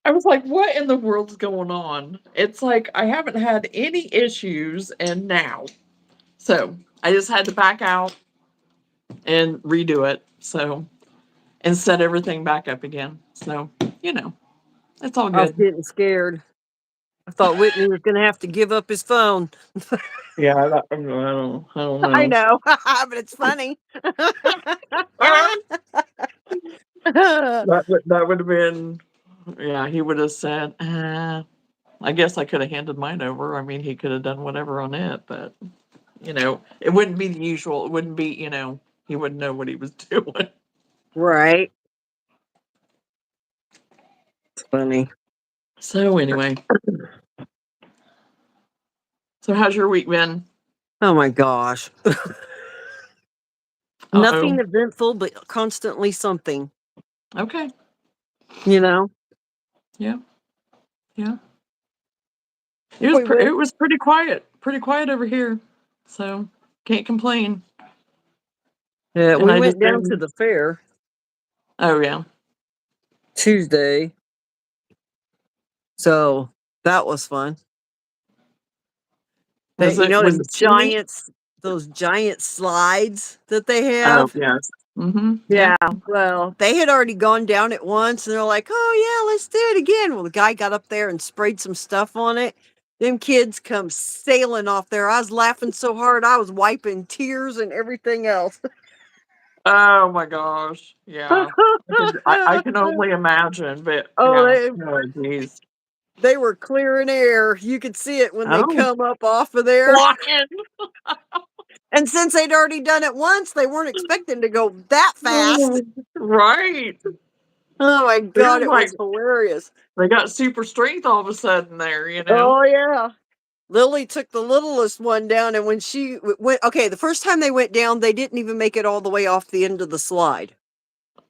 I was like, what in the world's going on? It's like I haven't had any issues and now. So I just had to back out and redo it. So and set everything back up again. So, it's all I was good. getting scared. I thought Whitney was going to have to give up his phone. Yeah, I don't I know. know, but it's funny. That would have been, yeah, he would have said, I guess I could have handed mine over. I mean, he could have done whatever on it, but, it wouldn't be the usual. It wouldn't be, he wouldn't know what he was doing. Right. It's funny. So, anyway, so how's your week been? Oh my gosh. Nothing Uh-oh. eventful, but constantly something, Okay. you know? Yeah. Yeah. We It went, was pretty quiet over here. So can't complain. And we I just went down to been the fair oh yeah. Tuesday. So that was fun. Was You it know, was them it steamy? giants, those giant slides that they Oh have. yes. Mm-hmm. Yeah. Yeah, well, they had already gone down it once, and they're like, "Oh yeah, let's do it again." Well, the guy got up there and sprayed some stuff on it. Them kids come sailing off there. I was laughing so hard, I was wiping tears and everything else. Oh my gosh. Yeah. I can only imagine, but Oh, yeah. Oh geez. they were clearing air. You could see it when they Oh. come up off of there. Flying. And since they'd already done it once, they weren't expecting to go that fast. Right. Oh my They're god, it like was hilarious. they got super strength all of a sudden there. Oh yeah. Lily took the littlest one down, and when she went, okay, the first time they went down, they didn't even make it all the way off the end of the slide.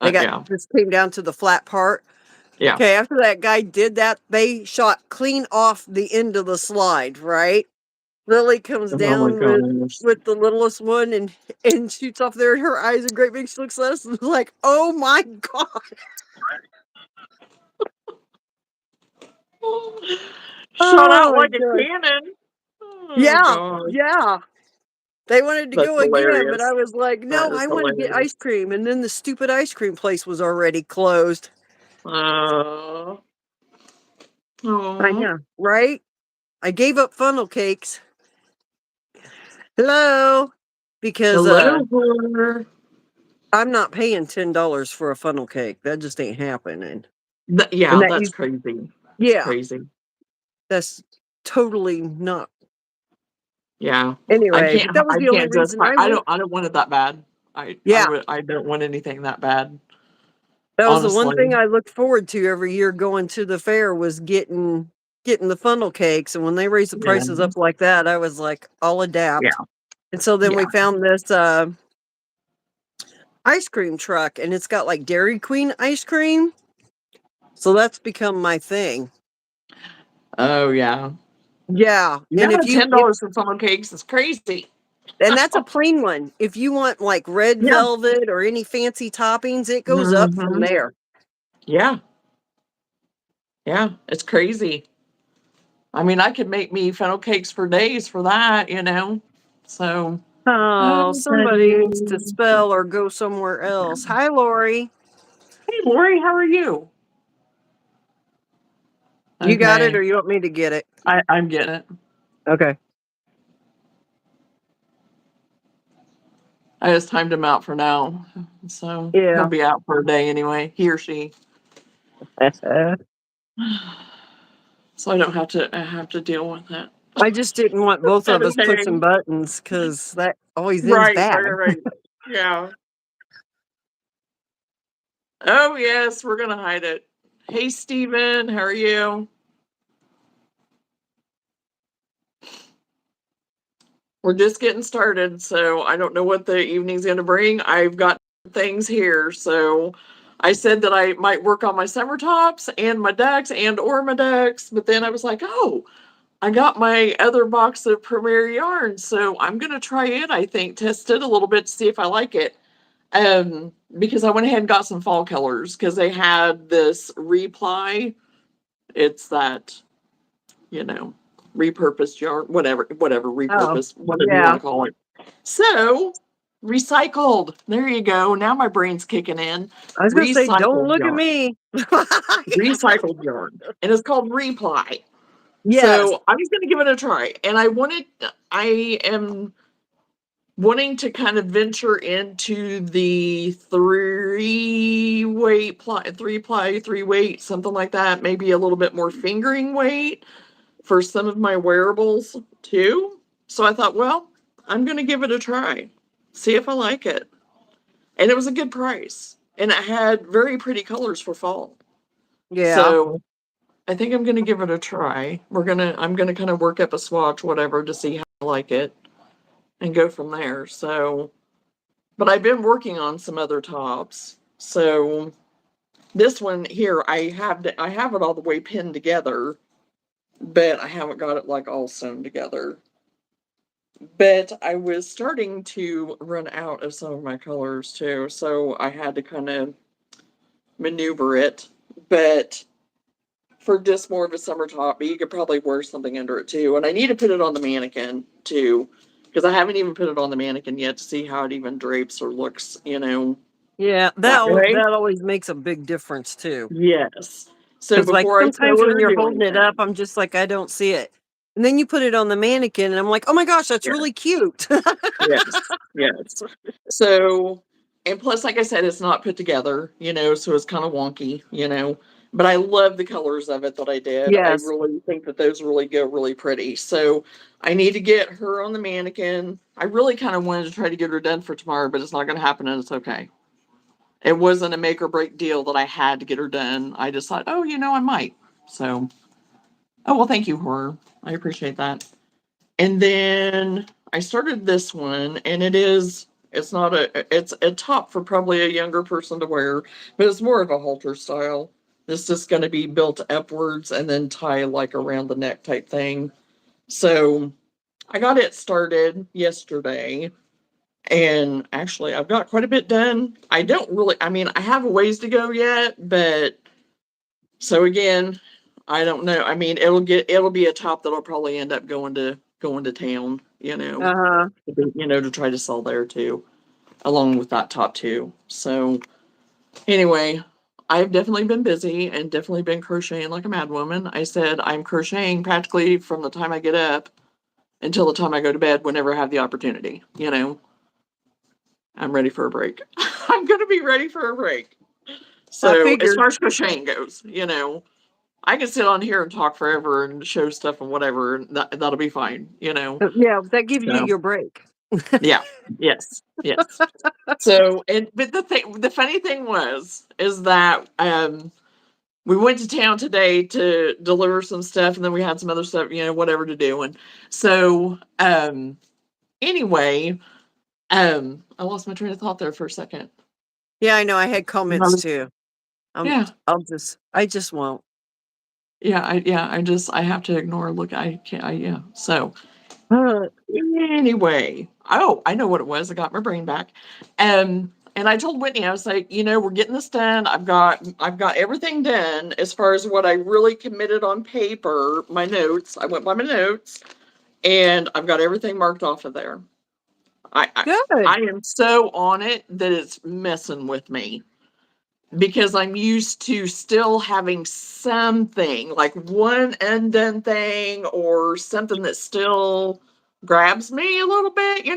They got Yeah. just came down to the flat part. Yeah. Okay, after that guy did that, they shot clean off the end of the slide, right? Lily comes Oh my down gosh. with the littlest one and shoots off there, and her eyes are great big. She looks at us and is like, "Oh my god!" Shot Oh out my like a god! cannon. Oh Yeah, god. yeah. They wanted to That's go again, but I hilarious. was like, That "No, is I want to get hilarious. ice cream." And then the stupid ice cream place was already closed. Oh. I Oh. know, right? I gave up funnel cakes. Hello, because Hello there. I'm not paying $10 for a funnel cake. That just ain't happening. And Yeah, that that's you, crazy. It's yeah, crazy. that's totally not. Yeah. I Anyway, but can't that was I the only can't reason justify I I went. don't want it that bad. Yeah, I don't want anything that bad. that was the one thing Honestly. I looked forward to every year going to the fair was getting the funnel cakes. And when they raised the Yeah. prices up like that, I was like, I'll Yeah. adapt. And so then we Yeah. found this ice cream truck, and it's got like Dairy Queen ice cream. So that's become my thing. Oh yeah. Yeah, Yeah, and if you if $10 for funnel cakes is crazy. and that's a plain one. If you want like red Yeah. velvet or any fancy toppings, it goes up from Hmm. there. Yeah. Yeah. It's crazy. I mean, I could make me funnel cakes for days for that. So, Oh, oh, somebody needs to honey. spell or go somewhere else. Hi, Lori. Hey, Lori, how are you? You got it, Okay, or you want me to get it? I'm getting it. Okay. I just timed him out for now, so he'll Yeah. be out for a day anyway. He or she. So I have to deal with it. I just didn't want both of us pushing Editing. buttons because that always ends Right, bad. right, right. Yeah. Oh yes, we're gonna hide it. Hey, Steven, how are you? We're just getting started, so I don't know what the evening's going to bring. I've got things here, so I said that I might work on my summer tops and my ducks and my ducks, but then I was like, oh, I got my other box of Premier yarn, so I'm going to try it. I think test it a little bit to see if I like it. Because I went ahead and got some fall colors because they had this Re-Ply. It's that, you know, repurposed yarn, whatever, Oh, repurposed, whatever you want yeah. to call it. So, recycled. There you go. Now my brain's kicking in. I was gonna say, don't Recycled look at yarn. me. Recycled yarn. And it's called Re-Ply. Yes. So I was going to give it a try. And I am wanting to kind of venture into the three ply, three weight, something like that. Maybe a little bit more fingering weight for some of my wearables too. So I thought, well, I'm going to give it a try, see if I like it. And it was a good price. And it had very pretty colors for fall. Yeah. So I think I'm going to give it a try. I'm going to kind of work up a swatch, whatever, to see how I like it and go from there. So, but I've been working on some other tops. So this one here, I have it all the way pinned together, but I haven't got it like all sewn together. But I was starting to run out of some of my colors too, so I had to kind of maneuver it. But for just more of a summer top, but you could probably wear something under it too. And I need to put it on the mannequin too, because I haven't even put it on the mannequin yet to see how it even drapes or looks, Yeah. that way. That always makes a big difference too. Yes. So Because, like, before I sometimes sew it when or you're do holding it up, anything, I'm just like, I don't see it. And then you put it on the mannequin, and I'm like, oh my gosh, that's yeah, really cute. yes, yes. So, and plus, like I said, it's not put together, so it's kind of wonky. But I love the colors of it that I did. I Yes. really think that those really go really pretty. So I need to get her on the mannequin. I really kind of wanted to try to get her done for tomorrow, but it's not going to happen, and it's okay. It wasn't a make or break deal that I had to get her done. I just thought, oh, I might. So, oh, well, thank you, Horror. I appreciate that. And then I started this one, and it's a top for probably a younger person to wear, but it's more of a halter style. This is going to be built upwards and then tie like around the neck type thing. So I got it started yesterday, and actually I've got quite a bit done. I mean, I have a ways to go yet, but so again, I don't know. I mean, it'll be a top that'll probably end up going to town, Uh-huh. to try to sell there too, along with that top too. So anyway, I've definitely been busy and definitely been crocheting like a mad woman. I said I'm crocheting practically from the time I get up until the time I go to bed whenever I have the opportunity. I'm ready for a break. I'm gonna be ready for a break. I So as figured. far as crocheting goes, I can sit on here and talk forever and show stuff and whatever, and that'll be fine. Yeah, that gives you So your break. yeah, yes, yes. So but the funny thing is that we went to town today to deliver some stuff, and then we had some other stuff, whatever to do, and so anyway, I lost my train of thought there for a second. Yeah, I know. I had And I comments was too. yeah, I just won't. I have to ignore. Look, I can't. Yeah. So anyway, oh, I know what it was. I got my brain back. And I told Whitney, I was like, we're getting this done. I've got everything done as far as what I really committed on paper, my notes. I went by my notes, and I've got everything marked off of there. I I, I Good. am so on it that it's messing with me because I'm used to still having something like one undone thing or something that still grabs me a little bit.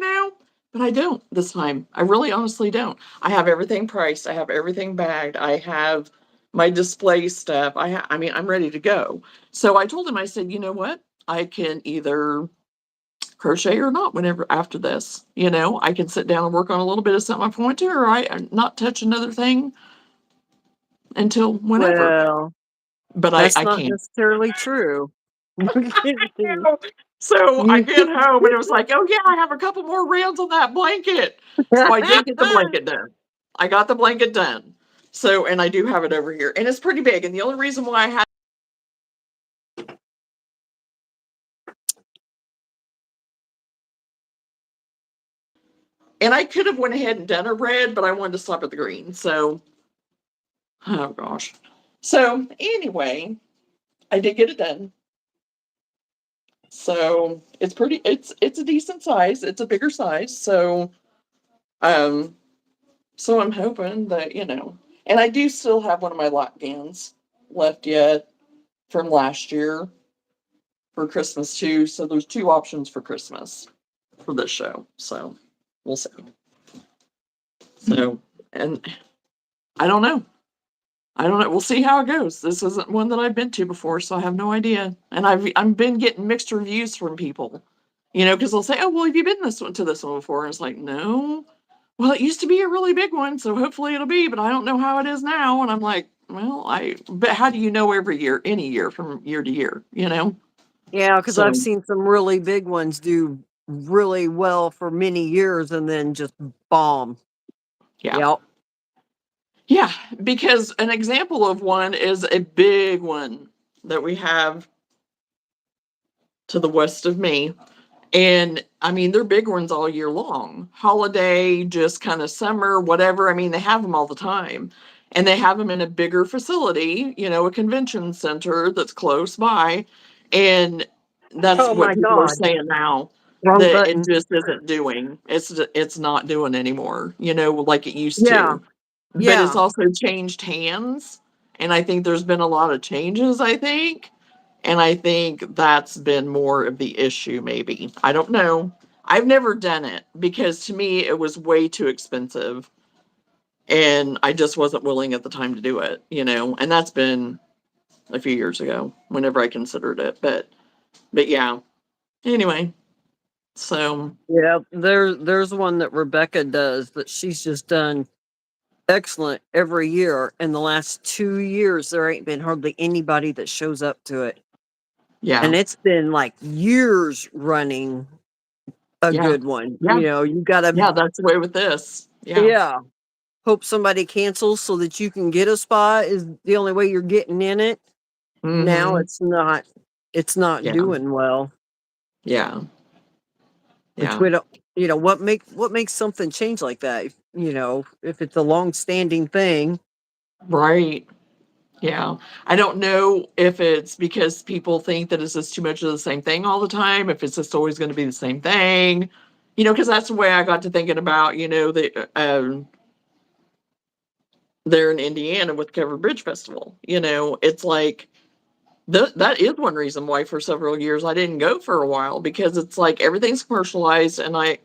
But I don't this time. I really honestly don't. I have everything priced, I have everything bagged, I have my display stuff. I mean, I'm ready to go. So I told him, I said, you know what? I can either crochet or not whenever after this. I can sit down and work on a little bit of something I want to, or I not touch another thing until whenever. Well, But I, that's I not can't. necessarily true. So I You- get home and it was like, oh yeah, I have a couple more rounds on that blanket. So I did get the blanket done. I got the blanket done. So, and I do have it over here. And it's pretty big. And the only reason why I had And I could have went ahead and done a red, but I wanted to stop at the green. So, oh gosh. So anyway, I did get it done. So it's pretty. It's a decent size. It's a bigger size. Um, so I'm hoping that and I do still have one of my lock gowns left yet from last year for Christmas too. So there's two options for Christmas for this show. So we'll see. So and I don't know. I don't know. We'll see how it goes. This isn't one that I've been to before, so I have no idea. And I've been getting mixed reviews from people, because they'll say, "Oh, well, have you been to this one before?" And it's like, "No." Well, it used to be a really big one, so hopefully it'll be, but I don't know how it is now. And I'm like, well, but how do you know every year, any year, from year to year, Yeah, because I've So seen some really big ones do really well for many years and then just bomb. yeah. Yep. Yeah, because an example of one is a big one that we have to the west of me. And I mean, they're big ones all year long. Holiday, just kind of summer, whatever. I mean, they have them all the time. And they have them in a bigger facility, a convention center that's close by. And that's Oh what my people are God. saying now, Wrong that it button. just isn't doing. It's not doing anymore, like it used Yeah. to. But it's Yeah. also changed hands. And I think there's been a lot of changes, I think. And I think that's been more of the issue, maybe. I don't know. I've never done it because to me it was way too expensive. And I just wasn't willing at the time to do it. And that's been a few years ago, whenever I considered it. But yeah. Anyway, so Yeah. There's one that Rebecca does that she's just done excellent every year. In the last 2 years, there ain't been hardly anybody that shows up to it. yeah. And it's been like years running a Yeah. good one. Yeah. You gotta, Yeah, that's the way with this. Yeah. yeah, hope somebody cancels so that you can get a spot is the only way you're getting in it. Now Mhm. it's not Yeah. doing well. Yeah. Which Yeah. we don't, what makes something change like that? If it's a long standing thing. Right. Yeah. I don't know if it's because people think that it's just too much of the same thing all the time, if it's just always going to be the same thing. Because that's the way I got to thinking about, there in Indiana with Cover Bridge Festival. It's like that is one reason why for several years I didn't go for a while, because it's like everything's commercialized, and I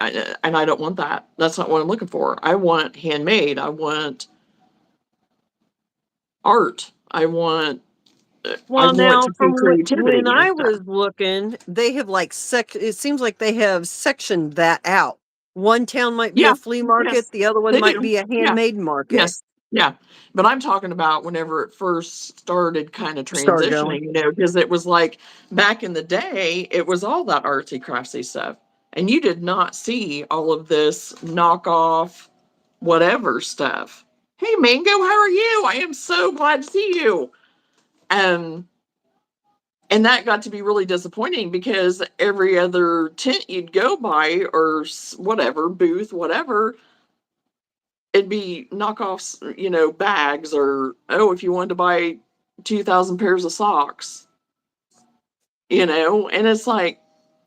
don't want that. That's not what I'm looking for. I want handmade. I want art. I Well, want now to see from when creativity and I stuff. was looking, they have like it seems like they have sectioned that out. One town might be Yeah. a flea market, Yes, the other one they might do. be a Yeah. handmade market. Yes. Yeah. But I'm talking about whenever it first started kind of Start going. transitioning, because it was like back in the day, it was all that artsy craftsy stuff. And you did not see all of this knockoff whatever stuff. Hey Mango, how are you? I am so glad to see you. Um and that got to be really disappointing because every other tent you'd go by, or whatever booth, whatever, it'd be knockoffs, bags, or, oh, if you wanted to buy 2,000 pairs of socks, and it's like,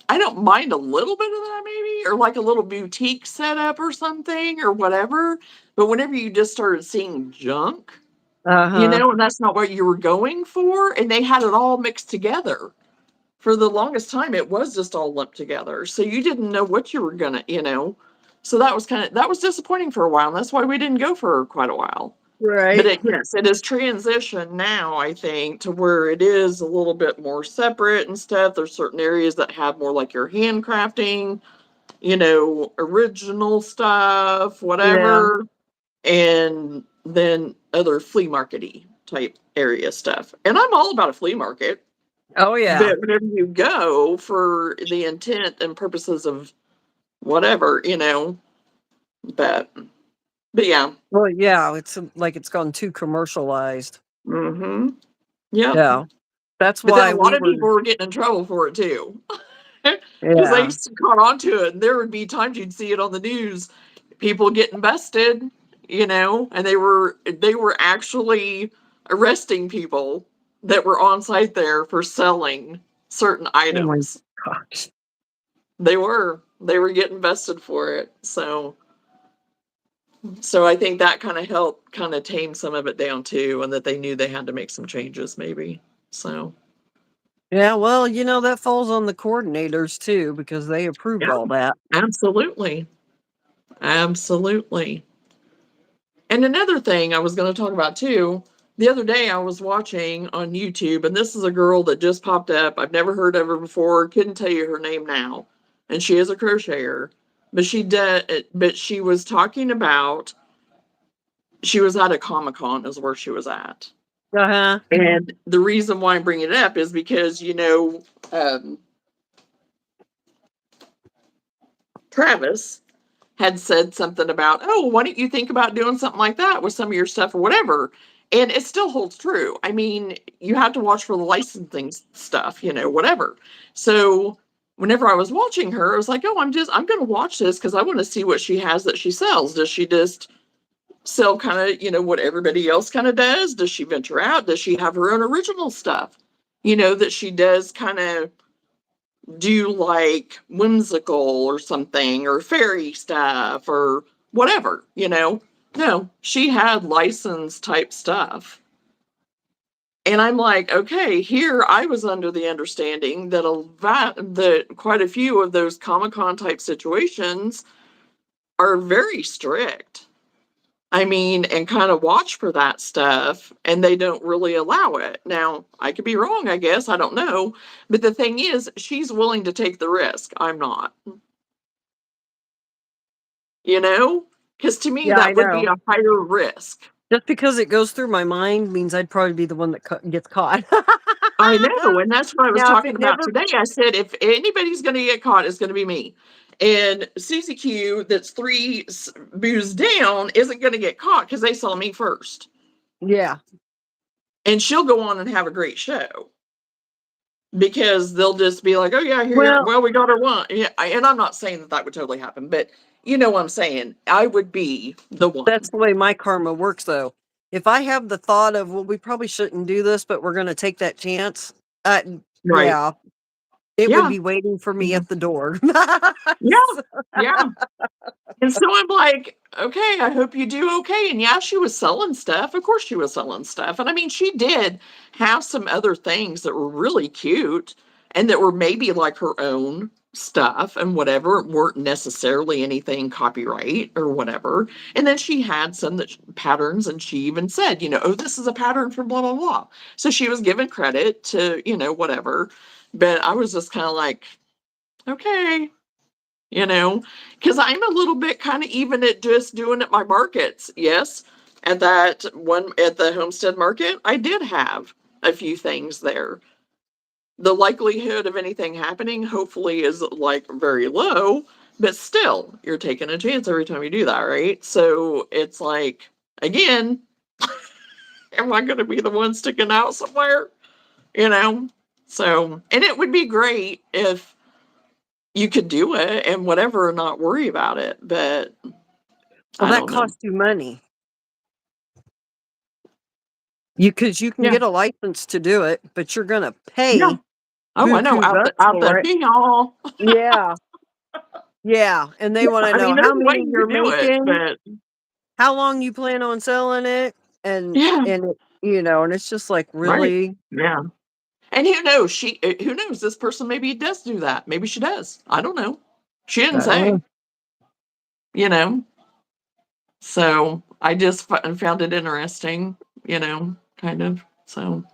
I don't mind a little bit of that maybe, or like a little boutique setup or something or whatever. But whenever you just started seeing junk, Uh-huh. and that's not what you were going for, and they had it all mixed together. For the longest time, it was just all lumped together. So you didn't know what you were gonna. So that was disappointing for a while. And that's why we didn't go for quite a while. But Right. yes, it has transitioned now, I think, to where it is a little bit more separate and stuff. There's certain areas that have more like your handcrafting, original stuff, Yeah. whatever, and then other flea markety type area stuff. And I'm all about a flea market. Oh yeah. But whenever you go for the intent and purposes of whatever, but but yeah. Well, yeah, it's like it's gone too commercialized. Mhm. Yep. Yeah. That's But then a why lot we of were people were getting in trouble for it too. Because they yeah. caught on to it, and there would be times you'd see it on the news, people getting busted, and they were actually arresting people that were on site there for selling certain Oh my items. gosh. They were getting busted for it. So I think that kind of helped kind of tame some of it down too, and that they knew they had to make some changes maybe. So Yeah, well, that falls on the coordinators too because they approved yeah, all that. absolutely. Absolutely. And another thing I was going to talk about too, the other day I was watching on YouTube, and this is a girl that just popped up. I've never heard of her before, couldn't tell you her name now. And she is a crocheter. But she was talking about, she was at a Comic-Con is where she was at. Uh-huh. And the reason why I'm bringing it up is because, Travis had said something about, oh, why don't you think about doing something like that with some of your stuff or whatever? And it still holds true. I mean, you have to watch for the licensing stuff, whatever. So whenever I was watching her, I was like, oh, I'm going to watch this because I want to see what she has that she sells. Does she just sell kind of, what everybody else kind of does? Does she venture out? Does she have her own original stuff, that she does kind of do like whimsical or something or fairy stuff or whatever. No, she had license type stuff. And I'm like, okay, here I was under the understanding that quite a few of those Comic-Con type situations are very strict. I mean, and kind of watch for that stuff, and they don't really allow it. Now, I could be wrong, I guess. I don't know. But the thing is, she's willing to take the risk. I'm not. Because to me, Yeah, I that would be know. a higher risk. Just because it goes through my mind means I'd probably be the one that gets caught. I know. And that's what I was Now, if talking it about never today. I said, if anybody's going to get caught, it's going to be me. And Susie Q, that's three booze down, isn't going to get caught because they saw me first. Yeah. And she'll go on and have a great show. Because they'll just be like, oh yeah, Well, we got her one. Yeah, and I'm not saying that would totally happen, but you know what I'm saying. I would be the one. that's the way my karma works, though. If I have the thought of, well, we probably shouldn't do this, but we're going to take that chance, Right. yeah, it would Yeah. be waiting for me Yeah. at the door. Yeah. Yeah. And so I'm like, okay, I hope you do okay. And yeah, she was selling stuff. Of course she was selling stuff. And I mean, she did have some other things that were really cute and that were maybe like her own stuff and whatever, weren't necessarily anything copyright or whatever. And then she had some patterns, and she even said, oh, this is a pattern from blah, blah, blah. So she was given credit to, whatever. But I was just kind of like, okay, because I'm a little bit kind of even at just doing it my markets. Yes, at that one at the Homestead Market, I did have a few things there. The likelihood of anything happening, hopefully, is like very low, but still, you're taking a chance every time you do that, right? So it's like, again, am I going to be the one sticking out somewhere? You know? So, and it would be great if you could do it and whatever and not worry about it, but Well, I that don't know. costs you money. Because you can Yeah. get a license to do it, but you're going to Yeah. pay Oh, I know. buku Out the bucks out the for it. hall. Yeah. Yeah. And they Yeah, want to I know mean, there's how a way many you you're could do it, making, but how long you plan on selling it, and yeah, and it's just like, right. really? Yeah. And who knows? Who knows? This person maybe does do that. Maybe she does. I don't know. She didn't I don't say, know. you know. So I just found it interesting, kind of. So,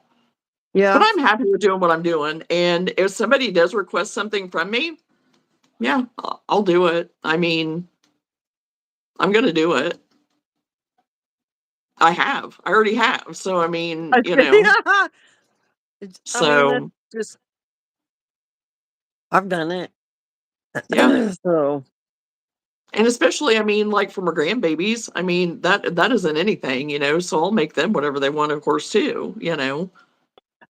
but Yeah. I'm happy with doing what I'm doing. And if somebody does request something from me, yeah, I'll do it. I mean, I'm gonna do it. I already have. So I mean, I mean, that's so just, I've done it. yeah. So, And especially, I mean, like for my grandbabies, I mean, that isn't anything. So I'll make them whatever they want, of course, too.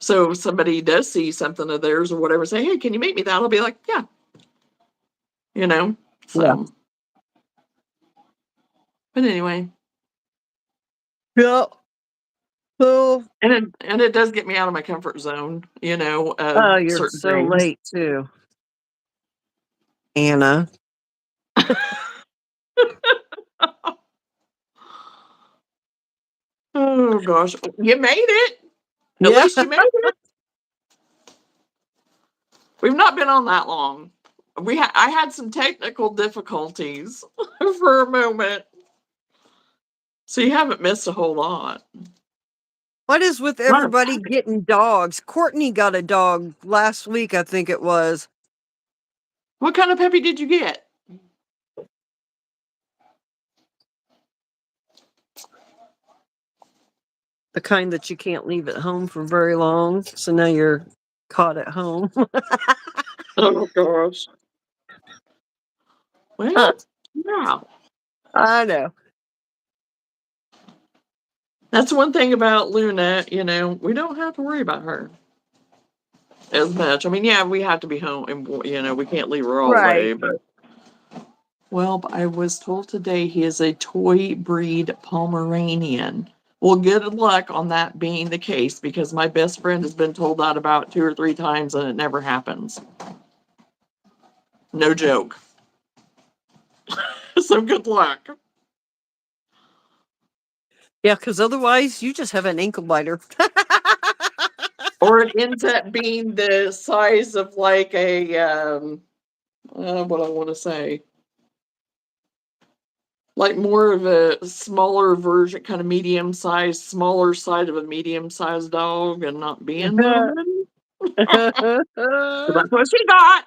So if somebody does see something of theirs or whatever, say, hey, can you make me that? I'll be like, yeah, you know. yeah. So But anyway. Yeah. So, And it does get me out of my comfort zone, you know, oh, of you're certain so things. late too, Anna. Oh gosh, you made it. At Yeah. least you made it. We've not been on that long. I had some technical difficulties for a moment, so you haven't missed a whole lot. What is with What everybody getting dogs? Courtney got a dog last week, I think it was. what kind of puppy did you get? The kind that you can't leave at home for very long. So now you're caught at home. Oh gosh. Well, yeah. I know. That's one thing about Luna, you know, we don't have to worry about her as much. I mean, yeah, we have to be home and, you know, we can't leave her all Right. day, but well, I was told today he is a toy breed Pomeranian. Well, good luck on that being the case because my best friend has been told that about 2 or 3 times and it never happens. No joke. So good luck. Yeah, because otherwise you just have an ankle biter. Or it ends up being the size of like a, what I want to say, like more of a smaller version, kind of medium sized, smaller side of a medium sized dog and not being the one. So that's what she got.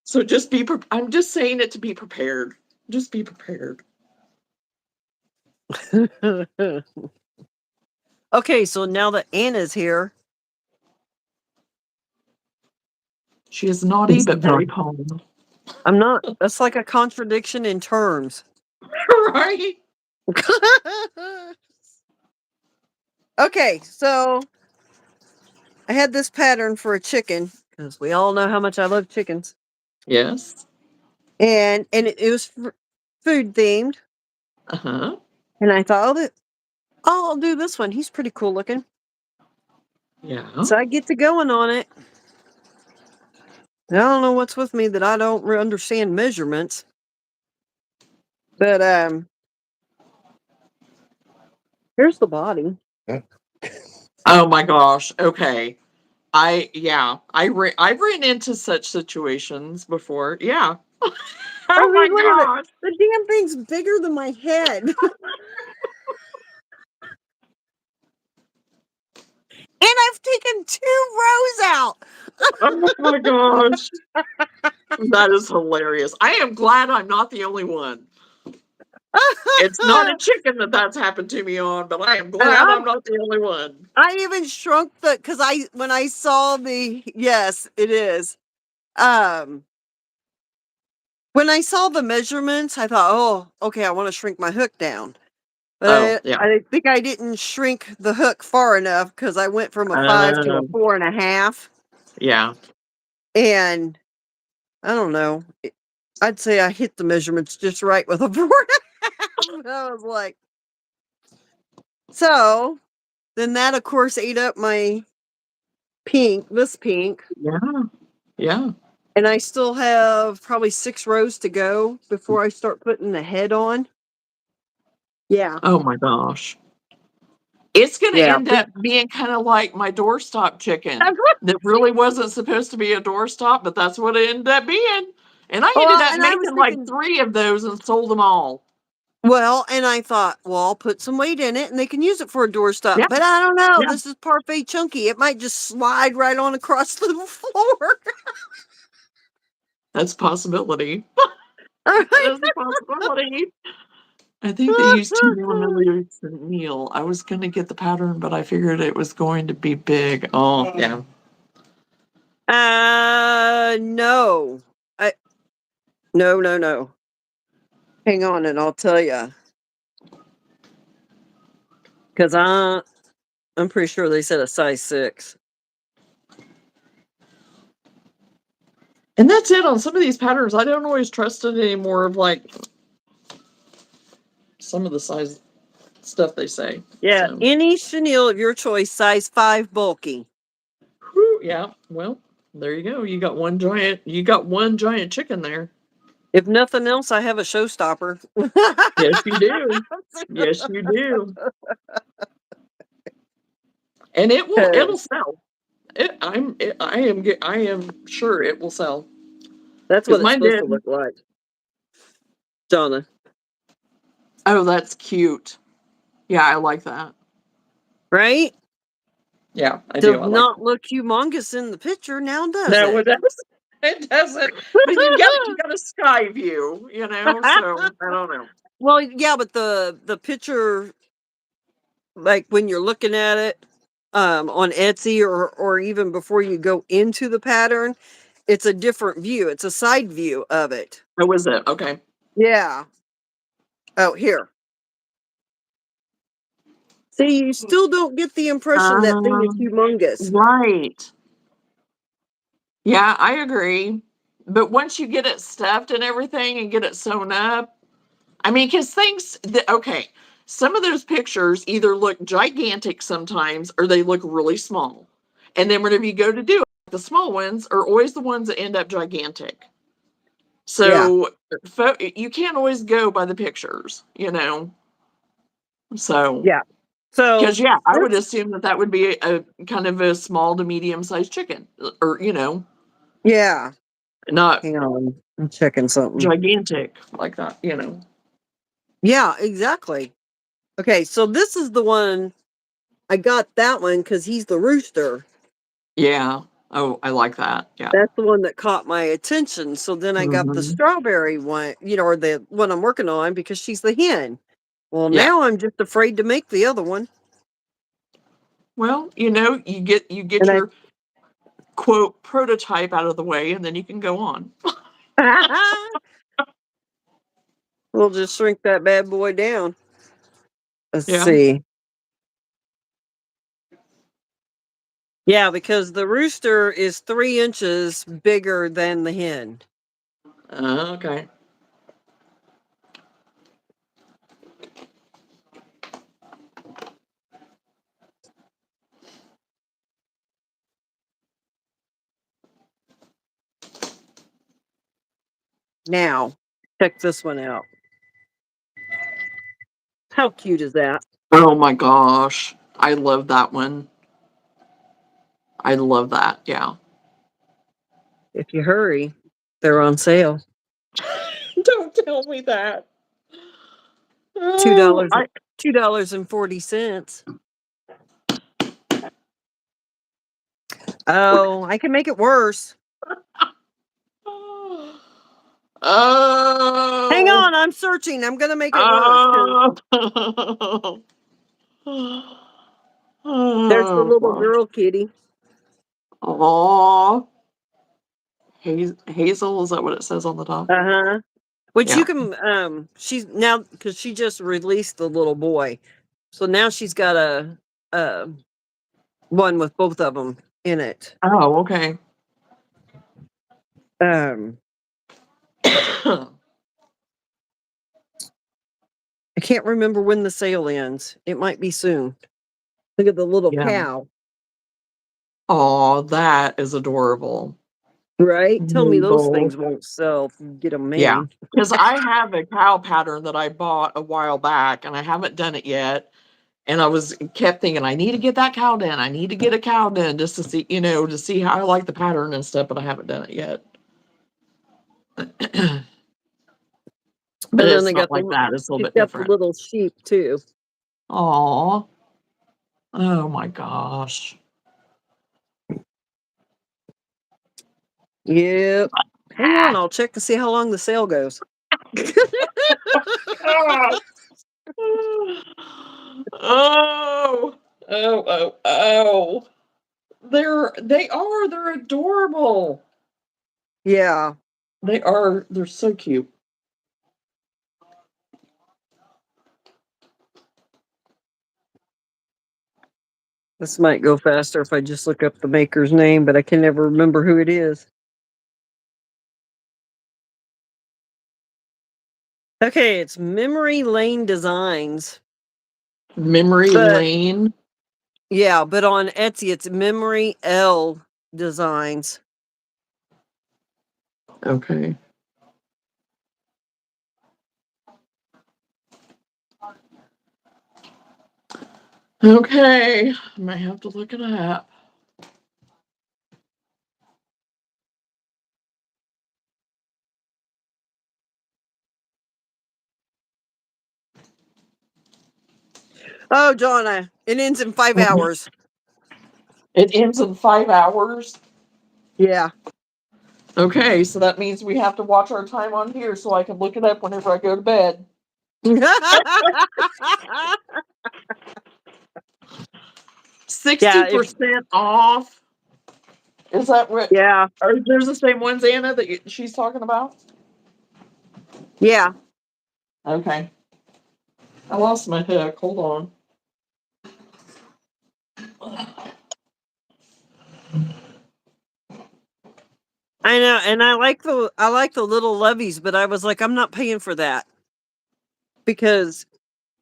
So just be, I'm just saying it to be prepared. Just be prepared. Okay, so now that Anna's here. She is naughty, but very calm. I'm not, that's like a contradiction in terms. Right? Okay, so I had this pattern for a chicken because we all know how much I love chickens, Yes. and it was food themed. Uh-huh. And I thought, I'll do this one. He's pretty cool looking. Yeah. So I get to going on it. I don't know what's with me that I don't understand measurements, but here's the body. Oh my gosh. Okay. I've ran into such situations before. Yeah. I Oh my mean, look at it. gosh. The damn thing's bigger than my head. And I've taken 2 rows out. Oh my gosh. That is hilarious. I am glad I'm not the only one. It's not a chicken that's happened to me on, but I am And glad I'm not the only one. I even shrunk because when I saw yes, it is. Um, when I saw the measurements, I thought, oh, okay, I want to shrink my hook down. Oh, But yeah. I think I didn't shrink the hook far enough because I went from a 5 to a Um, 4.5. yeah. And I don't know. I'd say I hit the measurements just right with a 4.5. I was like, so then that, of course, ate up my this pink. Yeah. Yeah. And I still have probably 6 rows to go before I start putting the head on. Yeah. Oh my gosh. It's going to Yeah. end up being kind of like my doorstop chicken that really wasn't supposed to be a doorstop, but that's what it ended up being. And I ended Well, up and I was making like thinking, 3 of those and sold them all. well, and I thought, well, I'll put some weight in it and they can use it for a doorstop. Yeah. But I don't know. Yeah. This is parfait chunky. It might just slide right on across the floor. That's a possibility. All right. That's a possibility. I think they used 2 millimeters to meal. I was going to get the pattern, but I figured it was going to be big. Oh, yeah. No. No. Hang on and I'll tell you. Because I'm pretty sure they said a size 6. And that's it on some of these patterns. I don't always trust it anymore of like some of the size stuff they say. Yeah, So, any chenille of your choice, size 5 bulky. whew, yeah. Well, there you go. You got one giant chicken there. If nothing else, I have a showstopper. Yes, you do. Yes, you do. And it'll sell. I am sure it will sell. That's Because what it's mine supposed did. to look like. Johnna. Oh, that's cute. Yeah, I like that. Right? Yeah, I do. Does I like not look humongous in the picture now, does No, it? it doesn't. It doesn't. But you got a sky view, so I don't know. Well, yeah, but the picture, like when you're looking at it on Etsy or even before you go into the pattern, it's a different view. It's a side view of it. Oh, was it? Okay. Yeah. Oh, here. See, you still don't get the impression that thing is humongous. Right. Yeah, I agree. But once you get it stuffed and everything and get it sewn up, I mean, because okay, some of those pictures either look gigantic sometimes or they look really small. And then whenever you go to do it, the small ones are always the ones that end up gigantic. Yeah. So you can't always go by the pictures. So, Yeah. So because yeah, I would this, assume that would be a kind of a small to medium sized chicken, or yeah. not Hang on. I'm checking something. gigantic like that. Yeah, exactly. Okay, so this is the one I got that one because he's the rooster. Yeah. Oh, I like that. Yeah. That's the one that caught my attention. So then I got the Hmm. strawberry one, or the one I'm working on because she's the hen. Well, Yeah. now I'm just afraid to make the other one. Well, you get And your quote prototype out of the way, and then you can go on. I we'll just shrink that bad boy down. Let's Yeah. see. Yeah, because the rooster is 3 inches bigger than the hen. Okay. Now, check this one out. How cute is that? Oh my gosh, I love that one. I love that. Yeah. If you hurry, they're on sale. Don't tell me that. Two Oh, dollars $2.40. Oh, I can make it worse. Hang Oh. on, I'm searching. I'm gonna make it worse because Oh. there's the Oh little gosh. girl kitty. Aw. Hazel, is that what it says on the top? Uh-huh. Which you Yeah. can she's now because she just released the little boy. So now she's got a one with both of them in it. Oh, okay. Um I can't remember when the sale ends. It might be soon. Look at the little Yeah. cow. Oh, that is adorable. Right? Tell me those Hazel. things won't sell if you get them Yeah. made. Because I have a cow pattern that I bought a while back and I haven't done it yet. And I kept thinking, I need to get that cow done. I need to get a cow done just to see how I like the pattern and stuff, but I haven't done it yet. But And then it's they not got like that. It's a little she's bit got the different. little sheep too. Aw. Oh my gosh. Yep. Hang on, I'll check to see how long the sale goes. Ah. Oh. Oh, oh, oh. They're adorable. Yeah. They're so cute. This might go faster if I just look up the maker's name, but I can never remember who it is. Okay, it's Memory Lane Designs. Memory But Lane. yeah, but on Etsy it's Memory L Designs. Okay. Okay. I might have to look it up. Oh, Johnna, it ends in 5 hours. It ends in 5 hours. Yeah. Okay, so that means we have to watch our time on here so I can look it up whenever I go to bed. 60% off. Is that what? Yeah. Are those the same ones, Anna, that she's talking about? Yeah. Okay. I lost my hook. Hold on. I know, and I like the little levies, but I was like, I'm not paying for that because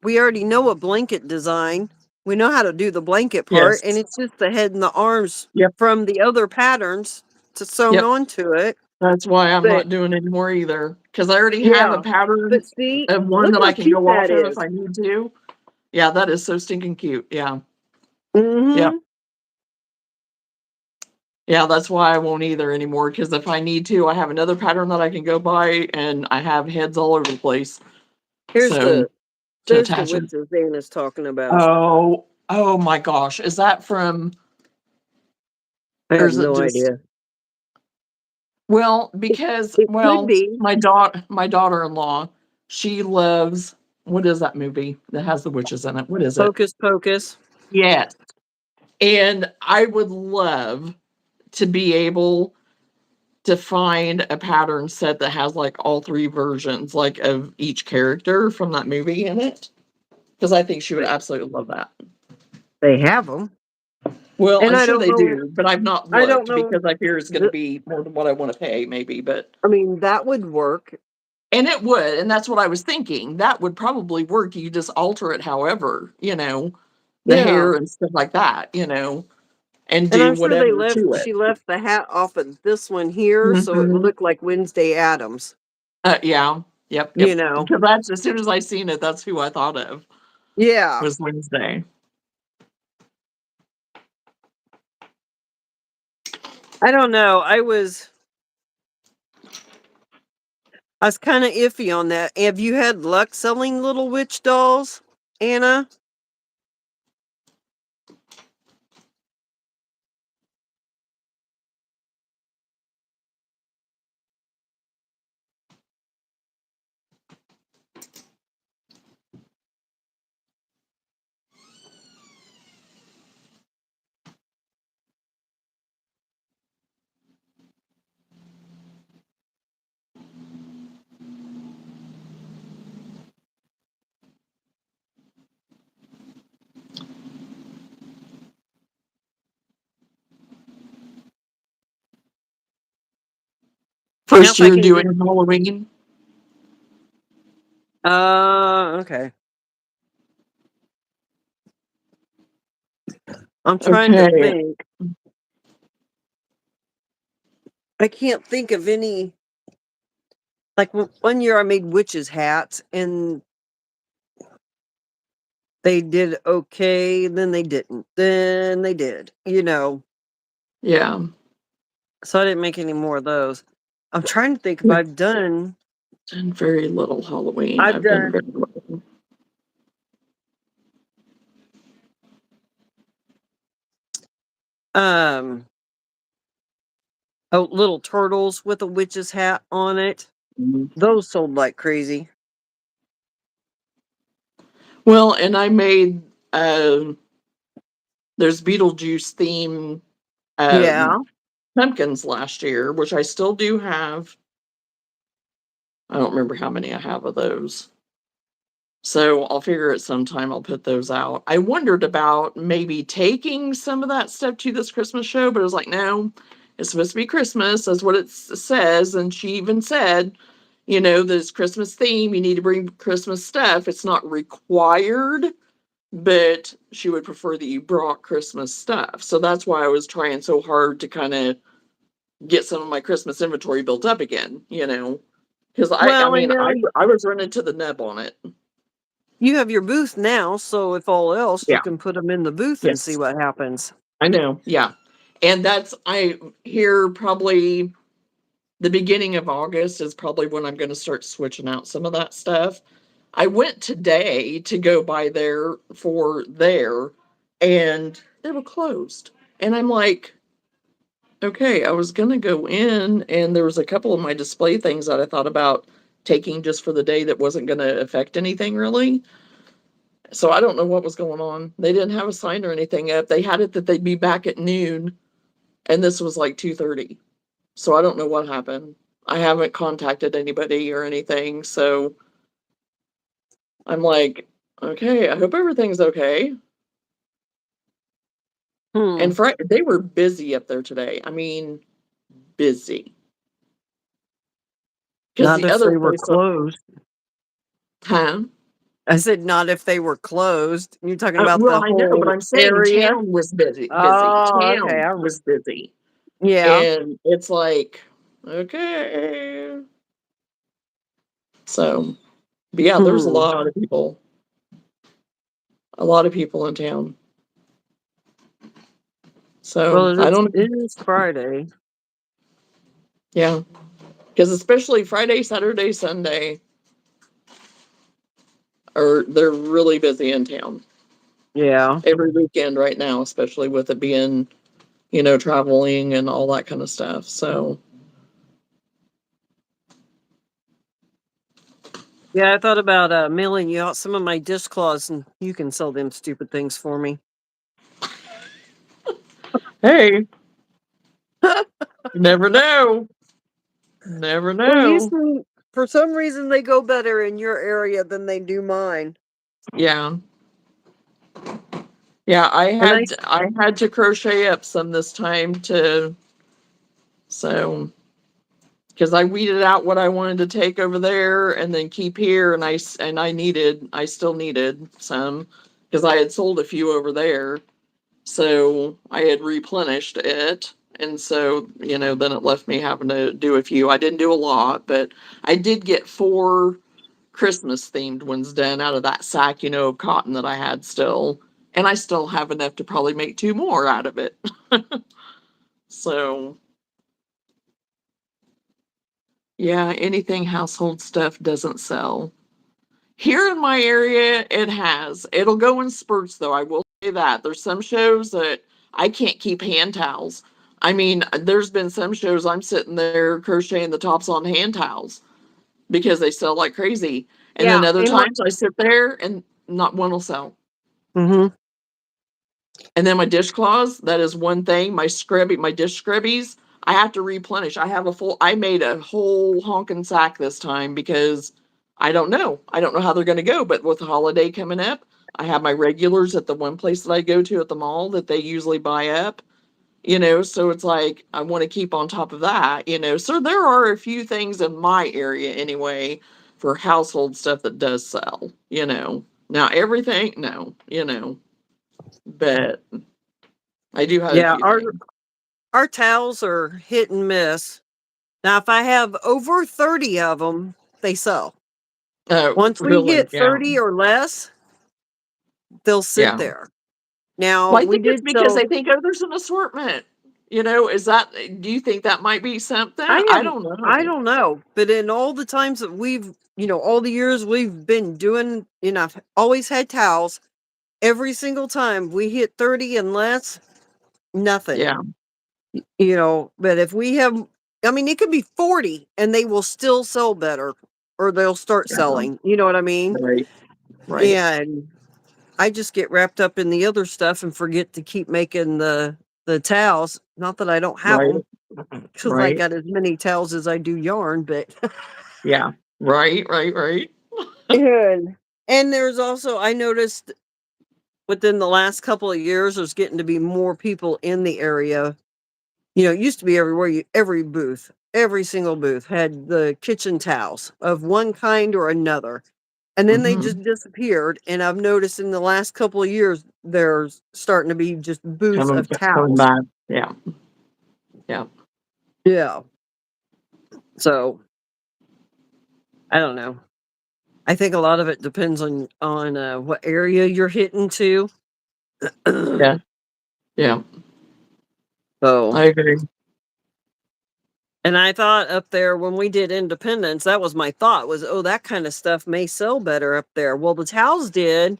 we already know a blanket design. We know how to do the blanket part, and Yes. it's just the head and the arms Yep. from the other patterns to sewn Yep. onto it. That's why I'm But not doing anymore either. Because I already have a yeah, pattern but see, of one look that how I can cute go off that of if is. I need to. Yeah, that is so stinking cute. Yeah. Yeah. Mm-hmm. Yeah, that's why I won't either anymore. Because if I need to, I have another pattern that I can go by, and I have heads all over the place. Here's So to there's the attach it. witches Dana's talking about. Oh my gosh. Is that from, I or have is it no just, idea. well, because, It could well, be my daughter-in-law, she loves, what is that movie that has the witches in it? What is it? Hocus Pocus. Yes. And I would love to be able to find a pattern set that has like all three versions, like of each character from that movie in it. Because I think she would absolutely love that. They have them, Well, and I'm I sure don't they know. do, but I've not I don't looked know. because I fear it's going to be more than what I want to pay, maybe. But I mean, that would work. and it would, and that's what I was thinking. That would probably work. You just alter it, however, the Yeah, hair and stuff like that, and and do I'm sure they whatever left. to it. She left the hat off of this one here, so it would Hmm. look like Wednesday Addams. Yeah. Yep. You Yep. know. Because that's as soon as I seen it, that's who I thought of Yeah. was Wednesday. I don't know. I was kind of iffy on that. Have you had luck selling little witch dolls, Anna? Now First if I year can get doing Halloween. okay. I'm trying to Okay. think. I can't think of any. Like one year I made witches hats and they did okay, then they didn't. Then they did, Yeah. So I didn't make any more of those. I'm trying to think if I've done done very little Halloween. I've I've done done very little. um little turtles with a witch's hat on it. Mhm. Those sold like crazy. Well, and I made there's Beetlejuice theme Yeah. pumpkins last year, which I still do have. I don't remember how many I have of those. So I'll figure it sometime. I'll put those out. I wondered about maybe taking some of that stuff to this Christmas show, but I was like, no, it's supposed to be Christmas. That's what it says. And she even said, this Christmas theme, you need to bring Christmas stuff. It's not required, but she would prefer that you brought Christmas stuff. So that's why I was trying so hard to kind of get some of my Christmas inventory built up again, because I Well, I mean, know I was running to the nub on it. you have your booth now, so if all else, you Yeah. can put them in the booth and see Yes. what happens. I know. Yeah. And I hear probably the beginning of August is probably when I'm going to start switching out some of that stuff. I went today to go by there for there, and they were closed. And I'm like, okay, I was going to go in, and there was a couple of my display things that I thought about taking just for the day that wasn't going to affect anything really. So I don't know what was going on. They didn't have a sign or anything up. They had it that they'd be back at noon, and this was like 2:30. So I don't know what happened. I haven't contacted anybody or anything, so I'm like, okay, I hope everything's okay. Hmm. And they were busy up there today. I mean, busy. Because Not the if other they were place, closed. huh? I said not if they were closed. You're talking about Well, the I know, but whole I'm saying area? town was busy. Busy. Oh, okay. Town was busy, Yeah. and it's like, okay. So, but yeah, there's Hmm. a lot of people in town. So Well, I don't. it is Friday. Yeah, because especially Friday, Saturday, Sunday, they're really busy in town Yeah. every weekend right now, especially with it being, traveling and all that kind of stuff. So Yeah, I thought about mailing you out some of my dishcloths and you can sell them stupid things for me. hey, you never know. Never Well, these know. for some reason they go better in your area than they do mine. Yeah. Yeah, And I had to crochet up some this time to so because I weeded out what I wanted to take over there and then keep here, and I still needed some because I had sold a few over there, so I had replenished it, and so then it left me having to do a few. I didn't do a lot, but I did get 4 Christmas themed ones done out of that sack, of cotton that I had still, and I still have enough to probably make 2 more out of it. So yeah, anything household stuff doesn't sell. Here in my area, it has. It'll go in spurts, though. I will say that. There's some shows that I can't keep hand towels. I mean, there's been some shows I'm sitting there crocheting the tops on hand towels because they sell like crazy. And yeah, then other in my times I sit there and not one will sell. hmm And then my dishcloths, that is one thing. My dish scrubbies, I have to replenish. I made a whole honkin' sack this time because I don't know. I don't know how they're going to go. But with the holiday coming up, I have my regulars at the one place that I go to at the mall that they usually buy up, so it's like I want to keep on top of that. So there are a few things in my area anyway for household stuff that does sell. Now everything, no, but I do have a yeah, few things. our towels are hit and miss. Now, if I have over 30 of them, they sell. Once we Really? hit Yeah. 30 or less, they'll sit Yeah. there. Now, Well, I we think it's did because sell they think, oh, there's an assortment. Do you think that might be something? I I have don't I know. don't know, but in all the times that all the years we've been doing, I've always had towels. Every single time we hit 30 and less, nothing. Yeah. But if we have, I mean, it could be 40 and they will still sell better or they'll start Yeah. selling. You know what I mean? Right. Right. And I just get wrapped up in the other stuff and forget to keep making the towels. Not that I don't have Right. them, because I Right. got as many towels as I do yarn, but Yeah. Right. Right. Right. and there's also I noticed within the last couple of years there's getting to be more people in the area. It used to be everywhere, every booth. every single booth had the kitchen towels of one kind or another. And then they Mhm. just disappeared. And I've noticed in the last couple of years, there's starting to be just booths of Coming towels. back. Yeah. Yeah. Yeah. So I don't know. I think a lot of it depends on what area you're hitting to. Yeah. Yeah. So, I agree. and I thought up there when we did Independence, that was my thought was, oh, that kind of stuff may sell better up there. Well, the towels did,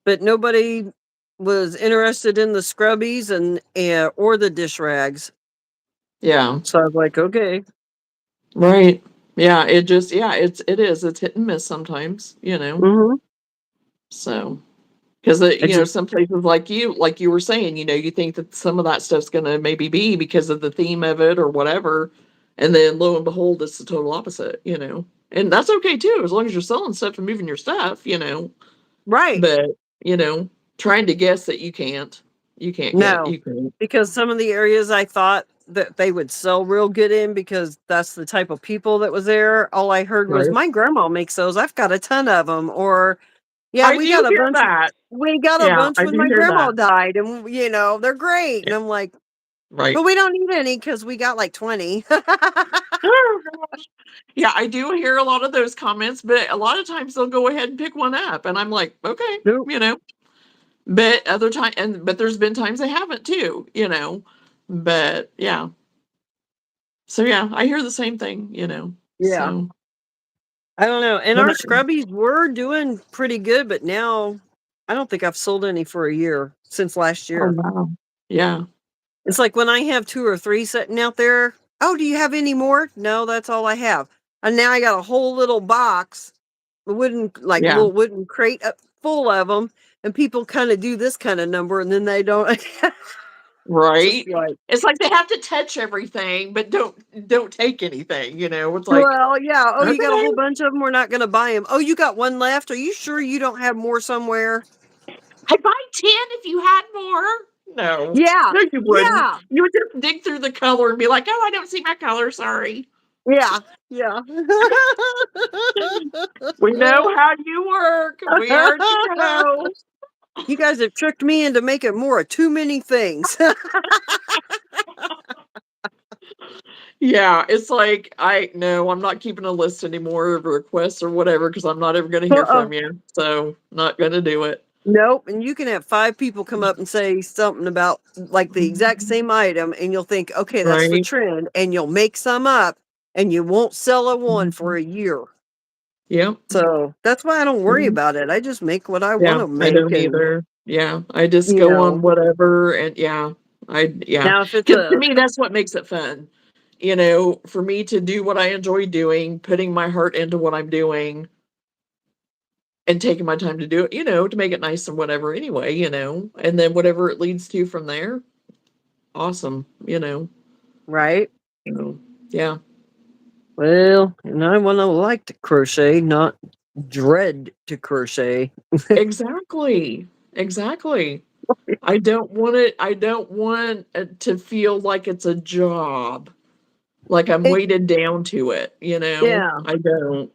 but nobody was interested in the scrubbies and or the dish rags. Yeah. So I was like, okay. Right. Yeah, it just yeah, it's hit and miss sometimes, you know. Mm-hmm. So, because I just some places like you were saying, you think that some of that stuff's gonna maybe be because of the theme of it or whatever, and then lo and behold, it's the total opposite. And that's okay too, as long as you're selling stuff and moving your stuff. right. But, you know, trying to guess that you can't get No, you can because some of the areas I thought that they would sell real good in because that's the type of people that was there. All I heard was, right? "My grandma makes those. I've got a ton of them." Or, "Yeah, I do hear that. we got a Yeah, bunch I when do my hear grandma that. died, and they're great." Yeah, And I'm like, "But right. we don't need any because we got like 20." Oh gosh. Yeah, I do hear a lot of those comments, but a lot of times they'll go ahead and pick one up, and I'm like, okay, Nope. you know. But other time, but there's been times they haven't too. But yeah, so yeah, I hear the same thing. Yeah. So, I don't know. And but our scrubbies were doing pretty good, but now I don't think I've sold any for a year since last oh year. wow, yeah, It's like when I have 2 or 3 sitting out there, "Oh, do you have any more?" "No, that's all I have." And now I got a whole little box, yeah, little wooden crate full of them, and people kinda do this kinda number, and then they don't just right. like, It's like they have to touch everything, but don't take anything. It's like "Well, yeah, oh, you got a okay. whole bunch of them. We're not gonna buy them. Oh, you got 1 left? Are you sure you don't have more somewhere?" I'd buy 10 if you had more. No. Yeah, No, you wouldn't. yeah, You would just dig through the color and be like, "Oh, I don't see my color, sorry." yeah, yeah. We know how you work. We already know. You guys have tricked me into making more of too many things. Yeah, it's like, no, I'm not keeping a list anymore of requests or whatever because 'cause I'm not ever gonna hear Uh-uh. from you, so not gonna do it. Nope, and you can have 5 people come up and say something about, like, the exact same item, and you'll think, "Okay, that's the Right? trend," and you'll make some up, and you won't sell a one for a year. Yep. So, that's why I don't worry Mhm. about it. I just make what I Yeah, wanna I make don't and, either. Yeah, I just you go on know whatever and yeah, yeah. now if it's 'Cause to a me, that's what makes it fun. For me to do what I enjoy doing, putting my heart into what I'm doing and taking my time to do it, to make it nice and whatever anyway, and then whatever it leads to from there, awesome. right? So, yeah. Well, and I wanna like to crochet, not dread to crochet. Exactly. Exactly. I don't want it to feel like it's a job. Like I'm It weighted down to it. yeah. I don't.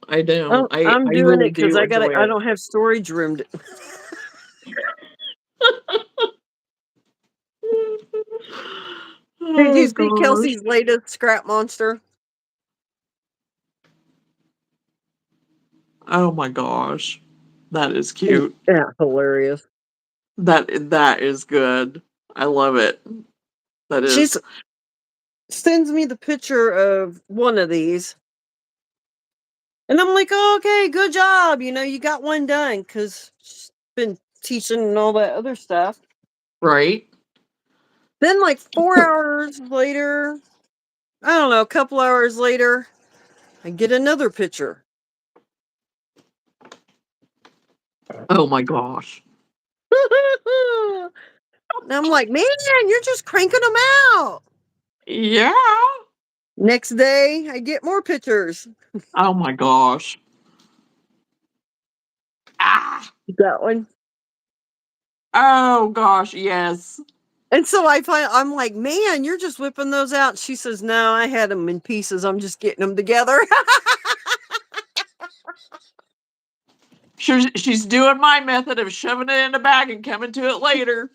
I don't. I'm I doing really it because do enjoy I it. don't have storage room to Did you Oh see gosh. Kelsey's latest scrap monster? Oh my gosh. That is Mm, cute. yeah, hilarious. That is good. I love it. That She's is sends me the picture of one of these, and I'm like, "Oh, okay, good job. You got one done." Because she's been teaching and all that other stuff. right. Then, like 4 hours later, I don't know, a couple hours later, I get another picture. Oh my gosh. And I'm like, "Man, you're just cranking them out." Yeah. Next day, I get more pictures. Oh my gosh. Ah. You got one? Oh gosh, yes. And so I'm like, man, you're just whipping those out. She says, no, I had them in pieces. I'm just getting them together. She's doing my method of shoving it in a bag and coming to it later.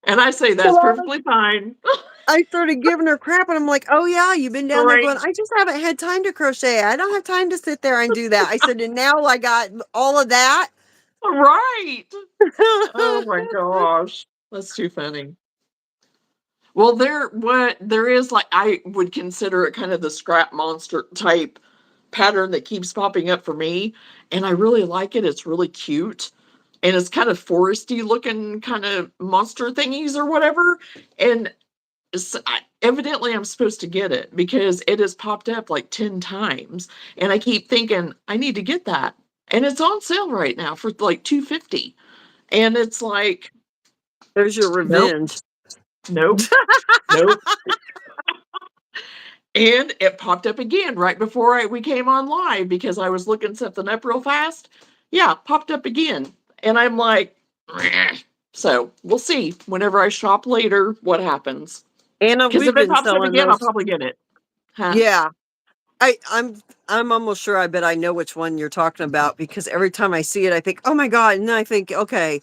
And I say that's perfectly fine. I started giving her crap, and I'm like, oh, yeah, you've been down there going, Right. I just haven't had time to crochet. I don't have time to sit there and do that. I said, and now I got all of that. Right. Oh my gosh. That's too funny. Well, there is, like, I would consider it kind of the scrap monster type pattern that keeps popping up for me, and I really like it. It's really cute, and it's kind of foresty looking kind of monster thingies or whatever. And evidently, I'm supposed to get it because it has popped up like 10 times, and I keep thinking I need to get that. And it's on sale right now for like $2.50. And it's like, There's your nope, revenge. nope, nope. And it popped up again right before we came on live because I was looking something up real fast. Yeah, popped up again. And I'm like, "Meh." So we'll see whenever I shop later what happens. Anna, Because we've if it been pops up selling again, I'll those. probably get it. Huh? Yeah. I'm almost sure I bet I know which one you're talking about because every time I see it, I think, oh my God. And then I think, okay,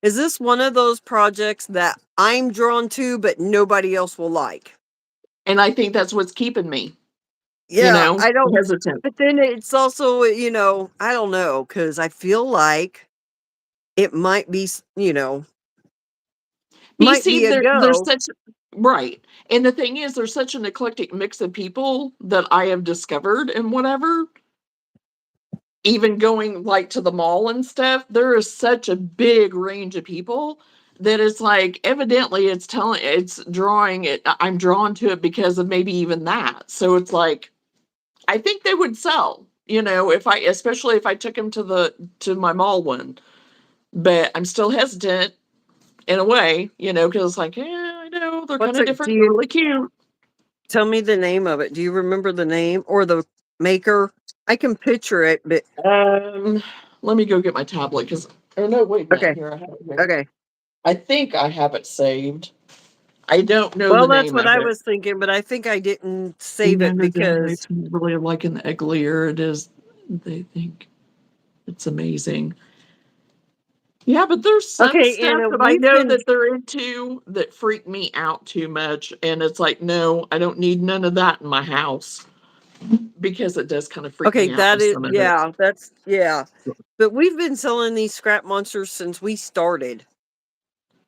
is this one of those projects that I'm drawn to, but nobody else will like? And I think that's what's keeping me, Yeah, I don't, hesitant. but then it's also, I don't know, because I feel like it might be, You might see, be a there's go. such right. And the thing is, there's such an eclectic mix of people that I have discovered and whatever. Even going like to the mall and stuff, there is such a big range of people that it's like evidently it's drawing it. I'm drawn to it because of maybe even that. So it's like I think they would sell, if I especially if I took them to my mall one. But I'm still hesitant in a way, because it's like, yeah, I know they're kind What's of it? Do different. They're you really cute. tell me the name of it? Do you remember the name or the maker? I can picture it, but Um, Let me go get my tablet because. Oh no, wait a minute. okay, Here I have it here. okay. I think I have it saved. I don't know Well, the that's name what of I it. was thinking, but I think I didn't save it Standard because generates really liking the uglier it is. They think it's amazing. Yeah, but there's some okay, stuff Anna, that I we've know been that they're into that freak me out too much. And it's like, no, I don't need none of that in my house because it does kind of freak okay. me out That with is, some of it. yeah, that's yeah. But we've been selling these scrap monsters since we started,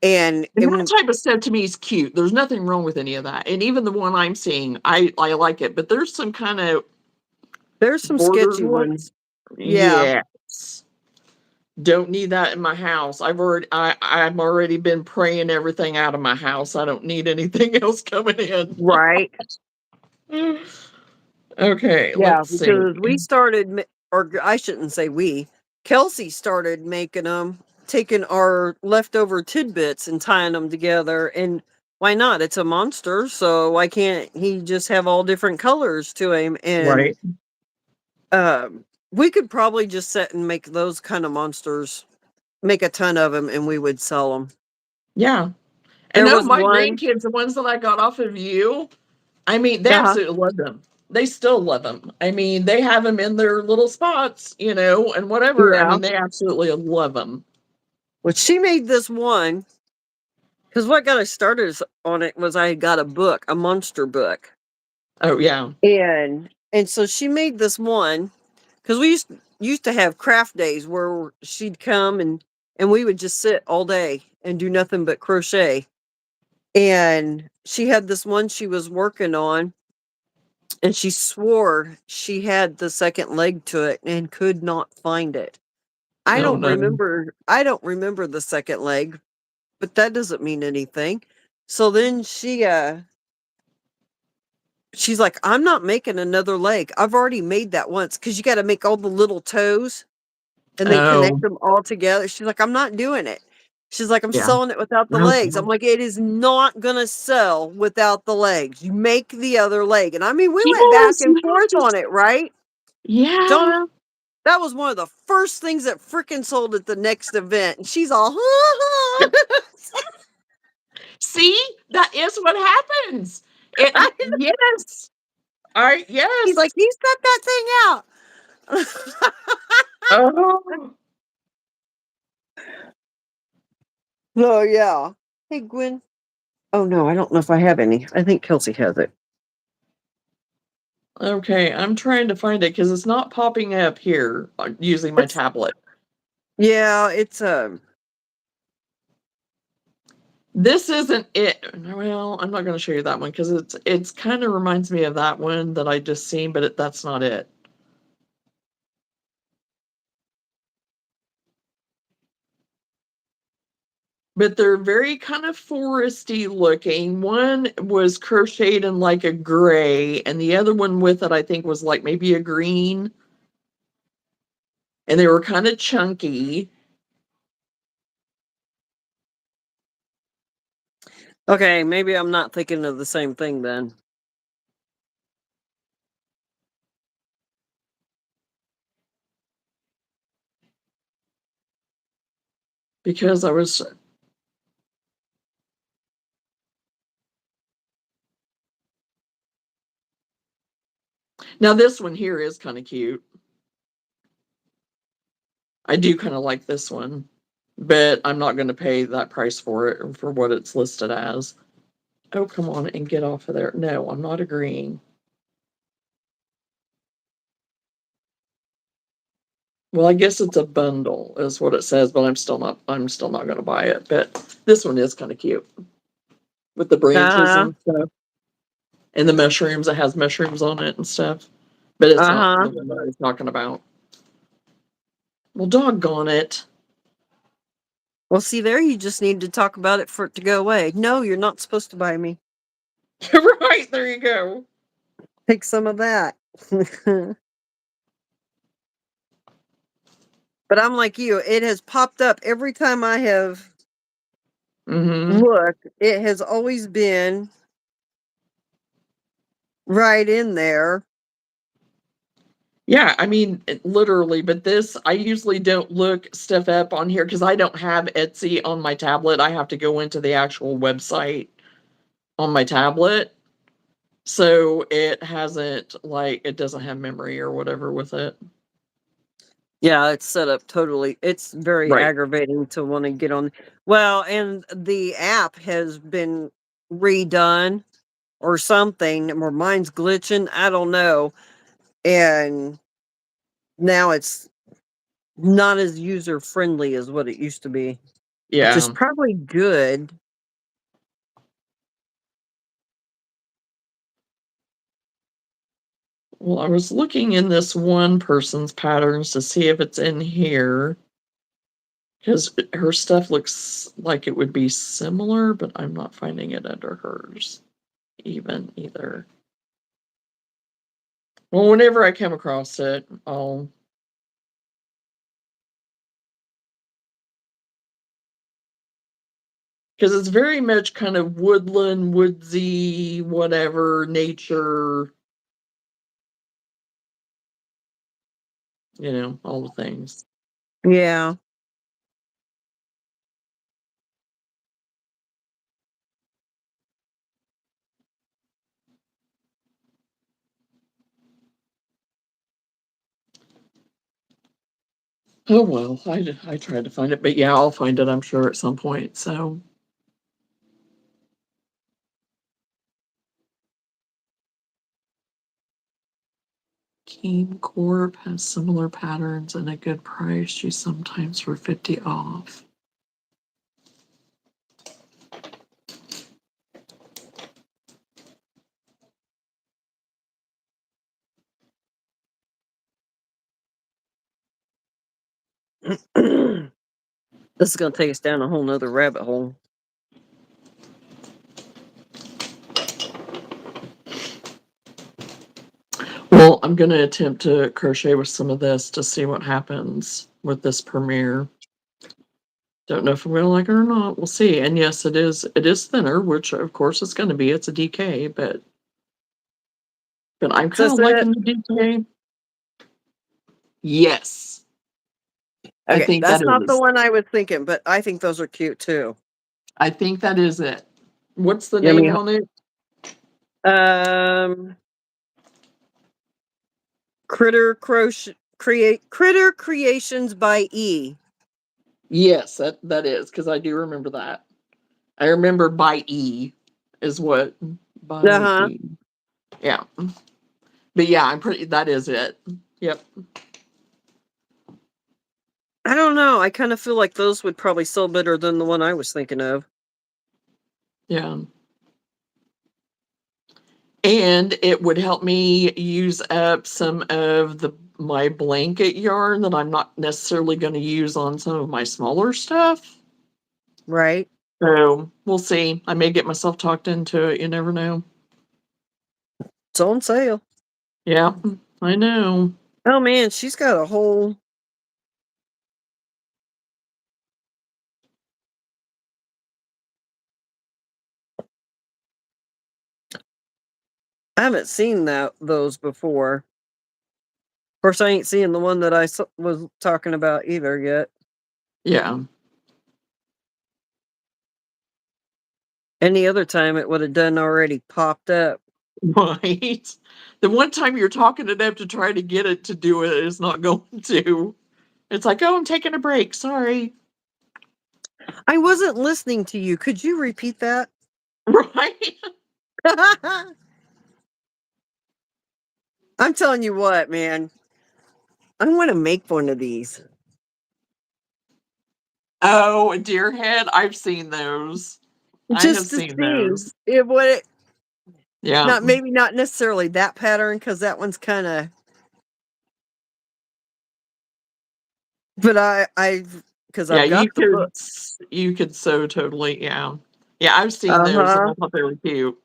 and And that type of stuff to me is cute. There's nothing wrong with any of that. And even the one I'm seeing, I like it. But there's some kind of there's some border sketchy ones. ones. Yeah. Yes. Don't need that in my house. I'm already been praying everything out of my house. I don't need anything else coming in. Right. Okay, Yeah, let's see. because we started, or I shouldn't say we. Kelsey started making them, taking our leftover tidbits and tying them together. And why not? It's a monster, so why can't he just have all different colors to him? And Right. we could probably just sit and make those kind of monsters, make a ton of them, and we would sell them. Yeah. And There no, was my one. grandkids, the ones that I got off of you, I mean, they Uh-huh. absolutely love them. They still love them. I mean, they have them in their little spots, and whatever. I Yeah. mean, they absolutely love them. Well, she made this one because what got us started on it was I got a book, a monster book. Oh, yeah. And so she made this one because we used to have craft days where she'd come and we would just sit all day and do nothing but crochet. And she had this one she was working on, and she swore she had the second leg to it and could not find it. Oh, no. I don't remember the second leg, but that doesn't mean anything. So then she's like, I'm not making another leg. I've already made that once because you got to make all the little toes and then connect Oh, them all together. She's like, I'm not doing it. She's like, I'm yeah. selling it without the No. legs. I'm like, it is not going to sell without the legs. You make the other leg. And I mean, we went back Yes, and you have forth to. on it, right? Yeah. Johnna? That was one of the first things that frickin' sold at the next event. And she's all, See, that is what happens. Yes. he's Yes. like, you set that thing out. Oh. Oh, yeah. Hey, Gwen. Oh, no, I don't know if I have any. I think Kelsey has it. Okay, I'm trying to find it because it's not popping up here using my tablet. Yeah, it's This isn't it. Well, I'm not going to show you that one because it's kind of reminds me of that one that I just seen, but that's not it. But they're very kind of foresty looking. One was crocheted in like a gray, and the other one with it, I think, was like maybe a green. And they were kind of chunky. okay. Maybe I'm not thinking of the same thing then. Because I was. Now, this one here is kind of cute. I do kind of like this one, but I'm not going to pay that price for it for what it's listed as. Oh, come on and get off of there. No, I'm not agreeing. Well, I guess it's a bundle is what it says, but I'm still not going to buy it. But this one is kind of cute with the branches Uh-huh. and stuff. And the mushrooms, it has mushrooms on it and stuff. But it's not Uh-huh. the one that I was talking about. Well, doggone it. Well, see, there you just need to talk about it for it to go away. No, you're not supposed to buy me. Right, there you go. Take some of that. But I'm like you, it has popped up every time I have looked. It has always been right in there. Yeah, I mean, literally, but this, I usually don't look stuff up on here because I don't have Etsy on my tablet. I have to go into the actual website on my tablet. So it hasn't, like, it doesn't have memory or whatever with it. Yeah, it's set up totally. It's very Right. aggravating to want to get on. Well, and the app has been redone or something, or mine's glitching. I don't know. And now it's not as user friendly as what it used to be, which is Yeah. probably good. Well, I was looking in this one person's patterns to see if it's in here because her stuff looks like it would be similar, but I'm not finding it under hers even either. Well, whenever I come across it, I'll. Because it's very much kind of woodland, woodsy, whatever, nature, all the things. Yeah. Oh, well, I tried to find it, but yeah, I'll find it, I'm sure, at some point. So, Keen Corp has similar patterns and a good price. You sometimes for 50 off. This is going to take us down a whole nother rabbit hole. Well, I'm going to attempt to crochet with some of this to see what happens with this premiere. Don't know if I'm going to like it or not. We'll see. And yes, it is thinner, which of course it's going to be. It's a DK, but I'm kind That's of it. liking the DK. Yes, I Okay, think that that's not the is. one I was thinking, but I think those are cute too. I think that is it. What's the Yummy. name on it? Um, Critter Creations by E. Yes, that is, because I do remember that. I remember by E is what by Uh-huh. E. Yeah. But yeah, I'm pretty that is it. Yep. I don't know. I kind of feel like those would probably sell better than the one I was thinking of. Yeah. And it would help me use up some of the my blanket yarn that I'm not necessarily going to use on some of my smaller stuff. Right? So we'll see. I may get myself talked into it. You never know. It's on sale. Yeah, I know. Oh man, she's got a whole. I haven't seen those before. Of course, I ain't seeing the one that I was talking about either yet. Yeah. Any other time it would have done already popped up. Right. The one time you're talking to them to try to get it to do it is not going to. It's like, oh, I'm taking a break. Sorry. I wasn't listening to you. Could you repeat that? Right. I'm telling you what, man. I want to make one of these. Oh, a deer head. I've seen those. I have Just to seen see those. it would Yeah. not maybe not necessarily that pattern because that one's kind of. But because Yeah, I've got the book. you could so totally, yeah. Yeah, I've seen those and Uh-huh. I thought they were cute.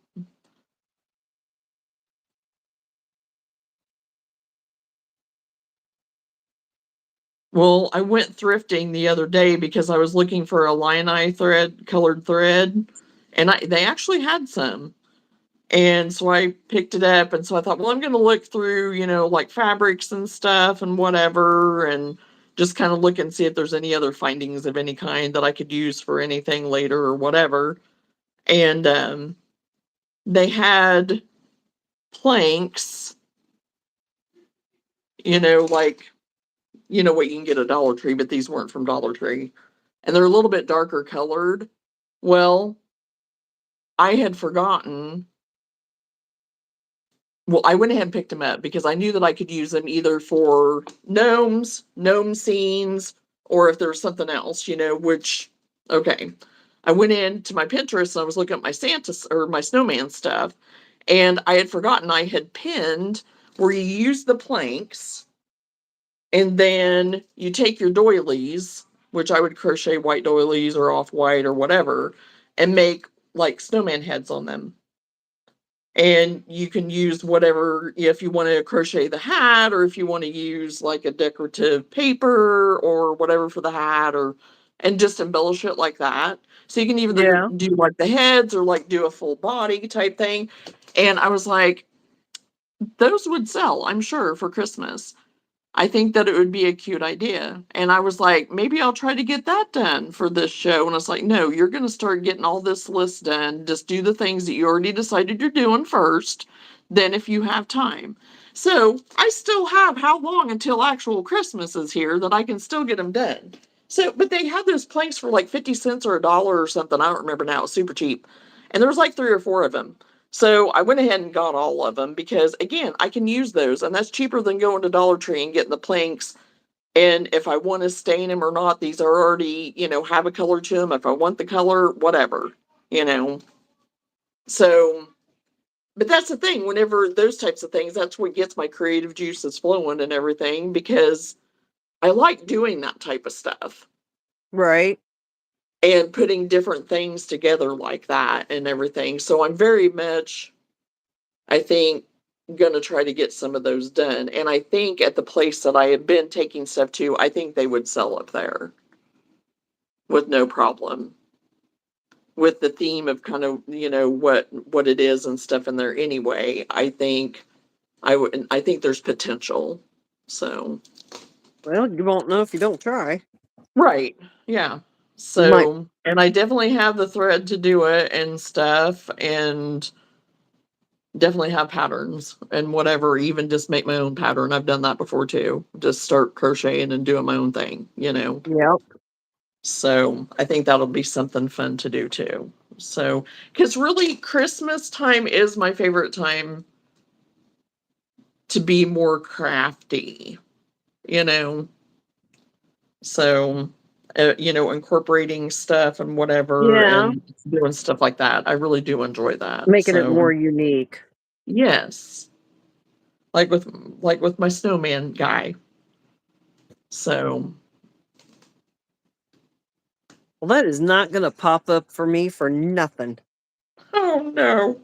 Well, I went thrifting the other day because I was looking for a lion-eye thread, colored thread, and they actually had some. And so I picked it up, and so I thought, well, I'm going to look through, like fabrics and stuff and whatever, and just kind of look and see if there's any other findings of any kind that I could use for anything later or whatever. And they had planks, like, what you can get at Dollar Tree, but these weren't from Dollar Tree. And they're a little bit darker colored. Well, I had forgotten. Well, I went ahead and picked them up because I knew that I could use them either for gnomes, gnome scenes, or if there was something else, which, okay. I went into my Pinterest and I was looking at my Santa or my snowman stuff, and I had forgotten I had pinned where you use the planks and then you take your doilies, which I would crochet white doilies or off white or whatever, and make like snowman heads on them. And you can use whatever, if you want to crochet the hat or if you want to use like a decorative paper or whatever for the hat, or and just embellish it like that. So you can either Yeah. do like the heads or like do a full body type thing. And I was like, those would sell, I'm sure, for Christmas. I think that it would be a cute idea. And I was like, maybe I'll try to get that done for this show. And I was like, no, you're going to start getting all this list done. Just do the things that you already decided you're doing first. Then, if you have time. So I still have how long until actual Christmas is here that I can still get them done. So, but they had those planks for like 50 cents or $1 or something. I don't remember now. It was super cheap. And there was like 3 or 4 of them. So I went ahead and got all of them because, again, I can use those, and that's cheaper than going to Dollar Tree and getting the planks. And if I want to stain them or not, these are already, have a color to them. If I want the color, whatever, you know. So, but that's the thing. Whenever those types of things, that's what gets my creative juices flowing and everything, because I like doing that type of stuff Right. and putting different things together like that and everything. So I'm very much, I think, gonna try to get some of those done. And I think at the place that I have been taking stuff to, I think they would sell up there with no problem. With the theme of kind of, what it is and stuff in there anyway, I think I think there's potential. So Well, you won't know if you don't try. Right. Yeah. You might. So, and I definitely have the thread to do it and stuff, and definitely have patterns and whatever, even just make my own pattern. I've done that before too. Just start crocheting and doing my own thing, you know. Yep. So I think that'll be something fun to do too. So, because really, Christmas time is my favorite time to be more crafty, you know. So, incorporating stuff and whatever Yeah. and doing stuff like that. I really do enjoy that. Making it So, more unique. yes, like with my snowman guy. So, Well, that is not going to pop up for me for nothing. oh no.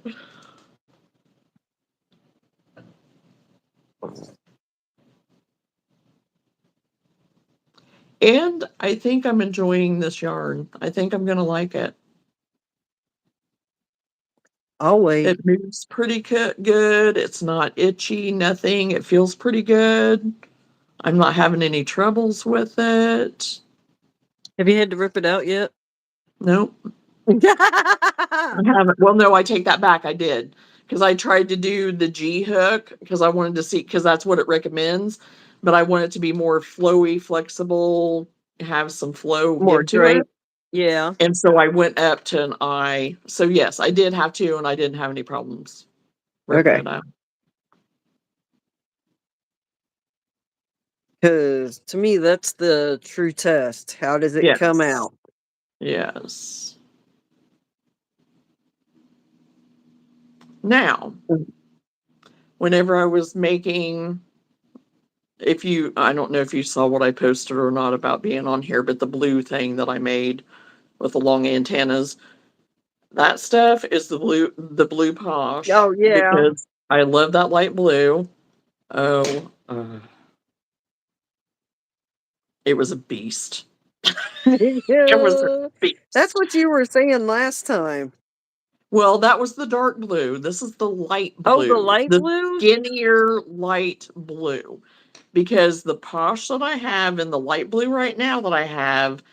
And I think I'm enjoying this yarn. I think I'm gonna like it. I'll wait. It moves pretty good. It's not itchy, nothing. It feels pretty good. I'm not having any troubles with it. Have you had to rip it out yet? Nope. I haven't. Well, no, I take that back. I did because I tried to do the G hook because I wanted to see because that's what it recommends, but I want it to be more flowy, flexible, have some flow More give to it. drape. Yeah. And so I went up to an I. So yes, I did have to, and I didn't have any problems ripping Okay. it out. Because to me, that's the true test. How does it come Yes. out? Yes. Now, whenever I was making, I don't know if you saw what I posted or not about being on here, but the blue thing that I made with the long antennas, that stuff is the blue posh Oh, yeah. because I love that light blue. Oh, it was a beast. It was a Yeah. That's beast. what you were saying last time. Well, that was the dark blue. This is the light Oh, the blue, light the blue? skinnier light blue. Because the posh that I have and the light blue right now that I have,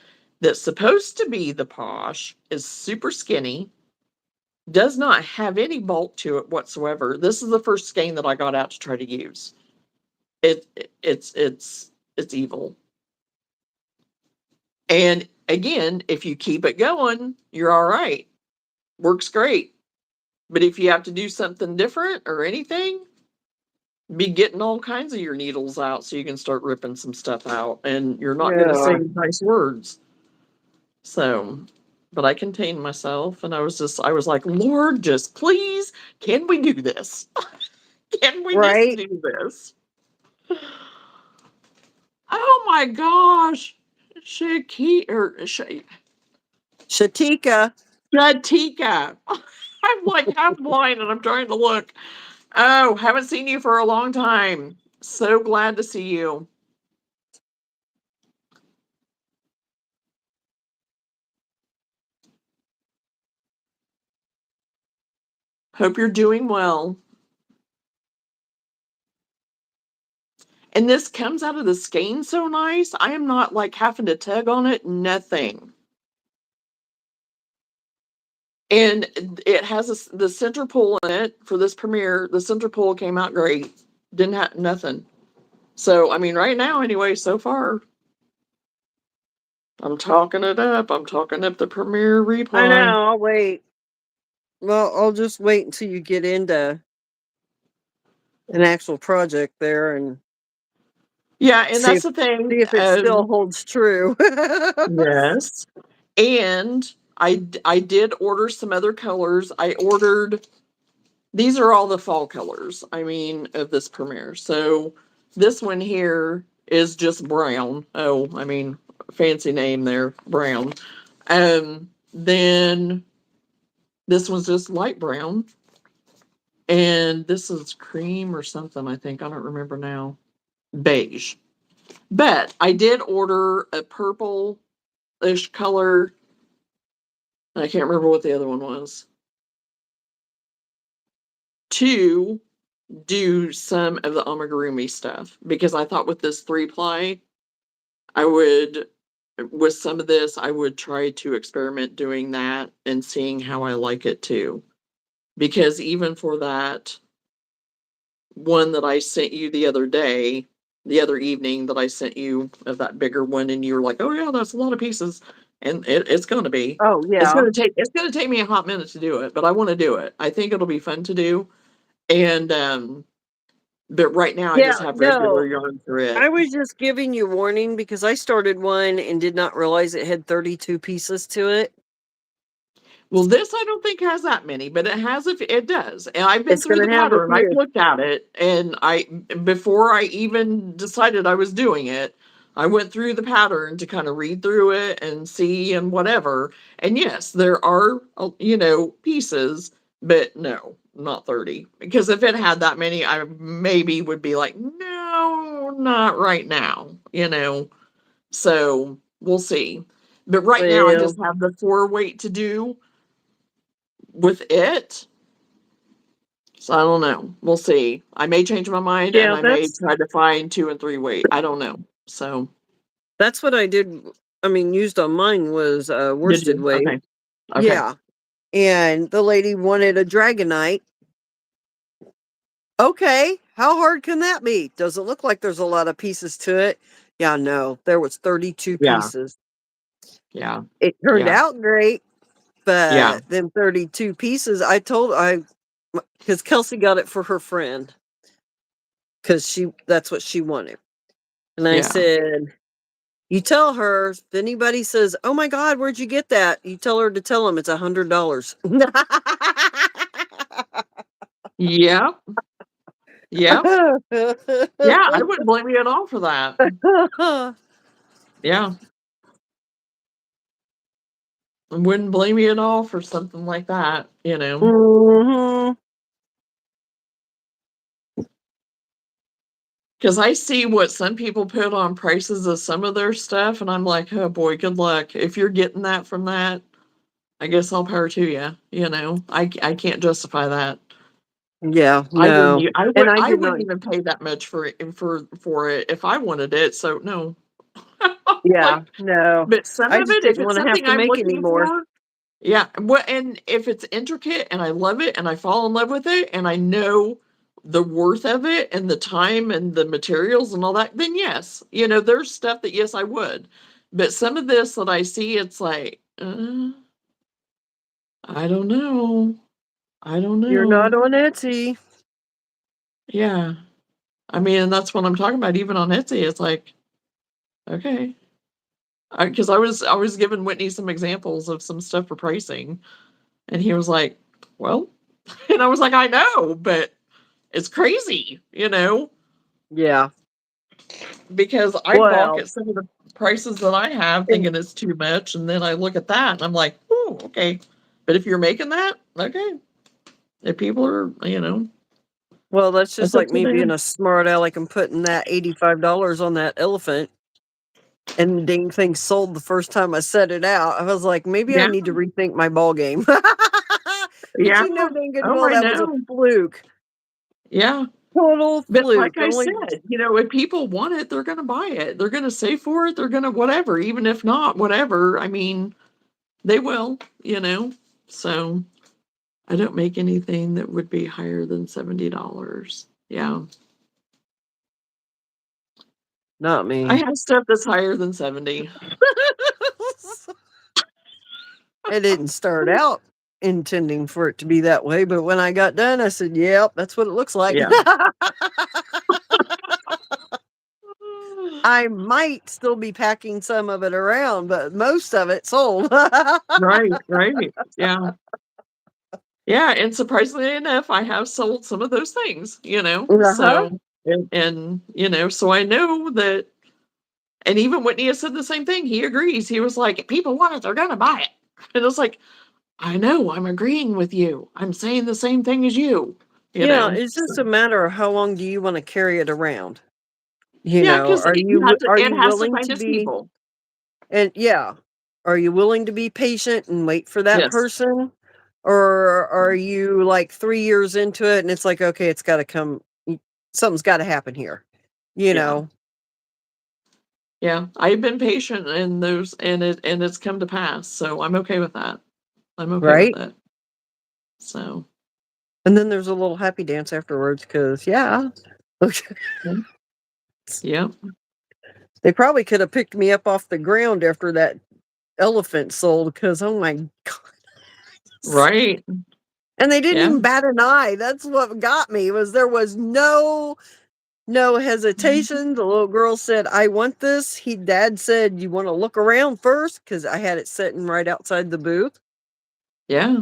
that's supposed to be the posh, is super skinny, does not have any bulk to it whatsoever. This is the first skein that I got out to try to use. It's evil. And again, if you keep it going, you're all right. Works great. But if you have to do something different or anything, be getting all kinds of your needles out so you can start ripping some stuff out and you're not going to say Yeah. nice words. So, but I contained myself and I was like, Lord, just please, can we do this? Can we just Right? do this? Oh my gosh. Shaki or Shatika. Shatika. I'm like half blind and I'm trying to look. Oh, haven't seen you for a long time. So glad to see you. Hope you're doing well. And this comes out of the skein so nice. I am not like having to tug on it, nothing. And it has the center pull in it for this premiere. The center pull came out great. Didn't have nothing. So, I mean, right now, anyway, so far, I'm talking it up. I'm talking up the premiere I Re-Ply. know. I'll wait. Well, I'll just wait until you get into an actual project there and Yeah, and see that's if the thing. see if it still holds true. Yes. And I did order some other colors. I ordered these are all the fall colors, I mean, of this premiere. So this one here is just brown. Oh, I mean, fancy name there, brown. Then this one's just light brown. And this is cream or something, I think. I don't remember now. Beige. But I did order a purple-ish color. I can't remember what the other one was. To do some of the amigurumi stuff because I thought with this 3-ply I would, with some of this, I would try to experiment doing that and seeing how I like it too. Because even for that one that I sent you the other day, the other evening that I sent you of that bigger one, and you were like, "Oh yeah, that's a lot of pieces," and it's going to be. Oh, yeah. It's going to take me a hot minute to do it, but I want to do it. I think it'll be fun to do, and but right now I Yeah, just have regular no. yarn for it. I was just giving you warning because I started one and did not realize it had 32 pieces to it. Well, this I don't think has that many, but it does. And I've been It's through the gonna have a pattern. I've few. looked at it, and I before I even decided I was doing it, I went through the pattern to kind of read through it and see and whatever. And yes, there are pieces, but no, not 30. Because if it had that many, I maybe would be like, no, not right now. So we'll see. But right now I Well, just have the 4 weight to do with it. So I don't know. We'll see. I may change my mind and yeah, I may try to find 2 and 3 weight. I don't know. So that's what I did. I mean, used on mine was did worsted you? weight. Okay. Okay. Yeah. And the lady wanted a dragonite. Okay, how hard can that be? Does it look like there's a lot of pieces to it? Yeah, no, there was 32 Yeah. pieces. Yeah. It turned Yeah. out great, Yeah. but them 32 pieces, because Kelsey got it for her friend, because that's what she wanted. And I Yeah. said, you tell her, if anybody says, oh my God, where'd you get that? You tell her to tell them it's $100. Yeah. Yeah. Yeah. I wouldn't blame you at all for that. Yeah. I wouldn't blame you at all for something like that. Mhm. Because I see what some people put on prices of some of their stuff, and I'm like, oh boy, good luck. If you're getting that from that, I guess all power to you. I can't justify that. Yeah, I wouldn't. no. And I I did not. wouldn't even pay that much for it if I wanted it. So no. Yeah, Like, no. but some I of just it, if didn't it's want to have something to I'm make any looking more. for, yeah. And if it's intricate and I love it and I fall in love with it and I know the worth of it and the time and the materials and all that, then yes, there's stuff that yes I would. But some of this that I see, it's like, I don't know. I don't You're not know. on Etsy. Yeah. I mean, and that's what I'm talking about. Even on Etsy, it's like, okay, because I was giving Whitney some examples of some stuff for pricing, and he was like, "Well," and I was like, "I know, but it's crazy, Yeah. because I balk Well, at some of the prices that I have, and thinking it's too much, and then I look at that and I'm like, oh, okay, but if you're making that, okay, if people are, well, that's just that's up like to me being them. a smart aleck and putting that $85 on that elephant, and the dang thing sold the first time I set it out. I was like, maybe I Yeah, need to rethink my ball game. But yeah. you know dang good and Oh, well I that was a know. fluke. Yeah. Total But like fluke. I Only said, if people want it, they're gonna buy it. They're gonna save for it. They're gonna whatever. Even if not, whatever. I mean, they will. So I don't make anything that would be higher than $70. Yeah. not I me. have stuff that's higher than 70. I didn't start out intending for it to be that way, but when I got done, I said, "Yep, that's what it looks like." Yeah. I might still be packing some of it around, but most of it sold. Right, right. Yeah. Yeah, and surprisingly enough, I have sold some of those things. Uh-huh. So and so I know that. And even Whitney has said the same thing. He agrees. He was like, "If people want it, they're gonna buy it." And it's like, I know, I'm agreeing with you. I'm saying the same thing as you, you Yeah, know. it's So just a matter of how long do you want to carry it around? yeah, because Are it you has to willing find to its be people. and yeah, are you willing to be patient and wait for that Yes. person? Or are you like 3 years into it and it's like, okay, it's got to come something's got to happen here. You Yeah. know. Yeah, I've been patient in those, and it's come to pass, so I'm okay with that. I'm okay with right? it. So, And then there's a little happy dance afterwards because, yeah. mm, yep, They probably could have picked me up off the ground after that elephant sold because, oh my God. right, And they didn't yeah, even bat an eye. That's what got me was there was no hesitation. The little girl said, "I want this." Dad said, "You want to look around first?" Because I had it sitting right outside the booth. yeah,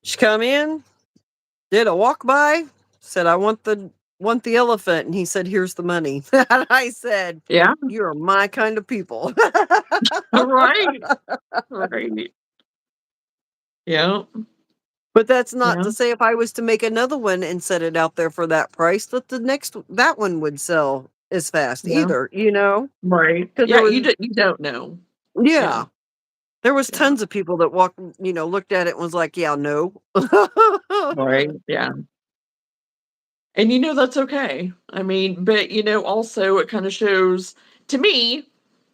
She come in, did a walk by, said, "I want the elephant," and he said, "Here's the money." And I said, yeah, "You are my kind of people." right, right, yeah, But that's not yeah, to say if I was to make another one and set it out there for that price, that that one would sell as fast yeah, either, you know? right, Because there yeah. was, You don't know. Yeah, yeah, there was yeah, tons of people that looked at it and was like, "Yeah, no." right, yeah. And that's okay. I mean, but also it kind of shows to me,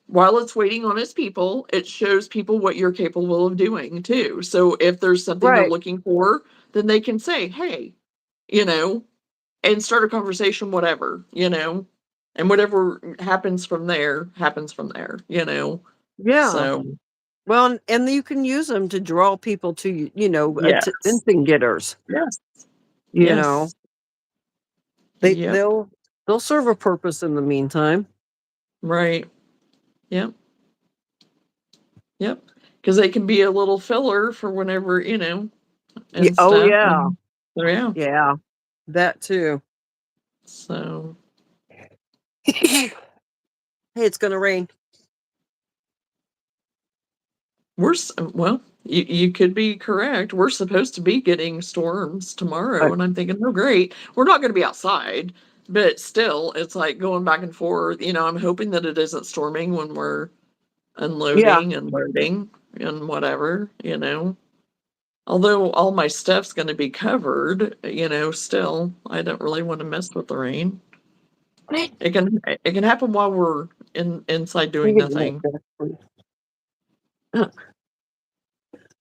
while it's waiting on its people, it shows people what you're capable of doing too. So if there's something they're Right. looking for, then they can say, hey, you know, and start a conversation, whatever. And whatever happens from there happens from there. Yeah. So, Well, and you can use them to draw people to yes, attention getters, yes, you know. yes, They yep, they'll serve a purpose in the meantime. right, yep. Yep, because they can be a little filler for whenever, Yeah, and oh stuff, yeah. and so, yeah, Yeah. That too. so Hey, it's gonna rain. well, you could be correct. We're supposed to be getting storms tomorrow, and I'm thinking, "Oh, great. We're not gonna be outside," but still, it's like going back and forth. I'm hoping that it isn't storming when we're Yeah. unloading and loading and whatever. Although all my stuff's gonna be covered, still, I don't really wanna mess with the rain. It can happen while we're inside Can doing you give me that nothing. back, please?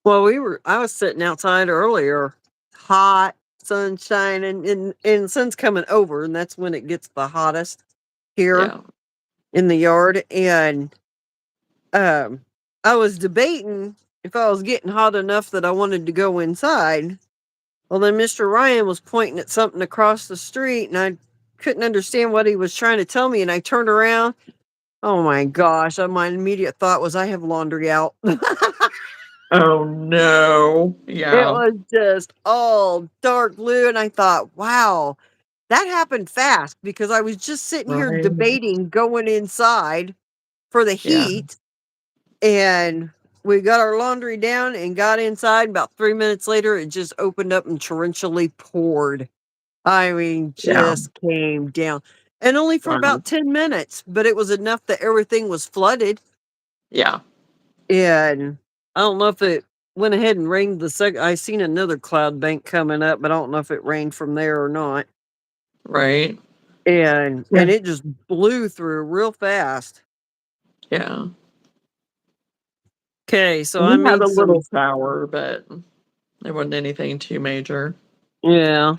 Well, I was sitting outside earlier, hot, sunshine, and sun's coming over, and that's when it gets the hottest here Yeah. in the yard. And um, I was debating if I was getting hot enough that I wanted to go inside. Well, then Mr. Ryan was pointing at something across the street, and I couldn't understand what he was trying to tell me. And I turned around. Oh my gosh! My immediate thought was, I have laundry out. Oh, no. It Yeah. was just all dark blue, and I thought, "Wow, that happened fast," because I was just sitting here Right. debating going inside for the Yeah. heat, and we got our laundry down and got inside. About 3 minutes later, it just opened up and torrentially poured. I mean, Yeah. just came down, and only for Wow. about 10 minutes, but it was enough that everything was flooded, Yeah. and I don't know if it went ahead and rained the second. I seen another cloud bank coming up, but I don't know if it rained from there or not. Right. And Yeah. it just blew through real fast. Yeah. Okay, so I We had made a some. little shower, but it wasn't anything too major. Yeah,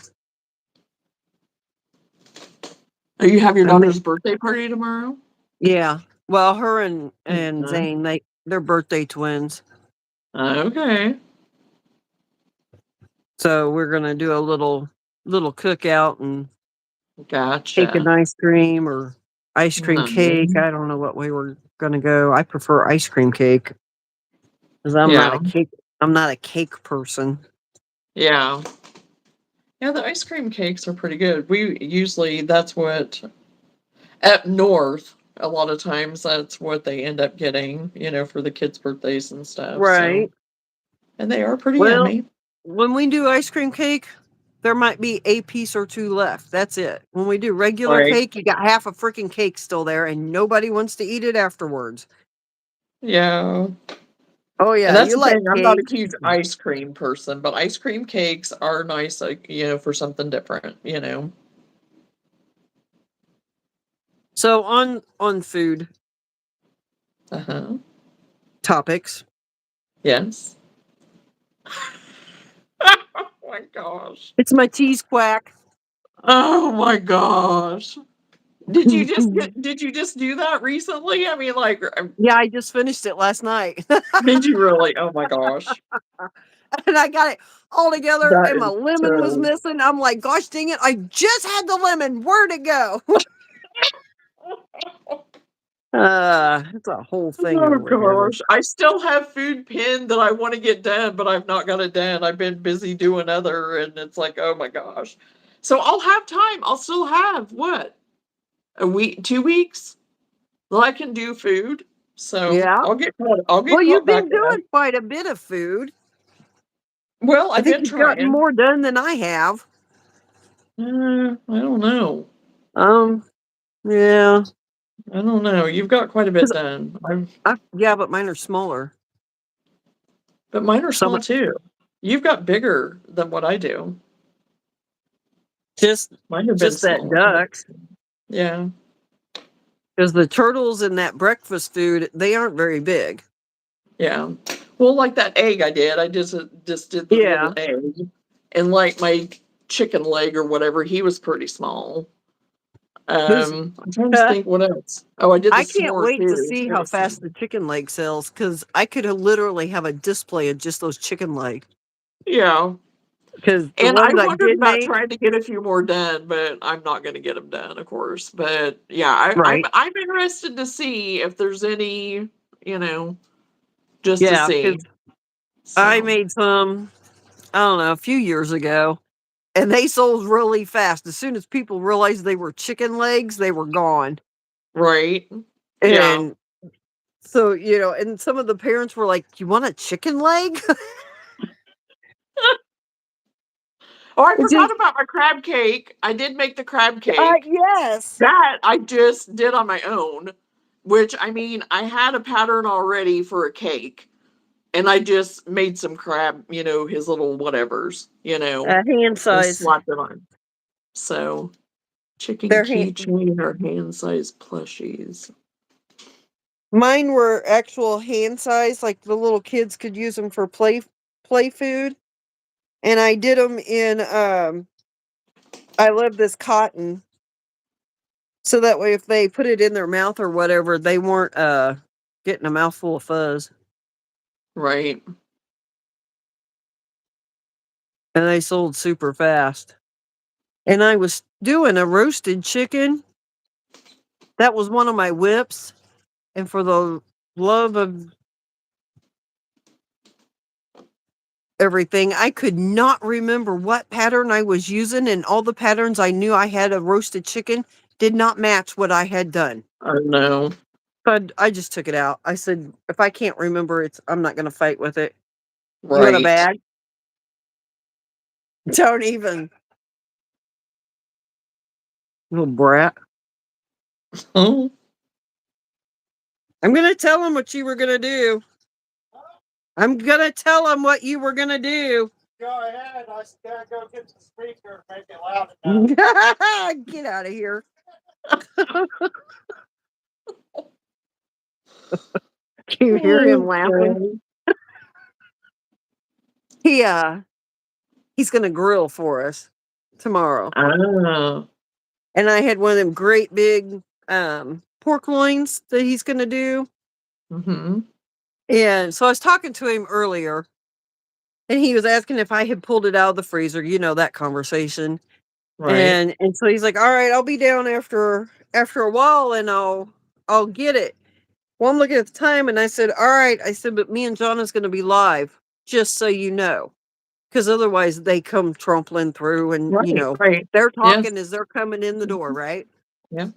Oh, you have your I made daughter's birthday party tomorrow? yeah. Well, her and Okay. Zane, they're birthday twins. Okay. So we're gonna do a little cookout and cake and Gotcha. ice cream or ice cream cake. No. I don't know what way we're gonna go. I prefer ice cream cake because Yeah. I'm not a cake person. Yeah. Yeah, the ice cream cakes are pretty good. We usually that's what up north, a lot of times that's what they end up getting, for the kids' birthdays and stuff. So, Right. and they are pretty Well, yummy. when we do ice cream cake, there might be a piece or two left. That's it. When we do regular Right. cake, you got half a freaking cake still there, and nobody wants to eat it afterwards. Yeah. Oh And yeah, that's you the like thing. I'm not a cake. huge ice cream person, but ice cream cakes are nice, like, for something different. So on food. Uh-huh. topics. Yes. Oh my gosh. It's my cheese quack. Oh my gosh. Did you just do that recently? I mean, like, Yeah, I just finished it last night. did you really? Oh my gosh. And I got it all together, That and my is lemon was so. missing. I'm like, gosh dang it, I just had the lemon. Where'd it go? It's a whole thing Oh over here. gosh. I still have food pinned that I want to get done, but I've not got it done. I've been busy doing other, and it's like, oh my gosh. So I'll have time. I'll still have what? A week, 2 weeks? Well, I can do food. So Yeah. I'll Well, get you've caught back been up. doing quite a bit of food. Well, I I've think been you've gotten trying. more done than I have. I don't know. Um, yeah. I don't know. You've got quite a bit 'Cause done. yeah, but mine are smaller. But mine are Some small too. You've got bigger than what I do. just Mine have been just that smaller. ducks. Yeah. Because the turtles in that breakfast food, they aren't very big. Yeah. Well, like that egg I did. I just did the little Yeah. egg. And like my chicken leg or whatever, he was pretty small. There's I'm trying to think what else. Oh, I did the I can't s'more wait to too. It's see how pretty small. fast the chicken leg sells because I could literally have a display of just those chicken legs. Yeah. Because the And I ones I wondered did about make, trying to get a few more done, but I'm not going to get them done, of course. But yeah, right? I'm interested to see if there's any, you know, just to Yeah, see. because I So made some, I don't know, a few years ago, and they sold really fast. As soon as people realized they were chicken legs, they were gone. right, yeah. And so, and some of the parents were like, "You want a chicken leg?" Oh, I It forgot just, about my crab cake. I did make the crab cake. yes. That I just did on my own. Which I mean, I had a pattern already for a cake, and I just made some crab, his little whatevers, Hand and size. slapped it on. So chicken Their hand, keychain or hand-sized plushies. mine were actual hand size, like the little kids could use them for play food. And I did them in I love this cotton, so that way if they put it in their mouth or whatever, they weren't getting a mouthful of fuzz. Right. And they sold super fast. And I was doing a roasted chicken. That was one of my whips. And for the love of everything, I could not remember what pattern I was using, and all the patterns I knew I had a roasted chicken did not match what I had done. I know. But I just took it out. I said, if I can't remember it, I'm not going to fight with it. You want a Right. bag? Don't even. Little brat. Oh, I'm going to tell him what you were going to do. I'm going to tell him what you were going to do. Go ahead. I just gotta go get the speaker and make it loud enough. Get out of here. Can you hear him laughing? He's going to grill for us tomorrow. Ah. And I had one of them great big pork loins that he's going to do. Mm-hmm. And so I was talking to him earlier, and he was asking if I had pulled it out of the freezer, that conversation. Right. And so he's like, "All right, I'll be down after a while, and I'll get it." Well, I'm looking at the time, and I said, "All right," I said, "but me and Johnna's going to be live, just so you know, because otherwise they come trampling through, and Right. Right. they're Yes. talking as they're coming in the door, right?" Yeah.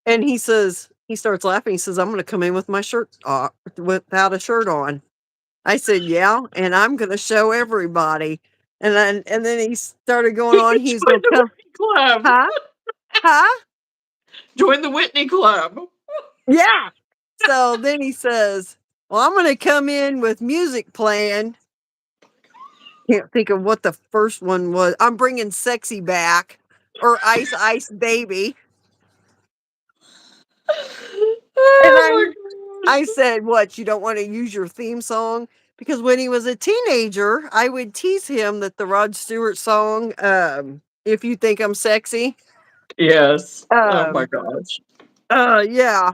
And he starts laughing. He says, "I'm going to come in with my shirt off, without a shirt on." I said, "Yeah, and I'm going to show everybody." And then he started going on. He's Join going to the come, Whitney Club. huh? Huh? Join the Whitney Club. Yeah. So then he says, "Well, I'm going to come in with music playing." Can't think of what the first one was. I'm bringing Sexy Back or Ice Ice Baby. And Oh I'm my I said, "What? You don't want to use your theme song?" Because when he was a teenager, I would tease him that the Rod Stewart song, "If You Think I'm Sexy." Yes. Oh my Um, gosh. yeah.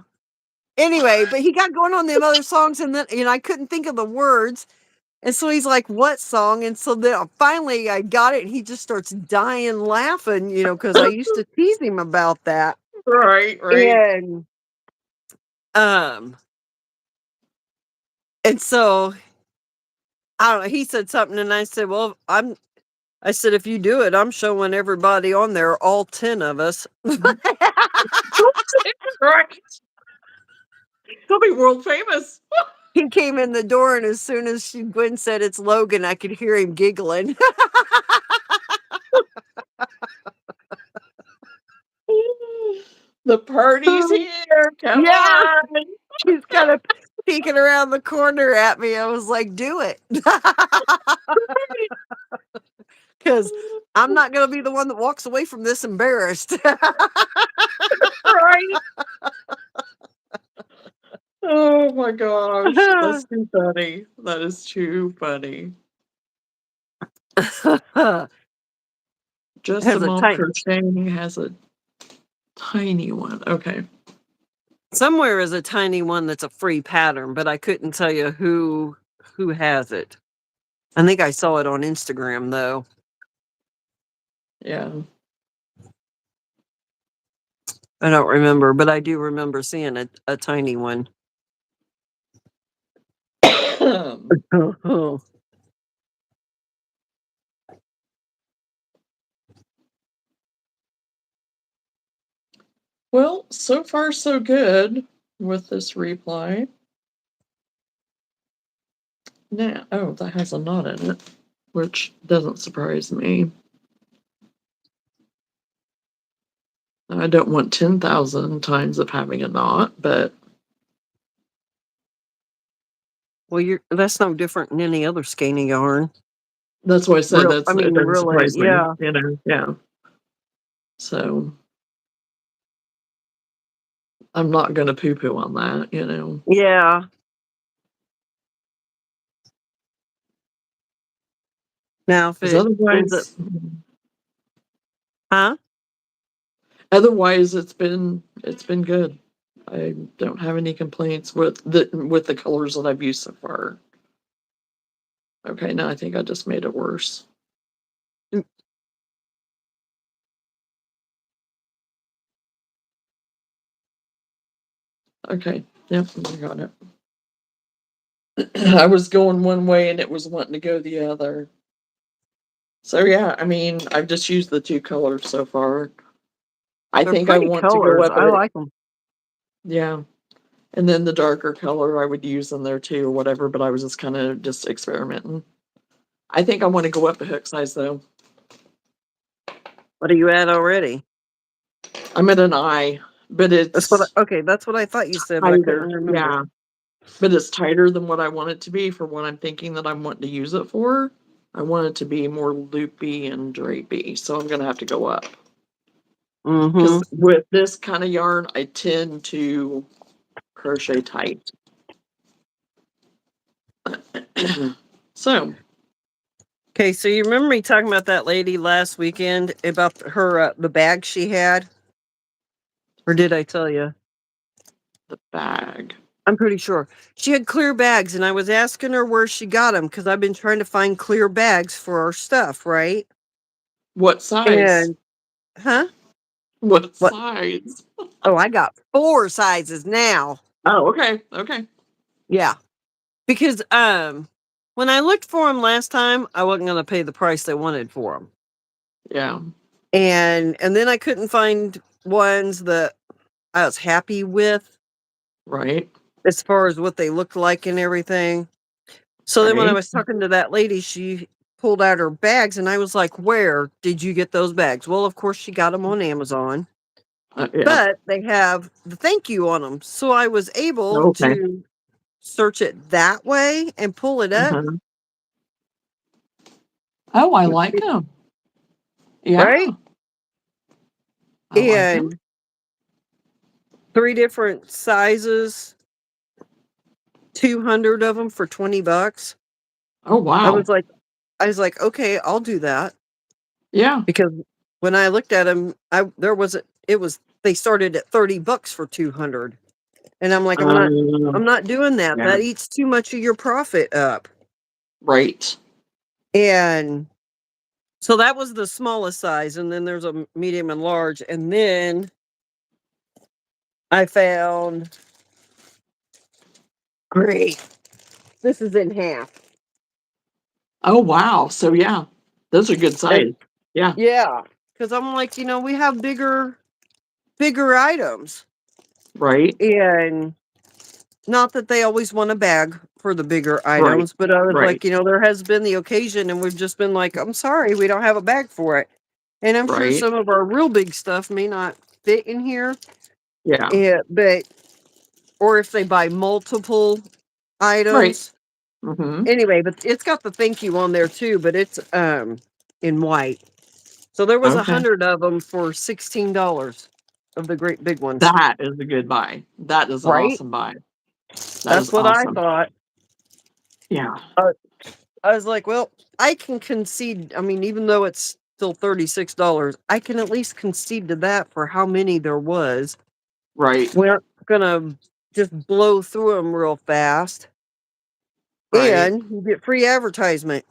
Anyway, but he got going on them other songs, and then I couldn't think of the words, and so he's like, "What song?" And so then finally I got it, and he just starts dying laughing, because I used to tease him about that, Right, right. and um, and so I don't know. He said something, and I said, "Well, I said, if you do it, I'm showing everybody on there, all 10 of us." Right. He'll be world famous. He came in the door, and as soon as Gwen said it's Logan, I could hear him giggling. The party's here. Come Yeah, on. he's kind of peeking around the corner at me. I was like, do it. Because I'm not going to be the one that walks away from this embarrassed. Right. Oh my gosh. That's too funny. That is too funny. Just a Has a mom tight. crocheting has a tiny one. Okay. Somewhere is a tiny one that's a free pattern, but I couldn't tell you who has it. I think I saw it on Instagram though. Yeah. I don't remember, but I do remember seeing a tiny one. Well, so far so good with this Re-Ply. Now, oh, that has a knot in it, which doesn't surprise me. I don't want 10,000 times of having a knot, but Well, that's no different than any other skein yarn. that's why I said I it mean, doesn't really, surprise me, yeah. yeah. So I'm not gonna poo-poo on that. Yeah. Now, if Because it ends up, huh? otherwise it's been good. I don't have any complaints with the colors that I've used so far. Okay, now I think I just made it worse. Okay, yep, I got it. I was going one way and it was wanting to go the other. So yeah, I mean, I've just used the two colors so far. I They're think I pretty want to go colors. up I it. like them. Yeah. And then the darker color I would use in there too, or whatever, but I was just kind of just experimenting. I think I want to go up a hook size though. What are you at already? I'm at an I, but it's That's what I thought you said, but I couldn't tighter. remember. Yeah. But it's tighter than what I want it to be for what I'm thinking that I'm wanting to use it for. I want it to be more loopy and drapey, so I'm gonna have to go up. Because Mm-hmm. with this kind of yarn, I tend to crochet tight. So, Okay, so you remember me talking about that lady last weekend about her the bag she had, or did I tell you? the bag. I'm pretty sure she had clear bags, and I was asking her where she got them because I've been trying to find clear bags for our stuff, right? What size? And huh? What What? size? Oh, I got 4 sizes now. Oh, okay, okay. Yeah, because when I looked for them last time, I wasn't going to pay the price they wanted for them, Yeah, and then I couldn't find ones that I was happy with right, as far as what they looked like and everything. So then when I right. was talking to that lady, she pulled out her bags, and I was like, "Where did you get those bags?" Well, of course, she got them on Amazon, Yeah, but they have the thank you on them. So I was able okay. to search it that way and pull it up. Uh-huh. Oh, I like them. Right? Yeah, I like them. And 3 different sizes 200 of them for $20. Oh, I wow. was like, okay, I'll do that Yeah. because when I looked at them, they started at $30 for 200, and I'm like, I'm not doing that. Yeah. That eats too much of your profit up. Right. And so that was the smallest size, and then there's a medium and large, and then I found great. This is in half. Oh, wow. So, yeah, those are good size. Yeah. Yeah, because I'm like, we have bigger items, Right. and not that they always want a bag for the bigger Right. items, but I was Right. like, there has been the occasion, and we've just been like, I'm sorry, we don't have a bag for it. And I'm sure Right. some of our real big stuff may not fit in here. Yeah. Yeah, or if they buy multiple Right. items. Mm-hmm. Anyway, but it's got the thank you on there too, but it's in white. So there was Okay. 100 of them for $16 of the great big ones. That is a good buy. That is an Right? awesome buy. That is That's what I awesome. thought. Yeah. I was like, well, I can concede. I mean, even though it's still $36, I can at least concede to that for how many there was. Right. We're not gonna just blow through them real fast, Right. and you get free advertisement.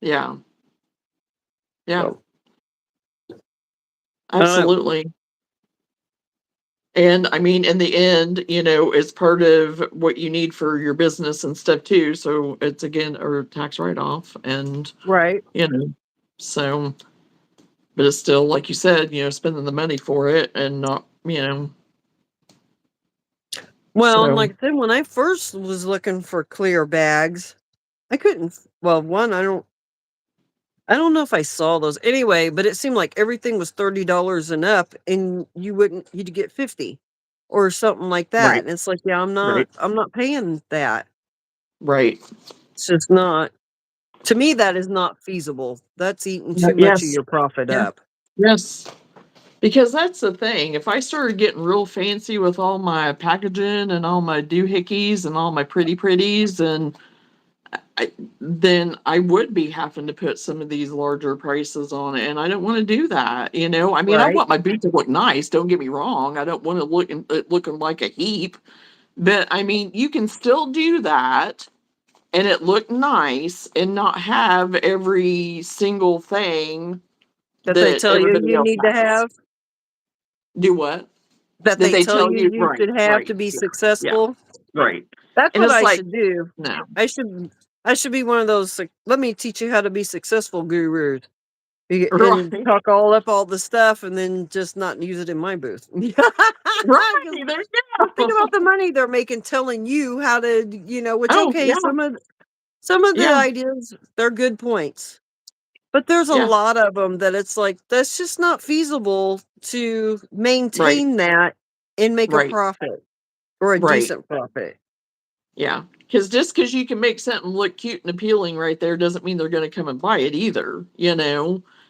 Yeah. Yeah. So, uh, Absolutely. And I mean, in the end, it's part of what you need for your business and stuff too. So it's again a tax write-off and, right. you know, so, but it's still, like you said, spending the money for it and not, Well, and so, like then when I first was looking for clear bags, I couldn't. Well, one, I don't know if I saw those anyway, but it seemed like everything was $30 and up, and you'd get 50 or something like that. right, And it's like, yeah, right, I'm not paying that. right. It's just not, to me, that is not feasible. That's eating too much of Yes. your profit Yeah. up. Yes. Because that's the thing. If I started getting real fancy with all my packaging and all my doohickeys and all my pretties and then I would be having to put some of these larger prices on it, and I don't want to do that. I mean, I Right. want my boot to look nice. Don't get me wrong. I don't want to it looking like a heap, but I mean, you can still do that and it look nice and not have every single thing That they that tell you everybody you else need to has. have, Do what? that That they they tell tell you you, you right, should have right, to be yeah, yeah, successful. right. That's And what it's I like, should do. no, I should be one of those, like, let me teach you how to be successful gurus. And right, talk all the stuff and then just not use it in my booth. 'Cause right. There you think go. about the money they're making telling you how to, which, Oh okay, yeah, some of the yeah, ideas, they're good points. But there's a yeah. lot of them that it's like that's just not feasible to Right, maintain that and make a right, profit or a right. decent profit. Yeah, because just because you can make something look cute and appealing right there doesn't mean they're going to come and buy it either.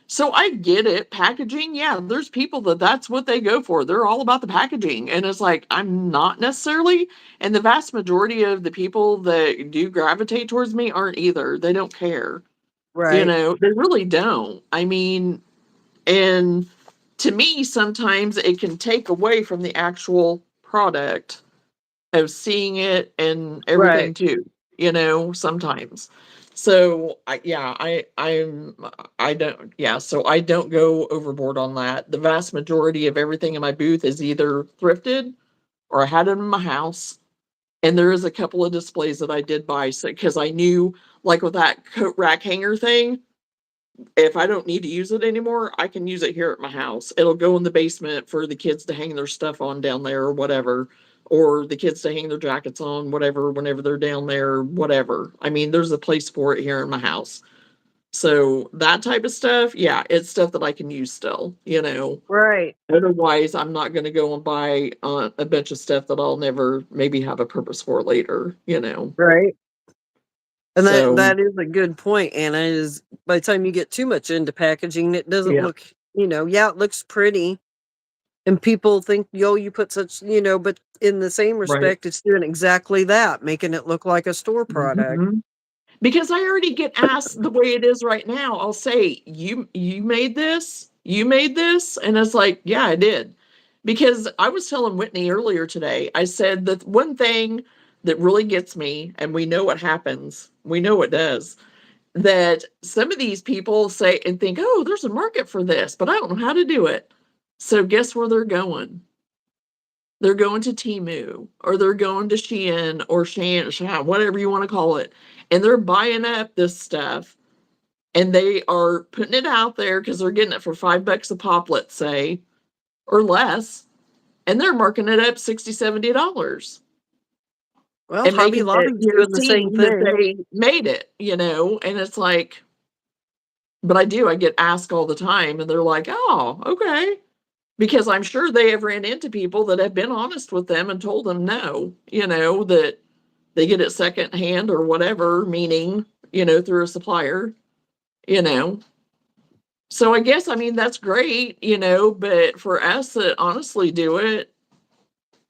So I get it. Packaging, yeah, there's people that's what they go for. They're all about the packaging. And it's like, I'm not necessarily. And the vast majority of the people that do gravitate towards me aren't either. They don't care. Right. They really don't. I mean, and to me, sometimes it can take away from the actual product of seeing it and Right. everything too, sometimes. So I don't, yeah, so I don't go overboard on that. The vast majority of everything in my booth is either thrifted or I had it in my house. And there is a couple of displays that I did buy because I knew, like with that coat rack hanger thing, if I don't need to use it anymore, I can use it here at my house. It'll go in the basement for the kids to hang their stuff on down there or whatever, or the kids to hang their jackets on, whatever, whenever they're down there, whatever. I mean, there's a place for it here in my house. So that type of stuff, yeah, it's stuff that I can use still. Right. Otherwise, I'm not going to go and buy a bunch of stuff that I'll never maybe have a purpose for later. Right. And that So, that is a good point, Anna, is by the time you get too much into packaging, it doesn't yeah, look, yeah, it looks pretty, And people think, yo, you put such, but in the same Right. respect, it's doing exactly that, making it look like a store product. Mhm. Because I already get asked the way it is right now. I'll say, you made this? You made this?" And it's like, "Yeah, I did." Because I was telling Whitney earlier today, I said the one thing that really gets me, and we know what happens, we know it does, that some of these people say and think, "Oh, there's a market for this, but I don't know how to do it." So guess where they're going? They're going to Temu, or they're going to Shein or Shan, whatever you want to call it. And they're buying up this stuff and they are putting it out there because they're getting it for $5 a pop, let's say, or less. And they're marking it up $60, $70 Well, and Hobby making it, Lobby's doing the same seem that thing. they made it, and it's like, but I get asked all the time and they're like, "Oh, okay." Because I'm sure they have ran into people that have been honest with them and told them no, that they get it secondhand or whatever, meaning, through a supplier, you know. So I guess, I mean, that's great, but for us that honestly do it,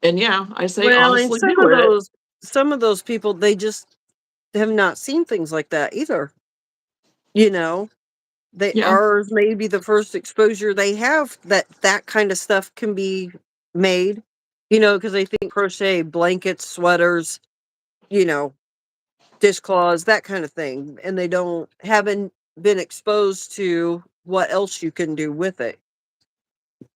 and yeah, I say Well, and honestly do it. some of those people, they just have not seen things like that either. You know, they Yeah. ours may be the first exposure they have that kind of stuff can be made. Because they think crochet blankets, sweaters, you know, dishcloths, that kind of thing, and they haven't been exposed to what else you can do with it.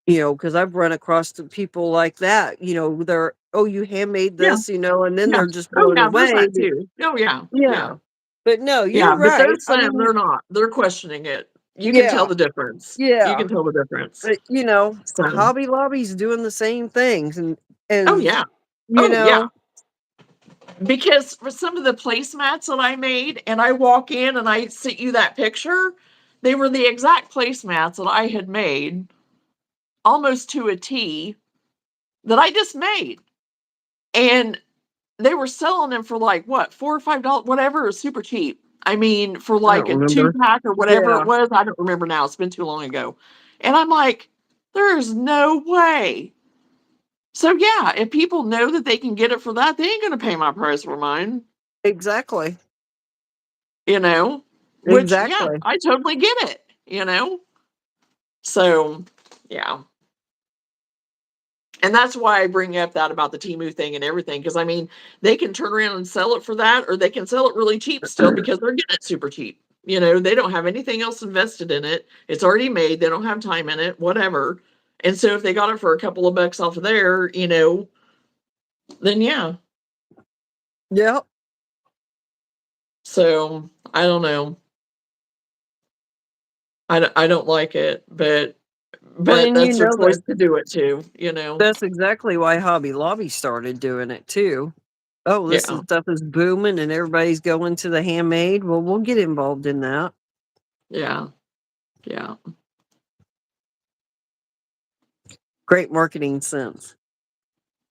Because I've run across the people like that. They're, oh, you handmade Yeah. this, and then Yeah. they're just Oh, blown yeah. There's away. that too. Oh, yeah. Yeah. Yeah. But no, Yeah. you're But right. those I them, mean, they're not. They're questioning it. You can tell yeah, the difference. You yeah. can tell the difference. But So, Hobby Lobby's doing the same things, and oh, and yeah. you Oh, yeah. know, Because for some of the placemats that I made, and I walk in and I sent you that picture, they were the exact placemats that I had made almost to a T that I just made. And they were selling them for like what, $4 or $5, whatever, is super cheap. I mean, for I like don't a two remember. pack or whatever Yeah, it was. I don't remember now. It's been too long ago. And I'm like, there's no way. So yeah, if people know that they can get it for that, they ain't gonna pay my price for mine, exactly, you know? Which yeah, exactly. I totally get it. So yeah. And that's why I bring up that about the Temu thing and everything, because I mean, they can turn around and sell it for that, or they can sell it really cheap still because they're getting it super cheap. They don't have anything else invested in it. It's already made. They don't have time in it, whatever. And so if they got it for a couple of bucks off of there, then yeah. Yep. So I don't know. I don't like it, but Well, and that's their choice to do it too. that's exactly why Hobby Lobby started doing it too. Oh, this Yeah. stuff is booming, and everybody's going to the handmade. Well, we'll get involved in that. Yeah. Yeah. Great marketing sense.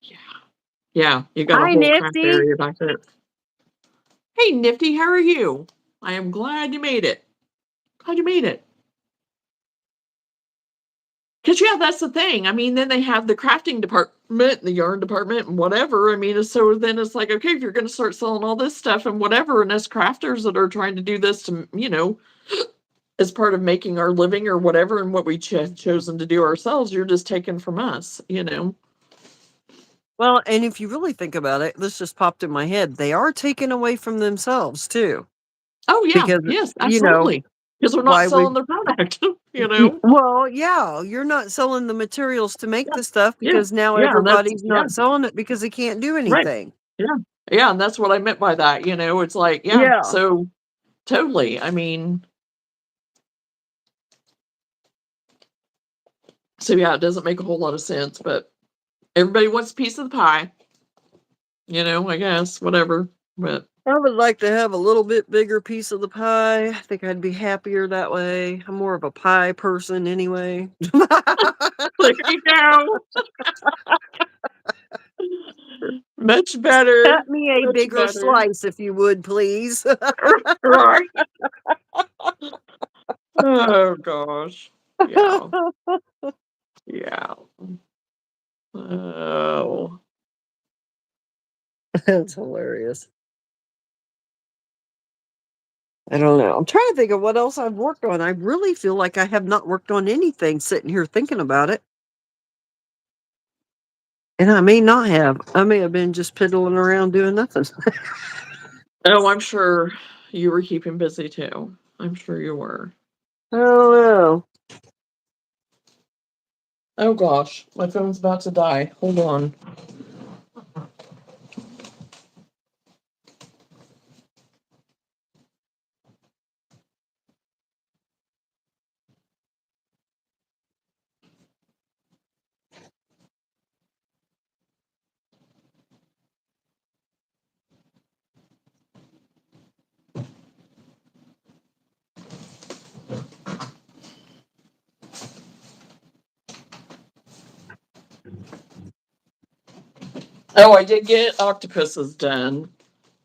Yeah. Yeah. You got a Hi, whole craft Nifty. area back there. Hey, Nifty, how are you? I am glad you made it. Glad you made it. Because, yeah, that's the thing. I mean, then they have the crafting department, the yarn department, and whatever. I mean, so then it's like, okay, if you're going to start selling all this stuff and whatever, and us crafters that are trying to do this to, as part of making our living or whatever, and what we have chosen to do ourselves, you're just taking from us. Well, and if you really think about it, this just popped in my head. They are taking away from themselves too, Oh, yeah. because Yes, you know absolutely. Because they're not why we. selling their product, you know? Well, yeah, you're not selling the materials to make Yeah. the stuff Yeah. because now Yeah. And that's, everybody's yeah. not selling it because they can't do Right. anything. Yeah. Yeah, and that's what I meant by that. It's like, yeah, Yeah. so totally. I mean, so yeah, it doesn't make a whole lot of sense, but everybody wants a piece of the pie, I guess, whatever. But I would like to have a little bit bigger piece of the pie. I think I'd be happier that way. I'm more of a pie person anyway. there you go. Much better. Cut me a Much bigger better. slice if you would, please. Right. Oh gosh. Yeah. Yeah. Oh. That's hilarious. I don't know. I'm trying to think of what else I've worked on. I really feel like I have not worked on anything sitting here thinking about it. And I may not have. I may have been just piddling around doing nothing. Oh, I'm sure you were keeping busy too. I'm sure you were. I don't know. Oh gosh, my phone's about to die. Hold on. Oh, I did get octopuses done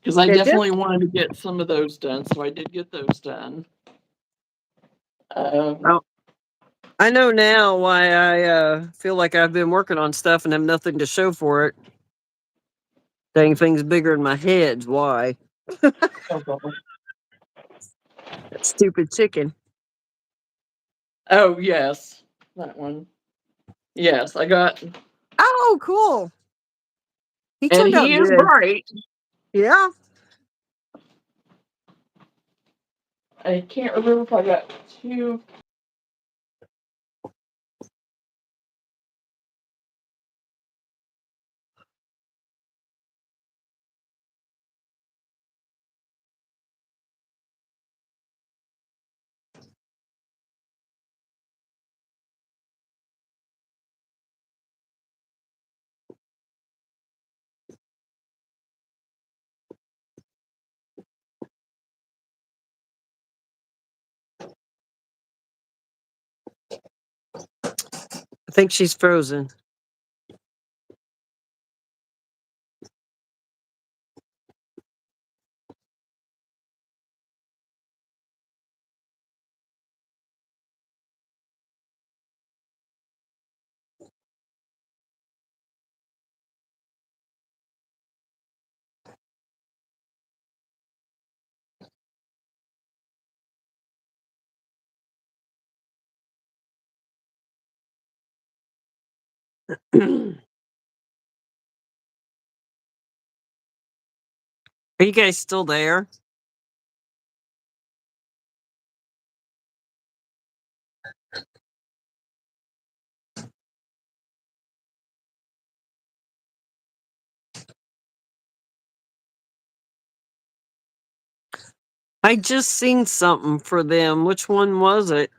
because I Did you? definitely wanted to get some of those done, so I did get those done. Oh, I know now why I feel like I've been working on stuff and have nothing to show for it. Dang thing's bigger in my head. Why? Oh, God. That stupid chicken. Oh, yes, that one. Yes, I got, Oh, cool. He and turned out he is good. bright. Yeah. I can't remember if I got two. I think she's frozen. Are you guys still there? I just seen something for them. Which one was it?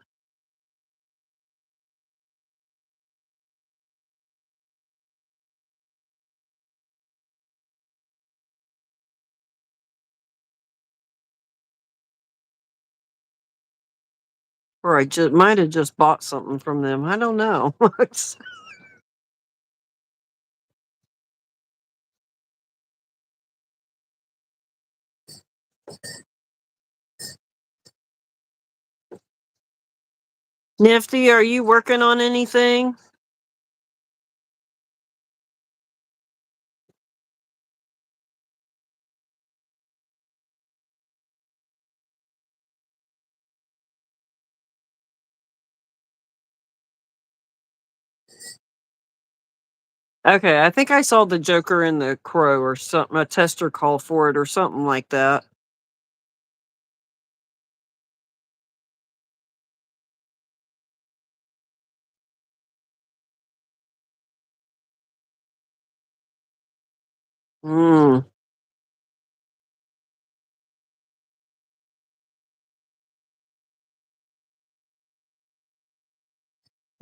Or I just might have just bought something from them. I don't know. Nifty, are you working on anything? Okay, I think I saw the Joker in the Crow or something, a tester call for it or something like that. Hmm.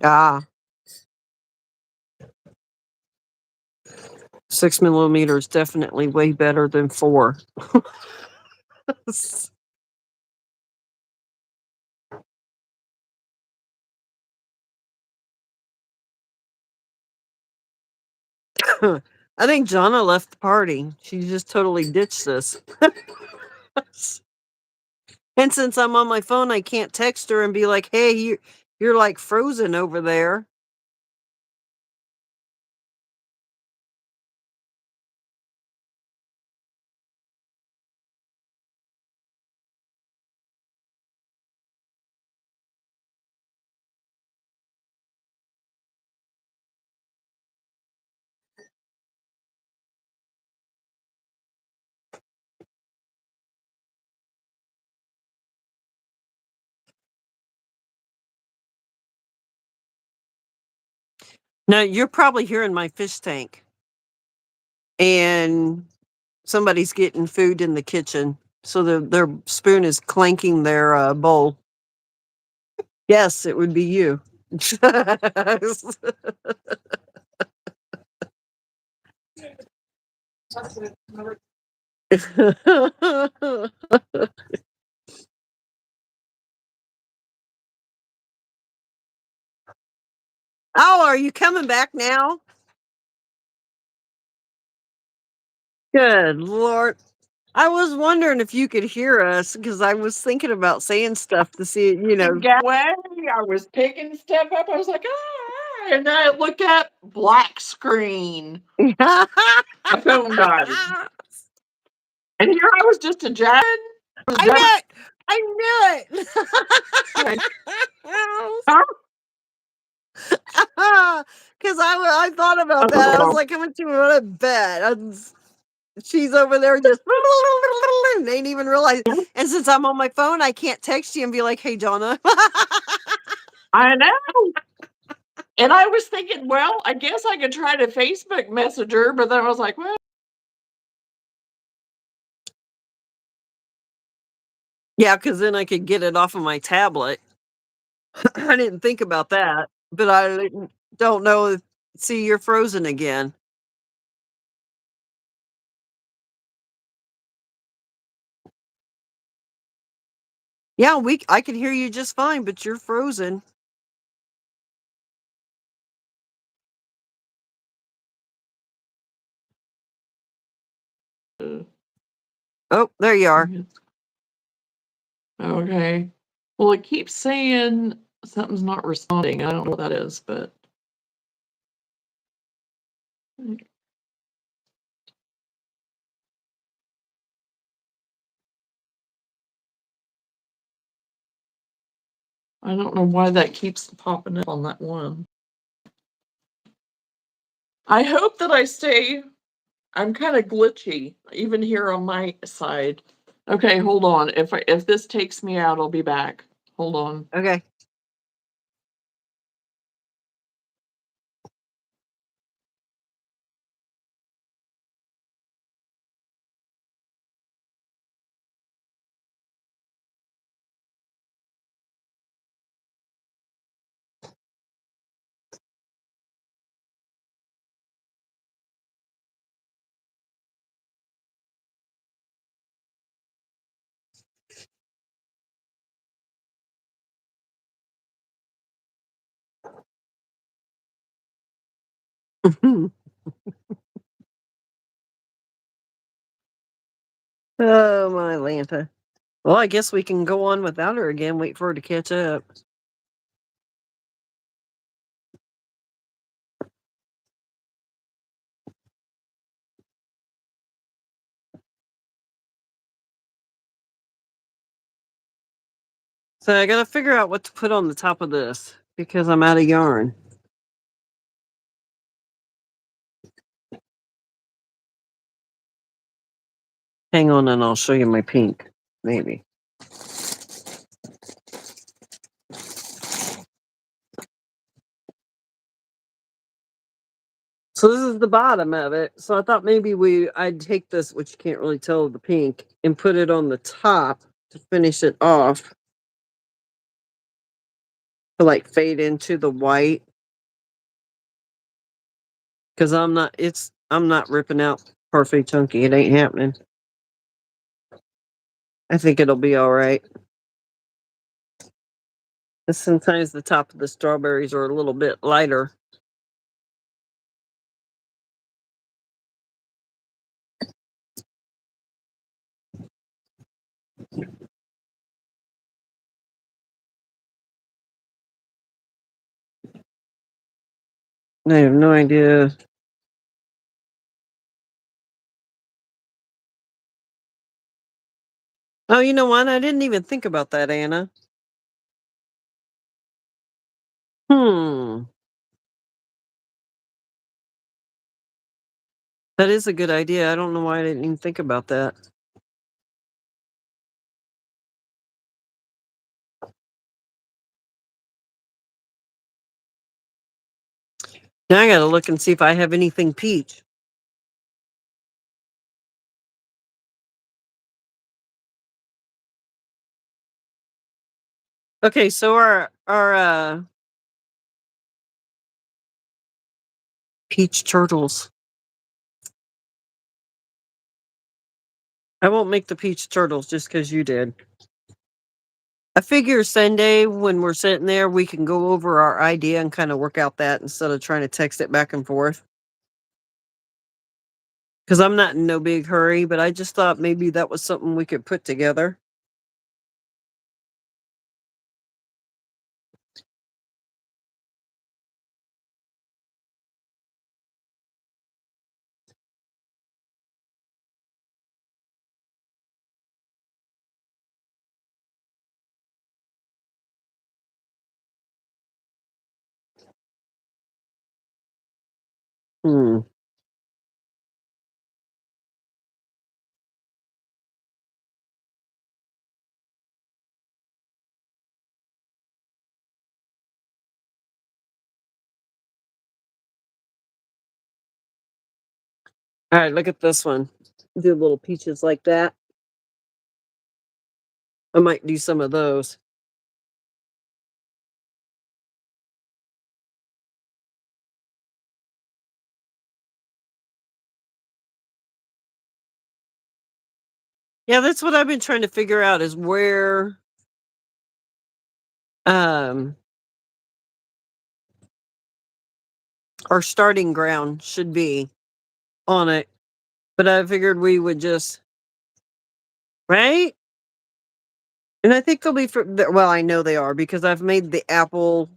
Ah, 6 millimeter is definitely way better than 4. I think Johnna left the party. She just totally ditched us. And since I'm on my phone, I can't text her and be like, "Hey, you're like frozen over there." Now you're probably hearing my fish tank, and somebody's getting food in the kitchen, so their spoon is clanking their bowl. Yes, it would be you. Oh, are you coming back now? Good Lord. I was wondering if you could hear us because I was thinking about saying stuff to see, Get away. I was picking stuff up. I was like, ah, and then I look up black screen. My phone died. And here I was just a jack. I knew it. I knew it. Because I thought about that. I was like, how much you want to bet? She's over there just and ain't even realize. And since I'm on my phone, I can't text you and be like, hey, Johnna. I know. And I was thinking, well, I guess I could try to Facebook Messenger, but then I was like, well. Yeah, because then I could get it off of my tablet. I didn't think about that, but I don't know if, see, you're frozen again. Yeah, I can hear you just fine, but you're frozen. Oh, there you are. Okay. Well, it keeps saying something's not responding. I don't know what that is, but. I don't know why that keeps popping up on that one. I hope that I stay. I'm kind of glitchy, even here on my side. Okay, hold on. If this takes me out, I'll be back. Hold on. Okay. Oh, my Lanta. Well, I guess we can go on without her again, wait for her to catch up. So I gotta figure out what to put on the top of this because I'm out of yarn. Hang on and I'll show you my pink, maybe. So this is the bottom of it. So I thought maybe I'd take this, which you can't really tell the pink, and put it on the top to finish it off. To like fade into the white. Cause I'm not ripping out perfect chunky. It ain't happening. I think it'll be all right. Sometimes the top of the strawberries are a little bit lighter. I have no idea. Oh, you know what? I didn't even think about that, Anna. That is a good idea. I don't know why I didn't even think about that. Now I gotta look and see if I have anything peach. Okay, so our peach turtles. I won't make the peach turtles just because you did. I figure Sunday when we're sitting there, we can go over our idea and kind of work out that instead of trying to text it back and forth. Because I'm not in no big hurry, but I just thought maybe that was something we could put together. Hmm. All right, look at this one. Do little peaches like that. I might do some of those. Yeah, that's what I've been trying to figure out is where our starting ground should be on it. But I figured we would just, right? And I think they'll be well, I know they are because I've made the apple.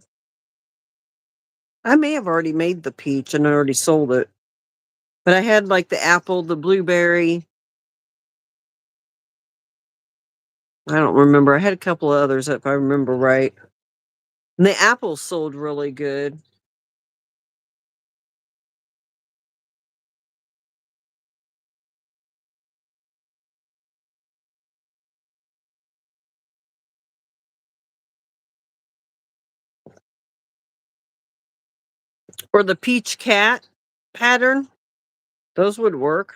I may have already made the peach and already sold it. But I had like the apple, the blueberry. I don't remember. I had a couple of others if I remember right. And the apple sold really good. Or the peach cat pattern. Those would work.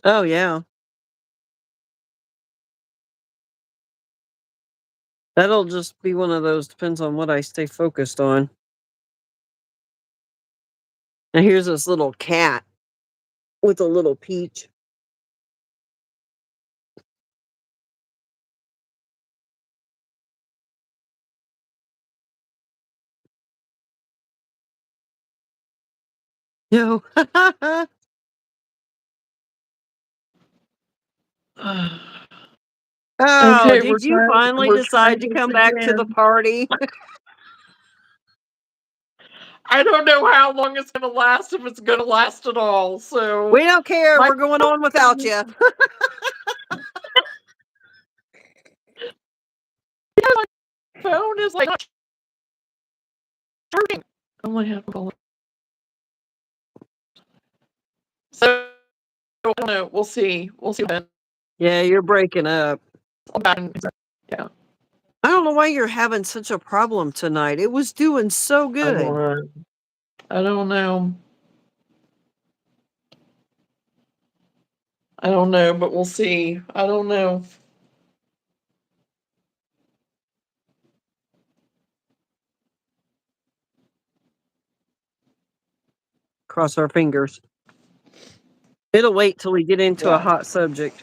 Oh, yeah. That'll just be one of those, depends on what I stay focused on. Now here's this little cat with a little peach. No. Oh, Okay, we're did you trying. finally We're trying decide to this come back to the again. party? I don't know how long it's going to last, if it's going to last at all. So We don't care. my We're going on without you. phone is like not charging. I only have a bullet. So I don't know. We'll see. We'll see then. Yeah, you're breaking up. Yeah. I don't know why you're having such a problem tonight. It was doing so I don't good. know. I don't know. I don't know, but we'll see. I don't know. Cross our fingers. It'll wait till we get into a Yeah. hot subject.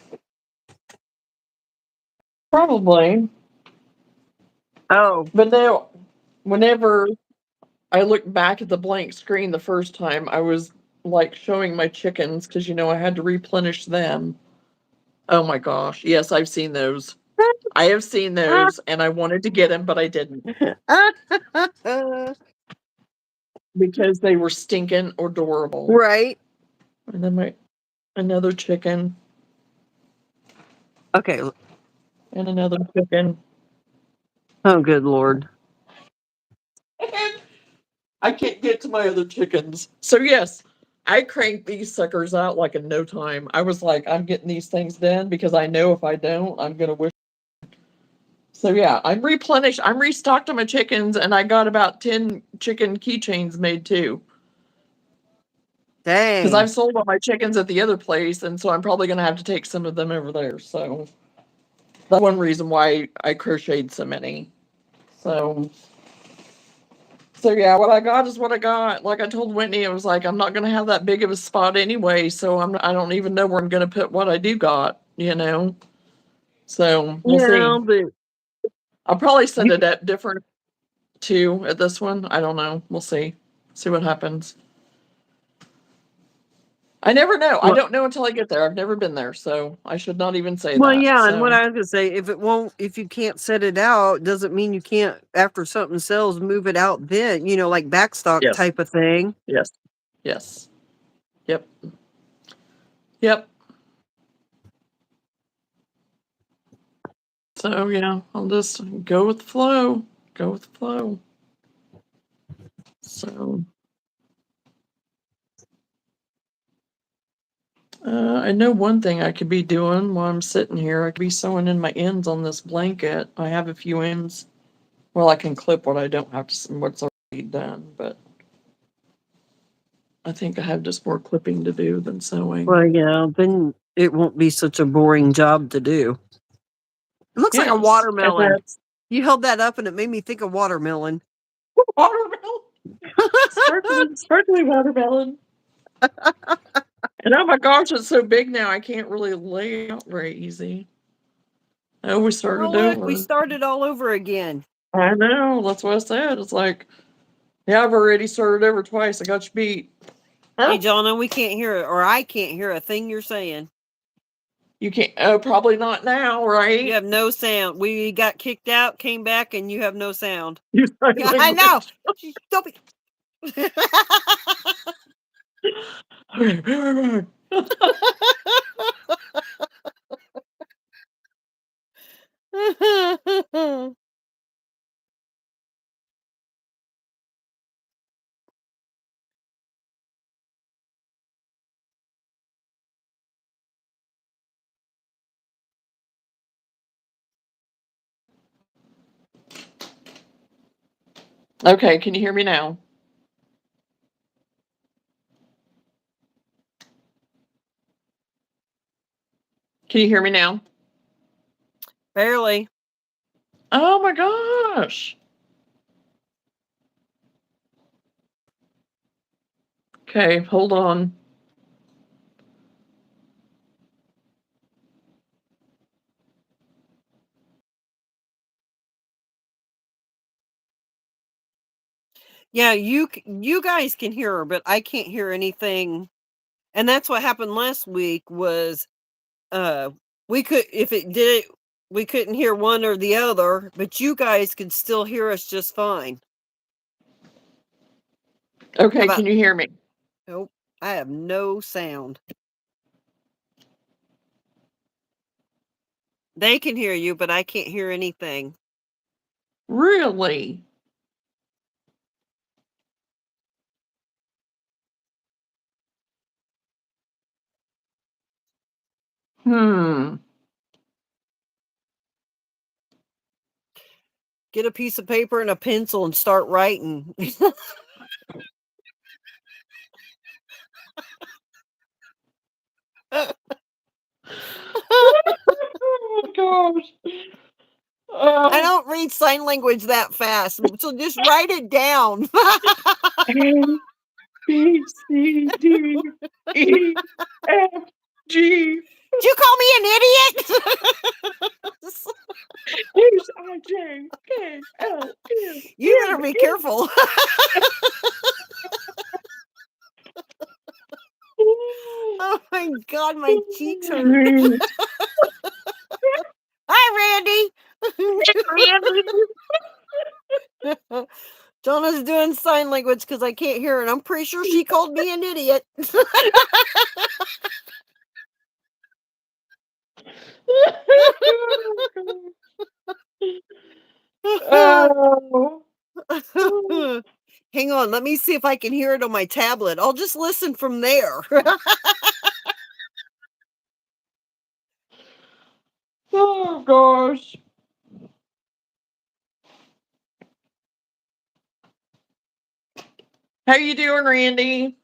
Probably. Oh, But now, whenever I look back at the blank screen the first time, I was like showing my chickens because I had to replenish them. Oh my gosh. Yes, I've seen those. I have seen those and I wanted to get them, but I didn't because they were stinking adorable. right. And then another chicken Okay. and another chicken. Oh, good Lord. And I can't get to my other chickens. So yes, I cranked these suckers out like in no time. I was like, I'm getting these things done because I know if I don't, I'm gonna wish. So yeah, I'm replenished. I'm restocked on my chickens, and I got about 10 chicken keychains made too. Because Dang. I've sold all my chickens at the other place, and so I'm probably gonna have to take some of them over there. So that's one reason why I crocheted so many. So yeah, what I got is what I got. Like I told Whitney, I was like, I'm not gonna have that big of a spot anyway, so I don't even know where I'm gonna put what I do got, you know. So we'll Yeah, see. but I'll probably send you, it at different too at this one. I don't know. We'll see. See what happens. I never know. I well, don't know until I get there. I've never been there, so I should not even say well, that. yeah, and what So I was gonna say, if you can't set it out, doesn't mean you can't, after something sells, move it out then, like backstock yes, type of thing. yes, yes. Yep. Yep. So yeah, I'll just go with the flow. Go with the flow. So I know one thing I could be doing while I'm sitting here. I could be sewing in my ends on this blanket. I have a few ends. Well, I can clip what I don't have to, what's already done, but I think I have just more clipping to do than sewing. Well, yeah, then it won't be such a boring job to do. It looks like a Yes, and watermelon. that's You held that up and it made me think of watermelon. watermelon, sparkly watermelon. And oh my gosh, it's so big now. I can't really lay it out very easy. Oh, we Oh, started look, we over. started all over again. I know. That's what I said. It's like, yeah, I've already started over twice. I got you beat. Hey, Johnna, we can't hear it, or I can't hear a thing you're saying. You can't. Oh, probably not now, right? You have no sound. We got kicked out, came back, and you have no sound. You sign Yeah, I know. Don't be. language. Okay, can you hear me now? Can you hear me now? Barely. Oh my gosh. Okay, hold on. Yeah, you guys can hear her, but I can't hear anything. And that's what happened last week was we could, if it did, we couldn't hear one or the other, but you guys could still hear us just fine. How Okay, about, can you hear me? nope, I have no sound. They can hear you, but I can't hear anything. Really? Hmm. Get a piece of paper and a pencil and start writing. Oh my gosh. I don't read sign language that fast, so just write it down. A, B, C, D, E, F, G, Did you call me an idiot? H, I, J, K, L, M, You N, better be O. careful. Oh my God, my cheeks hurt. Hi, Randy. Johnna's doing sign language because I can't hear her, and I'm pretty sure she called me an idiot. Oh. Hang on, let me see if I can hear it on my tablet. I'll just listen from there. Oh gosh. How you doing, Randy?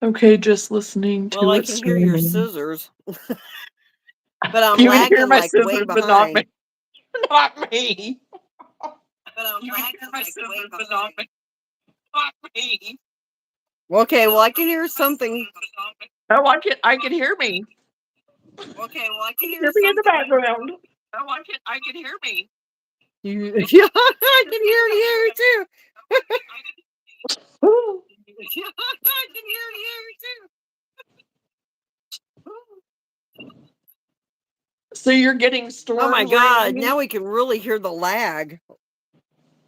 Okay, just listening to Well, I it can hear your screaming. scissors. But I'm You can hear lagging my like way scissors, but not me. behind. Not me. But I'm You can lagging hear my like scissors, way but not behind. me. Not me. Okay, well I can hear something. Oh, I can hear me. Okay, well I can hear Hear me in the something. background. Oh, I can hear me. You, yeah, I can hear you too. Ooh. Yeah, I can hear you too. So you're getting storms, Oh my God! Randy? Now we can really hear the lag.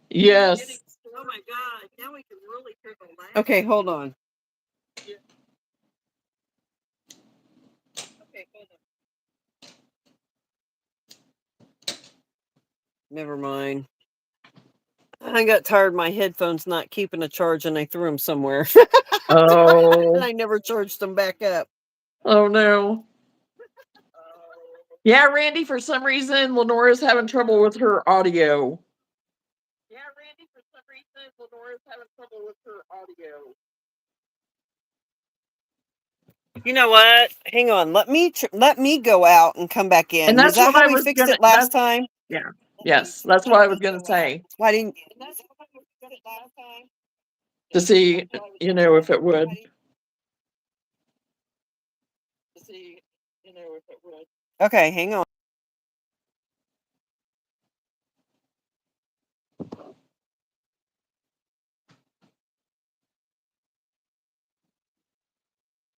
Yes. Oh my God! Now we can really hear the lag. Okay, hold on. Okay, hold on. Never mind. I got tired of my headphones not keeping a charge and I threw them somewhere. Oh. And I never charged them back up. Oh no. Yeah, Randy, for some reason, Lenora's having trouble with her audio. Yeah, Randy, for some reason, Lenora's having trouble with her audio. You know what? Hang on. Let me go out and come back in. And Was that's that what how I we was fixed gonna. it last time? Yeah. Yes, that's what I was gonna say. Why didn't? To see, if it would. Okay, hang on.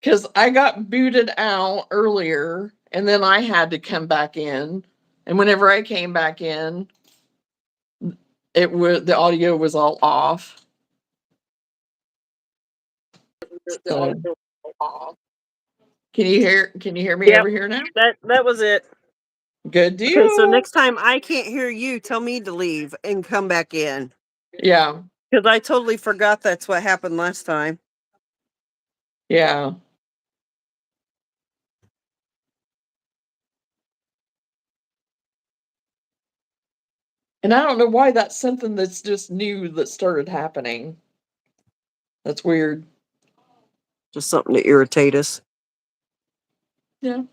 Because I got booted out earlier, and then I had to come back in. And whenever I came back in, the audio was all off. So, can you hear me Yep. over here now? That was it. Good deal. Okay, so next time I can't hear you, tell me to leave and come back in. Yeah. Because I totally forgot that's what happened last time. Yeah. And I don't know why that's something that's just new that started happening. That's weird. Just something to irritate us. Yeah.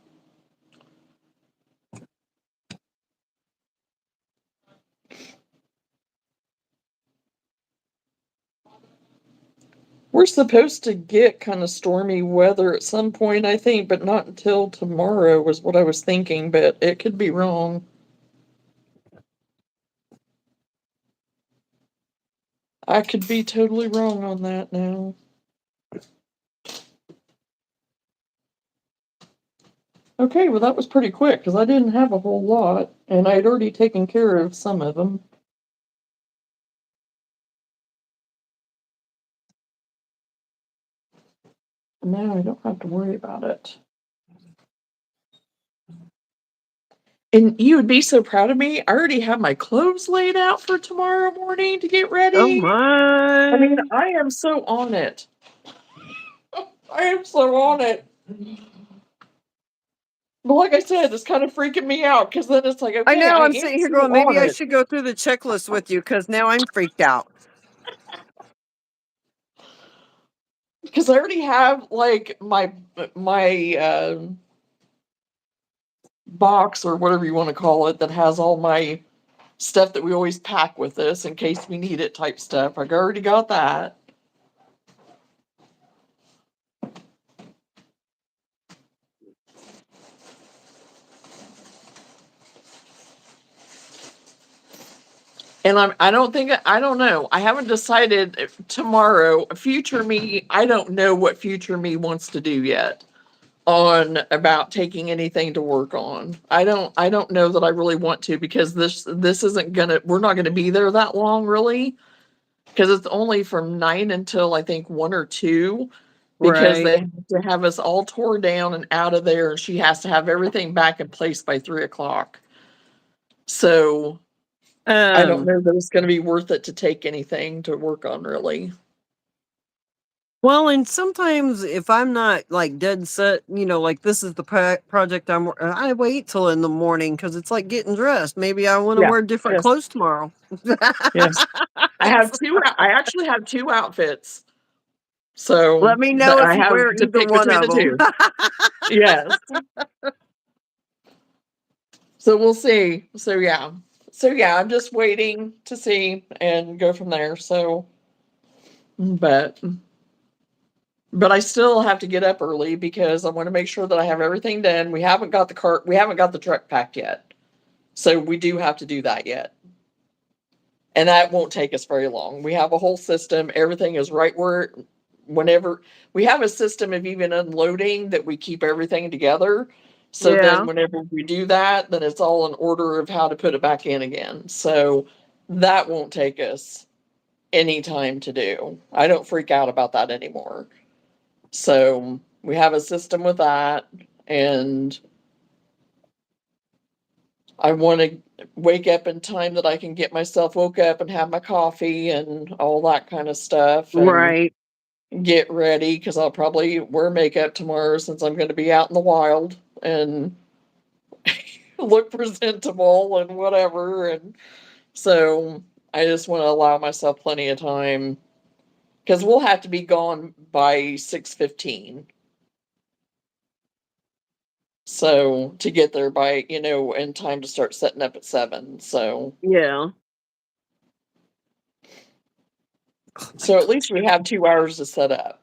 We're supposed to get kind of stormy weather at some point, I think, but not until tomorrow was what I was thinking, but it could be wrong. I could be totally wrong on that now. Okay, well, that was pretty quick because I didn't have a whole lot, and I had already taken care of some of them. Now I don't have to worry about it. And you would be so proud of me. I already have my clothes laid out for tomorrow morning to get ready. Oh my! I mean, I am so on it. I am so on it. But like I said, it's kind of freaking me out because then it's like, okay, I know. I I'm am sitting here so going, maybe on I it. should go through the checklist with you because now I'm freaked out. Because I already have like my box or whatever you want to call it that has all my stuff that we always pack with us in case we need it type stuff. I already got that. And I don't know. I haven't decided tomorrow, future me, I don't know what future me wants to do yet on about taking anything to work on. I don't know that I really want to because this isn't gonna we're not gonna be there that long really. Because it's only from 9 until I think 1 or 2 because Right. they have to have us all tore down and out of there and she has to have everything back in place by 3 o'clock. So I don't know that it's gonna be worth it to take anything to work on really. Well, and sometimes if I'm not like dead set, like this is the project I wait till in the morning because it's like getting dressed. Maybe I want to Yeah. wear different Yes. clothes tomorrow. Yes. I actually have 2 outfits. So Let me that know if I you have wear to either pick one between of the them. 2. Yes. So we'll see. So yeah. So yeah, I'm just waiting to see and go from there. So but I still have to get up early because I want to make sure that I have everything done. We haven't got the truck packed yet. So we do have to do that yet. And that won't take us very long. We have a whole system. Everything is right where whenever we have a system of even unloading that we keep everything together. So then Yeah. whenever we do that, then it's all in order of how to put it back in again. So that won't take us any time to do. I don't freak out about that anymore. So we have a system with that and I want to wake up in time that I can get myself woke up and have my coffee and all that kind of stuff and Right. get ready because I'll probably wear makeup tomorrow since I'm going to be out in the wild and look presentable and whatever. And so I just want to allow myself plenty of time because we'll have to be gone by 6:15. So to get there by, in time to start setting up at 7. So Yeah. so at least we have 2 hours to set up.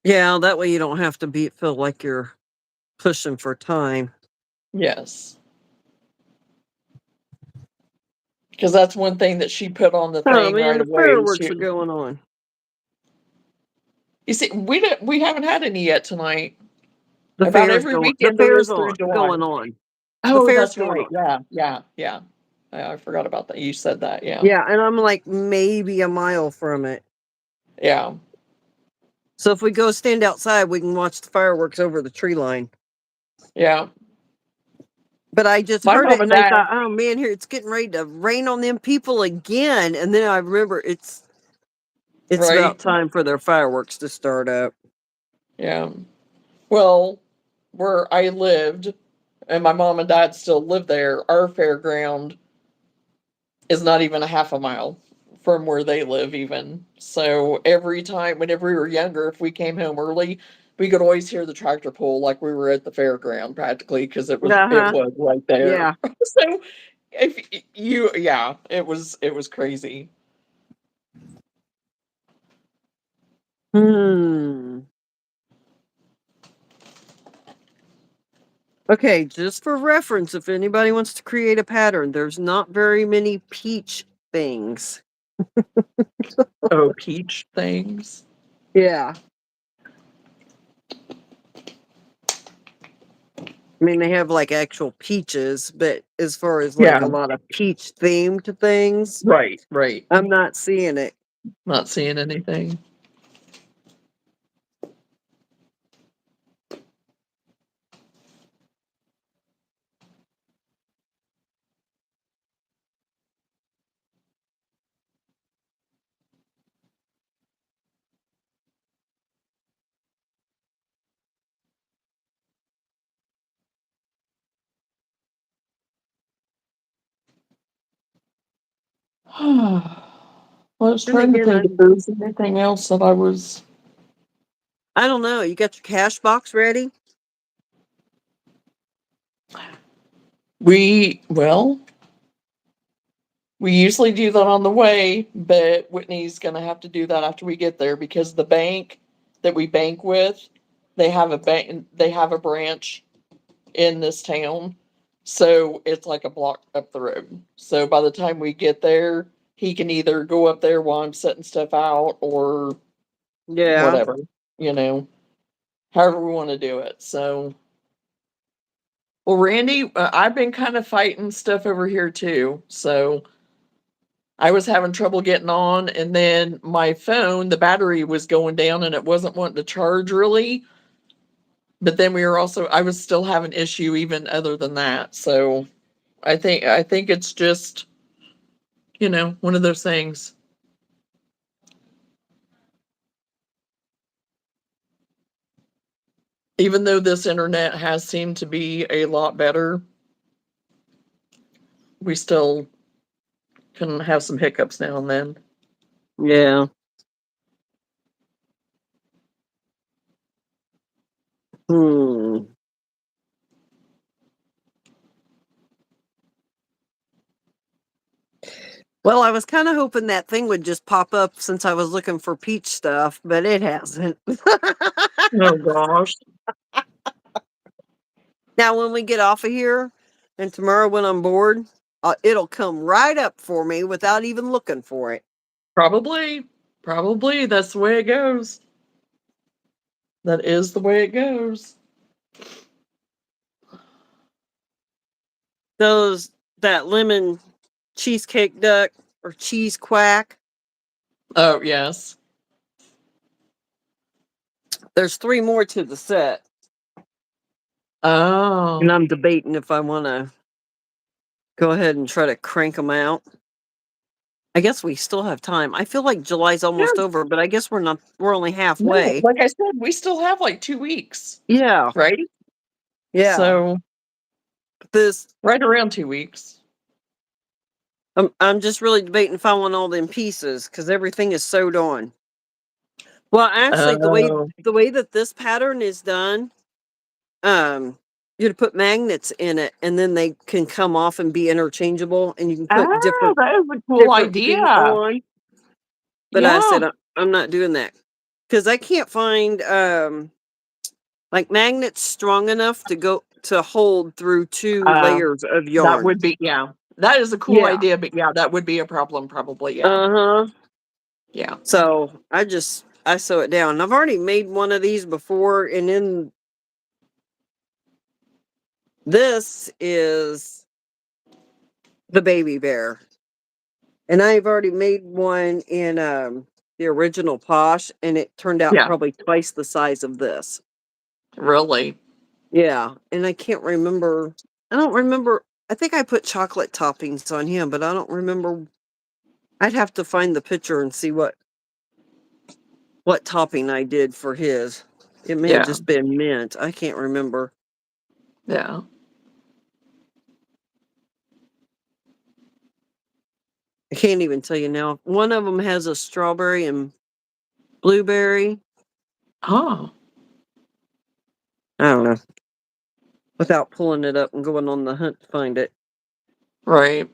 Yeah. That way you don't have to feel like you're pushing for time. Yes. Because that's one thing that she put on the Oh thing man, right the away. fireworks are going on. You see, we haven't had any yet tonight. The About fair's every going. The weekend there fair's is through July. going on. The Oh, fair's that's going right. on. Yeah, yeah, yeah. I forgot about that. You said that. Yeah, Yeah, and I'm like maybe a mile from it. yeah, So if we go stand outside, we can watch the fireworks over the tree line. yeah. But I just My heard mom it and and I dad. thought, oh man, here it's getting ready to rain on them people again. And then I remember it's about Right. time for their fireworks to start up. Yeah. Well, where I lived, and my mom and dad still live there, our fairground is not even a half a mile from where they live even. So every time whenever we were younger, if we came home early, we could always hear the tractor pull like we were at the fairground practically because it Uh-huh. was right there. Yeah. So if you yeah, it was crazy. Hmm. Okay, just for reference, if anybody wants to create a pattern, there's not very many peach things. Oh, peach things. Yeah. I mean, they have like actual peaches, but as far as like Yeah, a lot of peach themed things, right, right. I'm not seeing it. Not seeing anything. Well, I was And trying to again, think if there was anything else that I was. I don't know. You got your cash box ready? Well, we usually do that on the way, but Whitney's going to have to do that after we get there because the bank that we bank with, they have a branch in this town. So it's like a block up the road. So by the time we get there, he can either go up there while I'm setting stuff out or Yeah. whatever, you know, however we want to do it. So, well, Randy, I've been kind of fighting stuff over here too. So I was having trouble getting on, and then my phone, the battery was going down and it wasn't wanting to charge really. But then I was still having issue even other than that. So I think it's just, one of those things. Even though this internet has seemed to be a lot better, we still can have some hiccups now and then. Yeah. Hmm. Well, I was kind of hoping that thing would just pop up since I was looking for peach stuff, but it hasn't. Oh gosh. Now, when we get off of here and tomorrow when I'm bored, it'll come right up for me without even looking for it. Probably. Probably. That's the way it goes. That is the way it goes. That lemon cheesecake duck or cheese quack. Oh, yes. There's 3 more to the set. Oh. And I'm debating if I want to go ahead and try to crank them out. I guess we still have time. I feel like July's almost Yeah. over, but I guess we're only No, halfway. like I said, we still have like 2 weeks, Yeah. right? Yeah. So This right around 2 weeks. I'm just really debating if I want all them pieces because everything is sewed on. Well, actually, Oh. the way that this pattern is done, you to put magnets in it, and then they can come off and be interchangeable, and you can put Oh, that is a cool different feet idea. on. But I Yeah. said I'm not doing that because I can't find like magnets strong enough to hold through 2 layers of That yarn. would be, yeah. That is a cool idea, but yeah, that would be a problem probably, yeah. Uh-huh. Yeah. So I sew it down. I've already made one of these before, and then this is the baby bear. And I've already made one in the original Posh, and it turned out Yeah. probably twice the size of this. Really. Yeah. And I can't remember. I don't remember. I think I put chocolate toppings on him, but I don't remember. I'd have to find the picture and see what topping I did for his. It may have Yeah. just been mint. I can't remember. Yeah. I can't even tell you now. One of them has a strawberry and blueberry. Oh. I don't know. Without pulling it up and going on the hunt to find it. Right.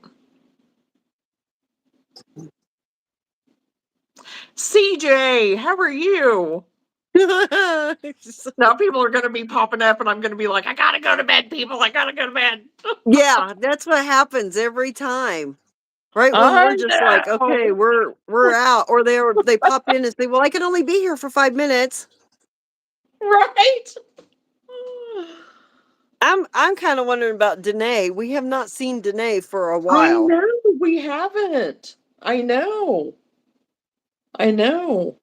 CJ, how are you? Now people are going to be popping up and I'm going to be like, I got to go to bed, people. I got to go to bed. Yeah, that's what happens every time. Right when I we're just like, okay, know. we're out, or they pop in and say, well, I can only be here for 5 minutes. Right. I'm kind of wondering about Danae. We have not seen Danae for a I while. know we haven't. I know. I know.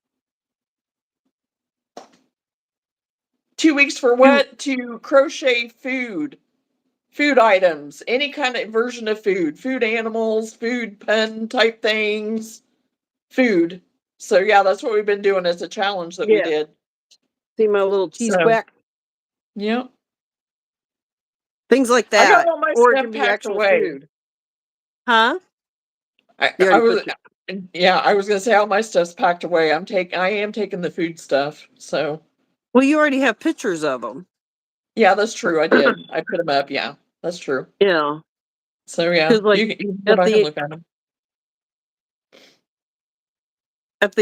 2 weeks for what? To crochet food items, any kind of version of food animals, food pen type things, food. So yeah, that's what we've been doing as a challenge that we Yeah. did. See my little cheese So, quack? yeah. Things like I got that. all my Or it stuff can be packed actual away. food. Huh? I, You I already was, put it. yeah, I was gonna say all my stuff's packed away. I am taking the food stuff. So Well, you already have pictures of them. yeah, that's true. I did. I put them up. Yeah, That's true. Yeah. So yeah, 'Cause, like, you can go at back and the look at them.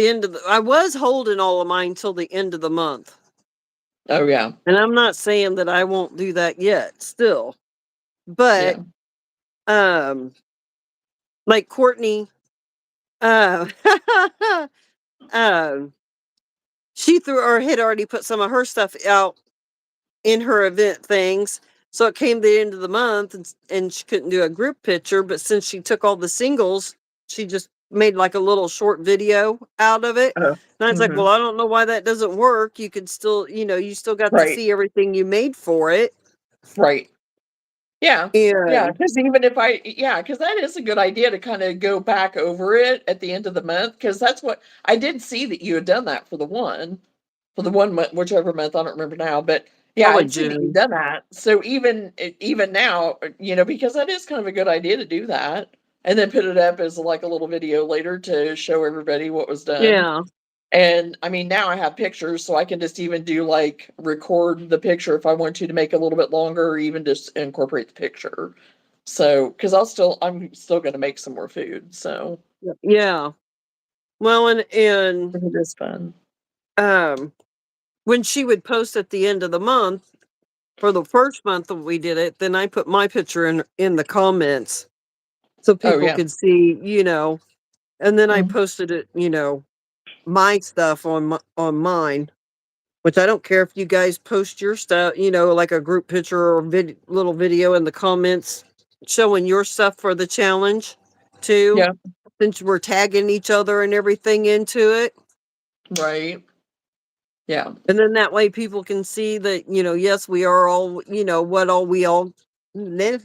end of the I was holding all of mine till the end of the month. Oh yeah, And I'm not saying that I won't do that yet still. But, yeah. like Courtney, uh, um, she threw or had already put some of her stuff out in her event things. So it came the end of the month and she couldn't do a group picture, but since she took all the singles, she just made like a little short video out of it. Oh, And I was like, well, I don't know why that doesn't work. You could still, you still got to right, see everything you made for it. right. Yeah, yeah. And Because even if because that is a good idea to kind of go back over it at the end of the month. Because that's what I did see that you had done that for the one month, whichever month, I don't remember now. But yeah, probably I'd see that you've June. done that. So even now, because that is kind of a good idea to do that, and then put it up as like a little video later to show everybody what was done. Yeah. And I mean, now I have pictures, so I can just even do like record the picture if I want to make it a little bit longer, or even just incorporate the picture. So, because I'm still going to make some more food. So Yeah. Well, and it is fun. um when she would post at the end of the month for the first month that we did it, then I put my picture in the comments so Oh people yeah. could see, and then I Mhm. posted it, my stuff on mine, which I don't care if you guys post your stuff, like a group picture or little video in the comments showing your stuff for the challenge too, Yeah. since we're tagging each other and everything into it. Right. Yeah. And then that way people can see that, yes, we are all, what all we all then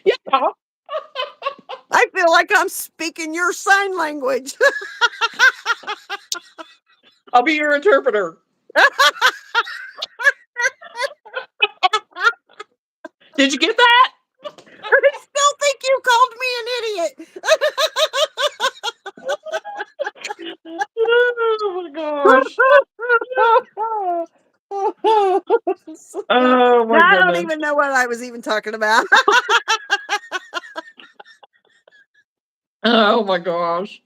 Yeah. I feel like I'm speaking your sign language. I'll be your interpreter. Did you get that? I still think you called me an idiot. Oh my gosh. Oh Now my I don't goodness. even know what I was even talking about. Oh my gosh.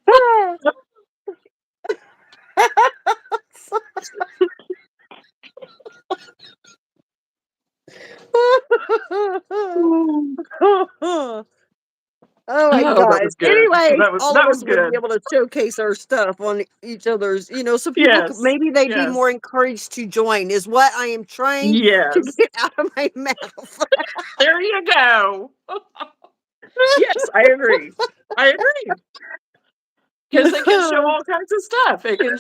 Oh my Oh, that god. was good. Anyway, That was all of that us was would be good. able to showcase our stuff on each other's, so people Yes. maybe they'd be Yes. more encouraged to join is what I am trying to Yes. get out of my mouth. There you go. Yes, I agree. I agree. Because it can show all kinds of stuff. It can,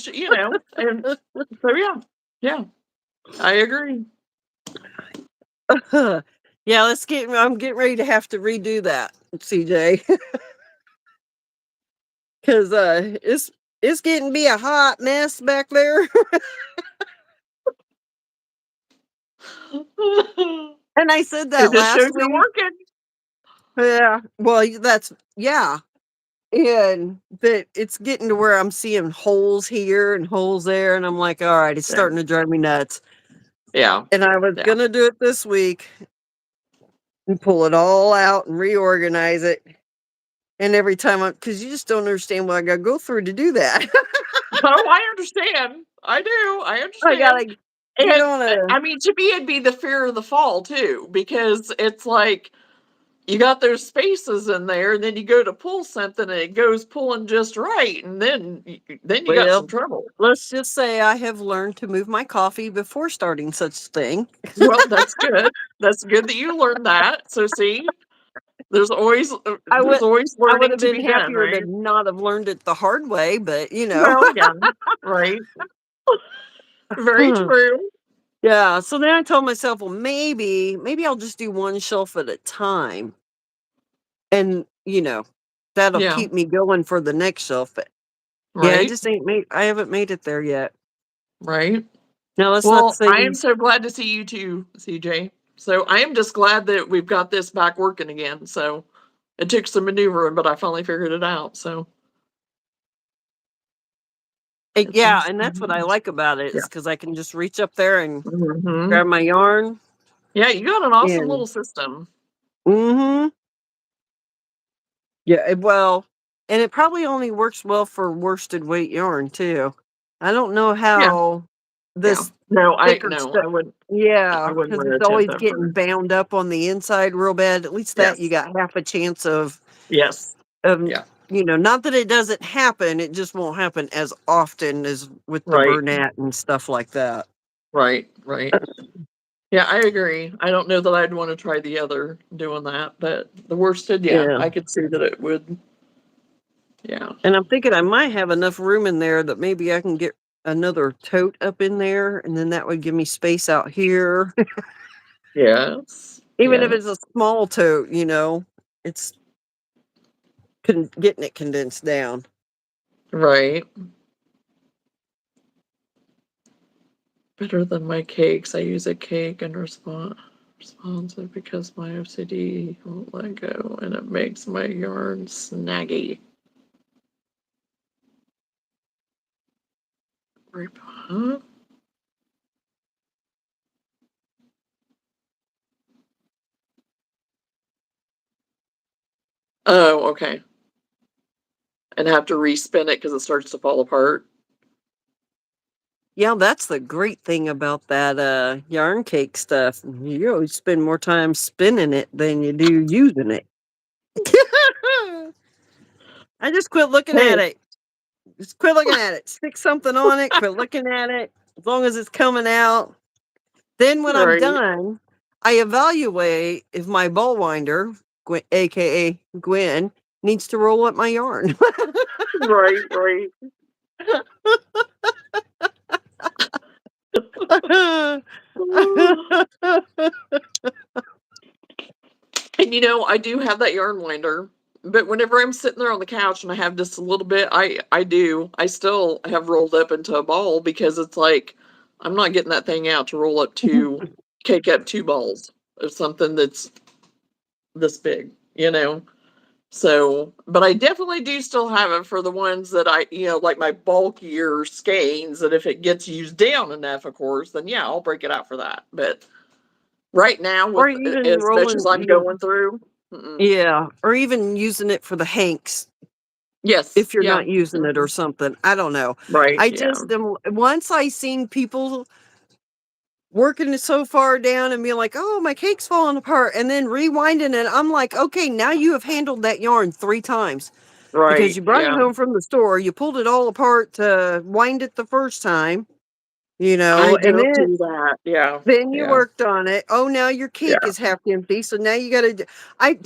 and so yeah, yeah, I agree. Yeah, I'm getting ready to have to redo that, CJ. Cause it's getting to be a hot mess back there. And I said It that just shows last you're week. working. Yeah. Well, yeah. And that it's getting to where I'm seeing holes here and holes there, and I'm like, all right, it's Yeah, starting to drive me nuts. yeah, And I was yeah. gonna do it this week and pull it all out and reorganize it. And every time because you just don't understand what I gotta go through to do that. Oh, I understand. I do. I I understand. gotta get And on a I mean, to me, it'd be the fear of the fall too, because it's like you got those spaces in there, and then you go to pull something, and it goes pulling just right, and then you got some well, trouble. let's just say I have learned to move my coffee before starting such thing. Well, that's good. That's good that you learned that. So see, there's always I would there's always I would learning have to been be done, happier right? to not have learned it the hard way, but Well, yeah, right. Very true. Yeah, so then I told myself, well, maybe I'll just do one shelf at a time, and that'll Yeah, keep me going for the next shelf. But yeah, right, I haven't made it there yet. right. Now let's not Well, say I am so glad to see you too, CJ. So I am just glad that we've got this back working again. So it took some maneuvering, but I finally figured it out. So Yeah, and that's what I like about it, Yeah. is because I can just reach up there and Hmm. grab my yarn. Yeah, you got an awesome And little system. mm-hmm. Yeah, well, and it probably only works well for worsted weight yarn too. I don't know Yeah, how yeah. this No, thicker no, stuff. I Yeah, wouldn't because wear a it's tip always over. getting bound up on the inside real bad. At least that you Yes, got half a chance of yes, of yeah, not that it doesn't happen. It just won't happen as often as with the right, Burnett and stuff like that. right. Yeah, I agree. I don't know that I'd want to try the other doing that, but the worsted, yeah, Yeah. I could see that it would. Yeah. And I'm thinking I might have enough room in there that maybe I can get another tote up in there, and then that would give me space out here. Yes. Even if it's a Yes. small tote, it's getting it condensed down. Right. Better than my cakes. I use a cake and responsive because my OCD won't let go and it makes my yarn snaggy. Huh? Oh, okay. And have to respin it because it starts to fall apart. Yeah, that's the great thing about that yarn cake stuff. You always spend more time spinning it than you do using it. I just quit looking at Hey, it. Just quit looking at it. Stick something on it, quit looking at it. As long as it's coming out. Then when I'm right, done, I evaluate if my ball winder, aka Gwen, needs to roll up my yarn. right. And I do have that yarn winder, but whenever I'm sitting there on the couch and I have just a little bit, I still have rolled up into a ball because it's like I'm not getting that thing out to roll up cake up two balls of something that's this big. So, but I definitely do still have it for the ones that like my bulkier skeins that if it gets used down enough, of course, then yeah, I'll break it out for that. But right now, Or with even as much as rolling, I'm going through, mm-mm. yeah, or even using it for the hanks Yes, if you're yeah, not using it or mhm, something. I don't know. right, I yeah, just am, once I seen people working it so far down and being like, oh, my cake's falling apart, and then rewinding it, I'm like, okay, now you have handled that yarn 3 times. Because right, you brought it yeah. home from the store, you pulled it all apart to wind it the first time, I and don't do that. Yeah, then you yeah, worked on it. Oh, now your cake yeah, is half empty, so now you gotta to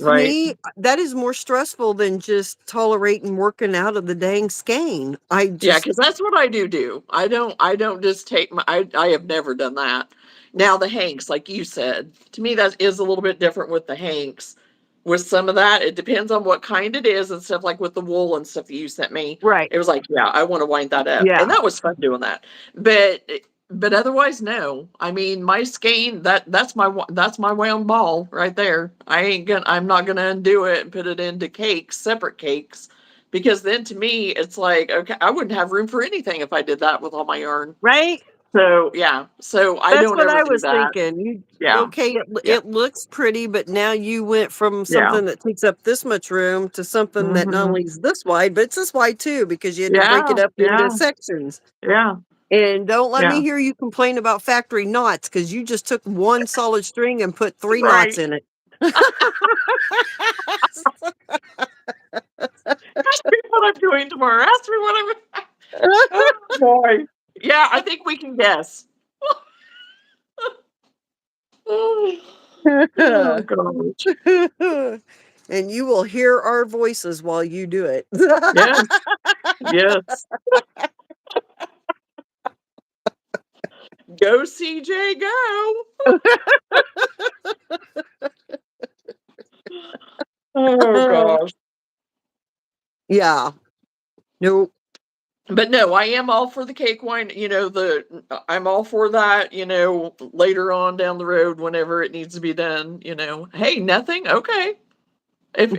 right. me, that is more stressful than just tolerating working out of the dang skein. I Yeah, just because that's what I do. I don't just take I have never done that. Now the Hanks, like you said, to me that is a little bit different with the Hanks. With some of that, it depends on what kind it is and stuff like with the wool and stuff that you sent me. right. It was like, yeah, I want to wind that up. Yeah. And that was fun doing that. But otherwise, no. I mean, my skein, that's my wound ball right there. I'm not gonna undo it and put it into cakes, separate cakes because then to me it's like okay I wouldn't have room for anything if I did that with all my yarn. Right? So yeah, so I That's don't what ever I do was that. thinking. Yeah, Okay, yeah, it looks pretty, but now you went from yeah. something that takes up this much room to something that not Hmm. only is this wide, but it's this wide too, because you had to break Yeah, it up into yeah, sections. yeah, And don't let yeah. me hear you complain about factory knots, because you just took one solid string and put 3 knots Right. in it. Ask me what I'm doing tomorrow. Ask me what I'm. Oh boy. Yeah, I think we can guess. Oh gosh. And you will hear our voices while you do it. Yes. Yes. Go CJ, go. Oh gosh. Yeah. Nope. But no, I am all for the cake wine. I'm all for that. Later on down the road, whenever it needs to be done. Hey, nothing. Okay. If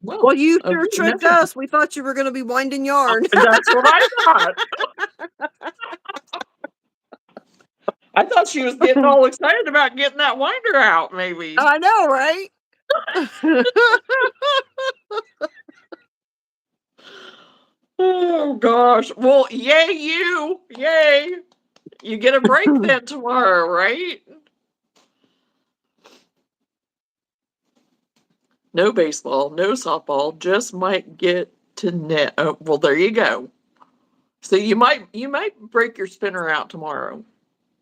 well, Well, you sure okay, tricked nothing. us. We thought you were going to be winding yarn. That's what I thought. I thought she was getting all excited about getting that winder out, maybe. I know, right? Oh gosh. Well, yay you. Yay. You get a break then tomorrow, right? No baseball, no softball, just might get to net. Oh, well, there you go. So you might break your spinner out tomorrow.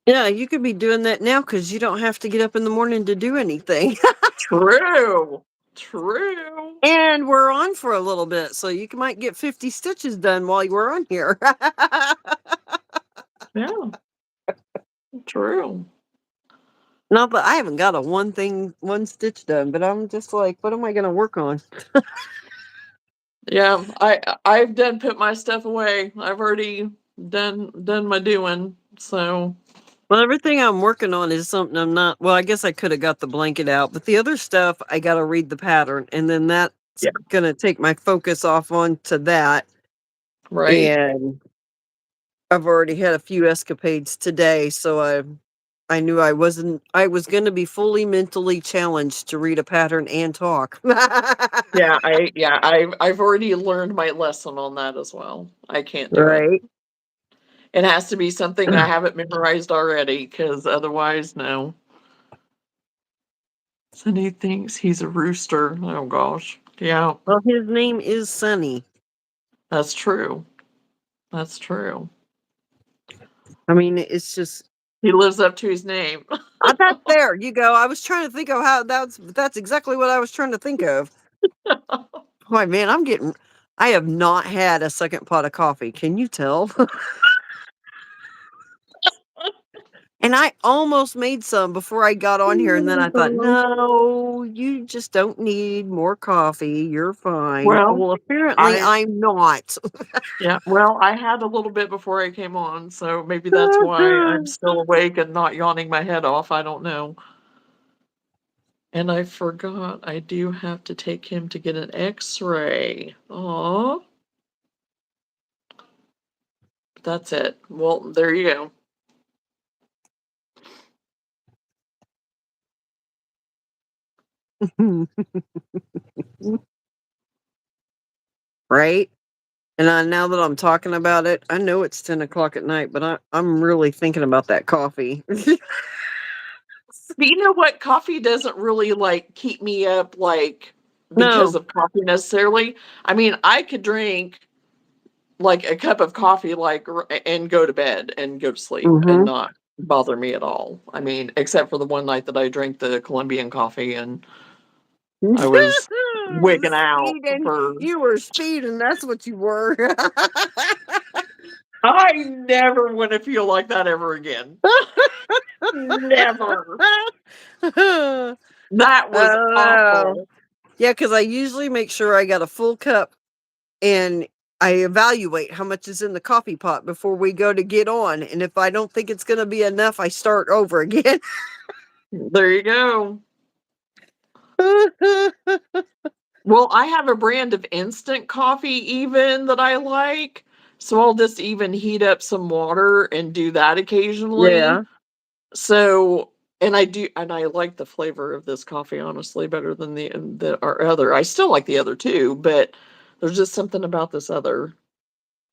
Yeah, you could be doing that now because you don't have to get up in the morning to do anything. True. True. And we're on for a little bit, so you might get 50 stitches done while you were on here. Yeah. True. Not that I haven't got one stitch done, but I'm just like, what am I going to work on? Yeah, I've done put my stuff away. I've already done my doing. So Well, everything I'm working on is something I'm not. Well, I guess I could have got the blanket out, but the other stuff I got to read the pattern, and then that's yeah, going to take my focus off onto that. right. And I've already had a few escapades today, so I knew I was going to be fully mentally challenged to read a pattern and talk. I've already learned my lesson on that as well. I can't do it. Right. It has to be something I haven't memorized already, because otherwise, no. Sunny thinks he's a rooster. Oh gosh. Yeah, Well, his name is Sunny. that's true. That's true. I mean, it's just He lives up to his name. that's there. You go. I was trying to think of how that's exactly what I was trying to think of. Why, man, I have not had a second pot of coffee. Can you tell? And I almost made some before I got on here, and then I thought, no, you just don't need more coffee. You're fine. Well, Well, apparently I I'm not. yeah, well, I had a little bit before I came on, so maybe that's why I'm still awake and not yawning my head off. I don't know. And I forgot I do have to take him to get an X-ray. Aw. That's it. Well, there you go. Right? And now that I'm talking about it, I know it's 10 o'clock at night, but I'm really thinking about that coffee. But you know what? Coffee doesn't really like keep me up like because No. of coffee necessarily. I mean, I could drink like a cup of coffee and go to bed and go to sleep and Mm-hmm. not bother me at all. I mean, except for the one night that I drank the Colombian coffee and I was wigging out Speeding. for You were speeding. That's what you were. I never want to feel like that ever again. Never. That was Oh. awful. Yeah, because I usually make sure I got a full cup and I evaluate how much is in the coffee pot before we go to get on. And if I don't think it's going to be enough, I start over again. There you go. Well, I have a brand of instant coffee even that I like. So I'll just even heat up some water and do that occasionally. Yeah. So, and I like the flavor of this coffee honestly better than our other. I still like the other two, but there's just something about this other.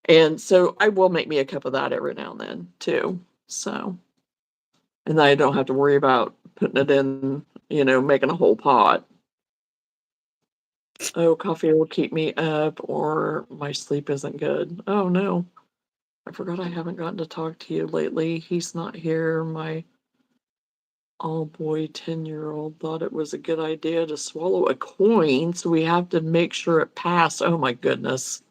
And so I will make me a cup of that every now and then too. So, and then I don't have to worry about putting it in, making a whole pot. Oh, coffee will keep me up or my sleep isn't good. Oh no. I forgot I haven't gotten to talk to you lately. He's not here. My all boy 10-year-old thought it was a good idea to swallow a coin, so we have to make sure it passed. Oh my goodness.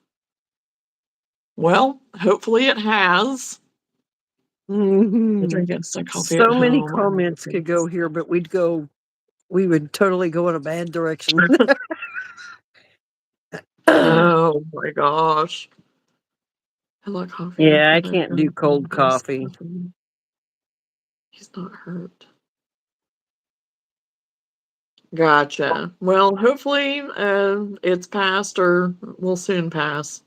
Well, hopefully it has. I Mhm. drink instant coffee at So many home. Oh my comments could go goodness. here, but we would totally go in a bad direction. Oh my gosh. Hello, coffee. I Yeah, I thought I'd can't do done cold this. coffee. He's not hurt. Gotcha. Well, hopefully it's passed or will soon pass.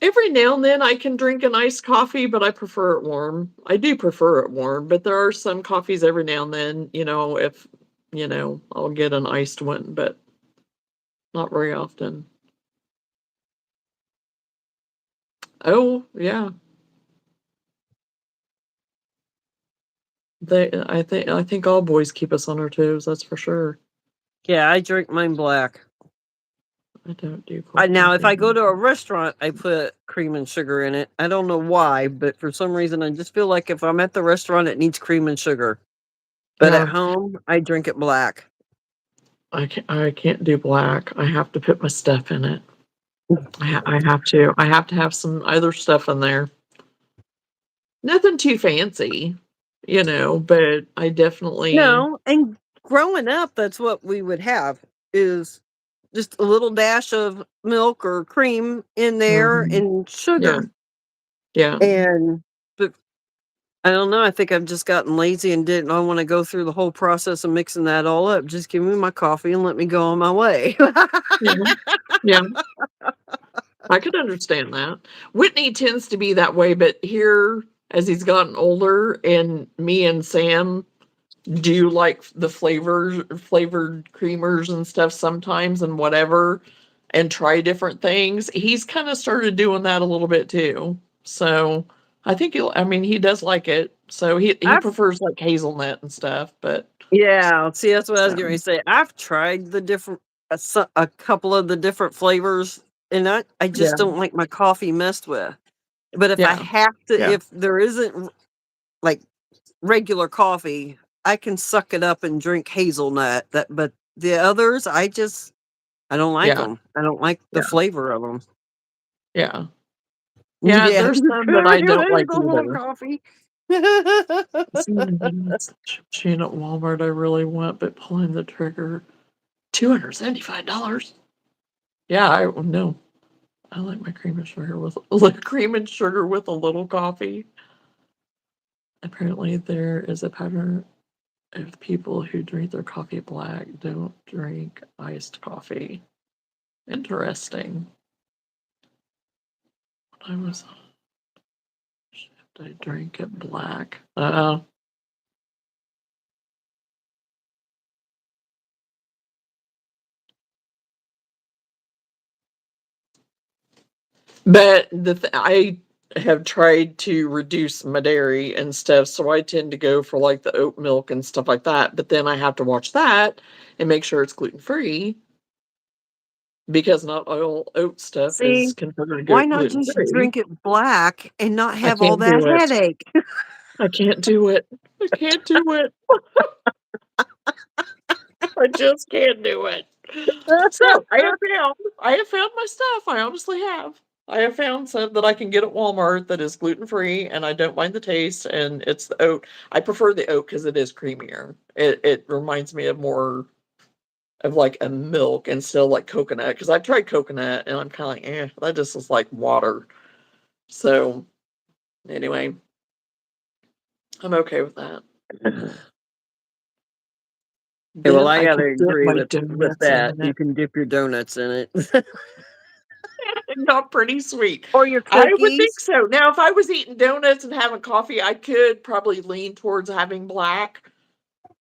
Every now and then I can drink an iced coffee, but I prefer it warm. I do prefer it warm, but there are some coffees every now and then, if, I'll get an iced one, but not very often. Oh, yeah. I think all boys keep us on our toes, that's for sure. Yeah, I drink mine black. I don't do cold Now, if coffee. I go to a restaurant, I put cream and sugar in it. I don't know why, but for some reason, I just feel like if I'm at the restaurant, it needs cream and sugar. But at Yeah, home, I drink it black. I can't do black. I have to put my stuff in it. I have to. I have to have some other stuff in there. Nothing too fancy, but I definitely. No, and growing up, that's what we would have is just a little dash of milk or cream in there Mhm. and Yeah, sugar. yeah, And but I don't know. I think I've just gotten lazy and didn't. I want to go through the whole process of mixing that all up. Just give me my coffee and let me go on my way. yeah, yeah. I could understand that. Whitney tends to be that way, but here, as he's gotten older, and me and Sam do like the flavored creamers and stuff sometimes and whatever, and try different things. He's kind of started doing that a little bit too. So I think he does like it. So he I've prefers like hazelnut and stuff, but Yeah, see, that's what I was so going to say. I've tried the different a couple of the different flavors, and I just yeah, don't like my coffee messed with. But if I yeah, have to, yeah, if there isn't like regular coffee, I can suck it up and drink hazelnut. But the others, I don't like yeah, them. I don't like the yeah, flavor of them. yeah. Yeah, Yeah, there's some that I don't like hazelnut either. coffee. Chain at Walmart I really want, but pulling the trigger. $275. Yeah, I no. I like my cream and sugar with cream and sugar with a little coffee. Apparently, there is a pattern of people who drink their coffee black don't drink iced coffee. Interesting. When I was I drank it black. But I have tried to reduce my dairy and stuff, so I tend to go for like the oat milk and stuff like that. But then I have to watch that and make sure it's gluten free because not all oat stuff is See, considered why not gluten just free. drink it black and not I have all can't that do it. headache? I can't do it. I can't do it. I just can't do it. So I have found my stuff. I honestly have. I have found some that I can get at Walmart that is gluten free, and I don't mind the taste. And it's the oat. I prefer the oat because it is creamier. It reminds me of more of like a milk instead of like coconut. Because I've tried coconut, and I'm kind of like, that just is like water. So anyway, I'm okay with that. Okay, well, Then I I gotta can dip agree my with donuts that. in You it. can dip your donuts in it. It got pretty sweet. Or your I would think cookies. so. Now, if I was eating donuts and having coffee, I could probably lean towards having black,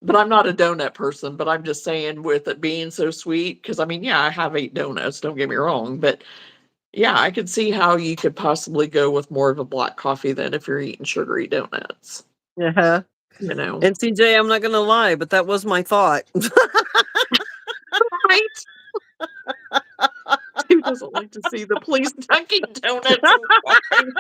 but I'm not a donut person. But I'm just saying, with it being so sweet, because yeah, I have ate donuts, don't get me wrong, but yeah, I could see how you could possibly go with more of a black coffee than if you're eating sugary donuts, Yeah. you know. And CJ, I'm not gonna lie, but that was my thought. Right? Who doesn't like to see the police dunking donuts and coffee?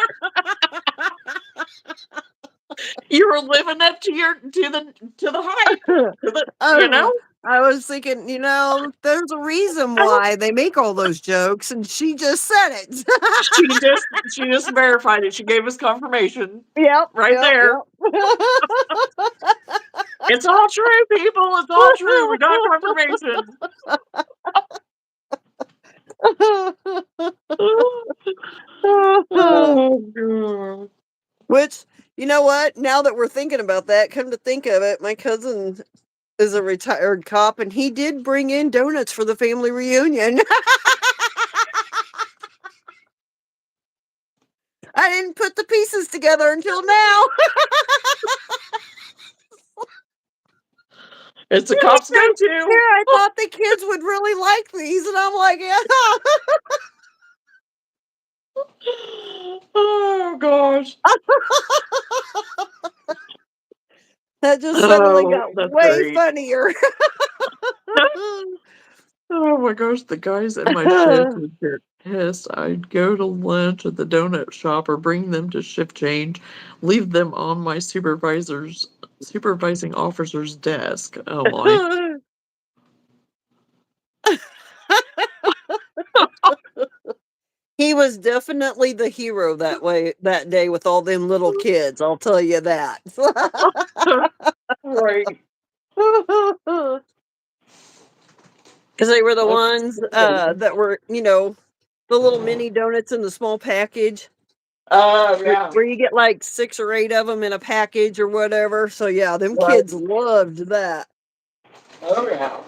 You were living up to the hype. To the, you know? Oh, I was thinking, there's a reason I why they make all those jokes, and she just said it. She just verified it. She gave us confirmation Yep, right yep, there. yep. It's all true, people. It's all true. We got confirmation. Oh, God. Which, you know what? Now that we're thinking about that, come to think of it, my cousin is a retired cop, and he did bring in donuts for the family reunion. I didn't put the pieces together until now. It's a cop's Here, go-to. I thought the kids would really like these, and I'm like, yeah. Oh gosh. That just suddenly Oh, got that's way great. funnier. Oh my gosh, the guys in my shift would get pissed. I'd go to lunch at the donut shop or bring them to shift change, leave them on my supervising officer's desk. Oh my. He was definitely the hero that day with all them little kids, I'll tell you that. Right. Because they were the That's ones funny. that were, the little mini donuts in the small package Oh yeah. where you get like 6 or 8 of them in a package or whatever. So yeah, them Right. kids loved that. Oh yeah.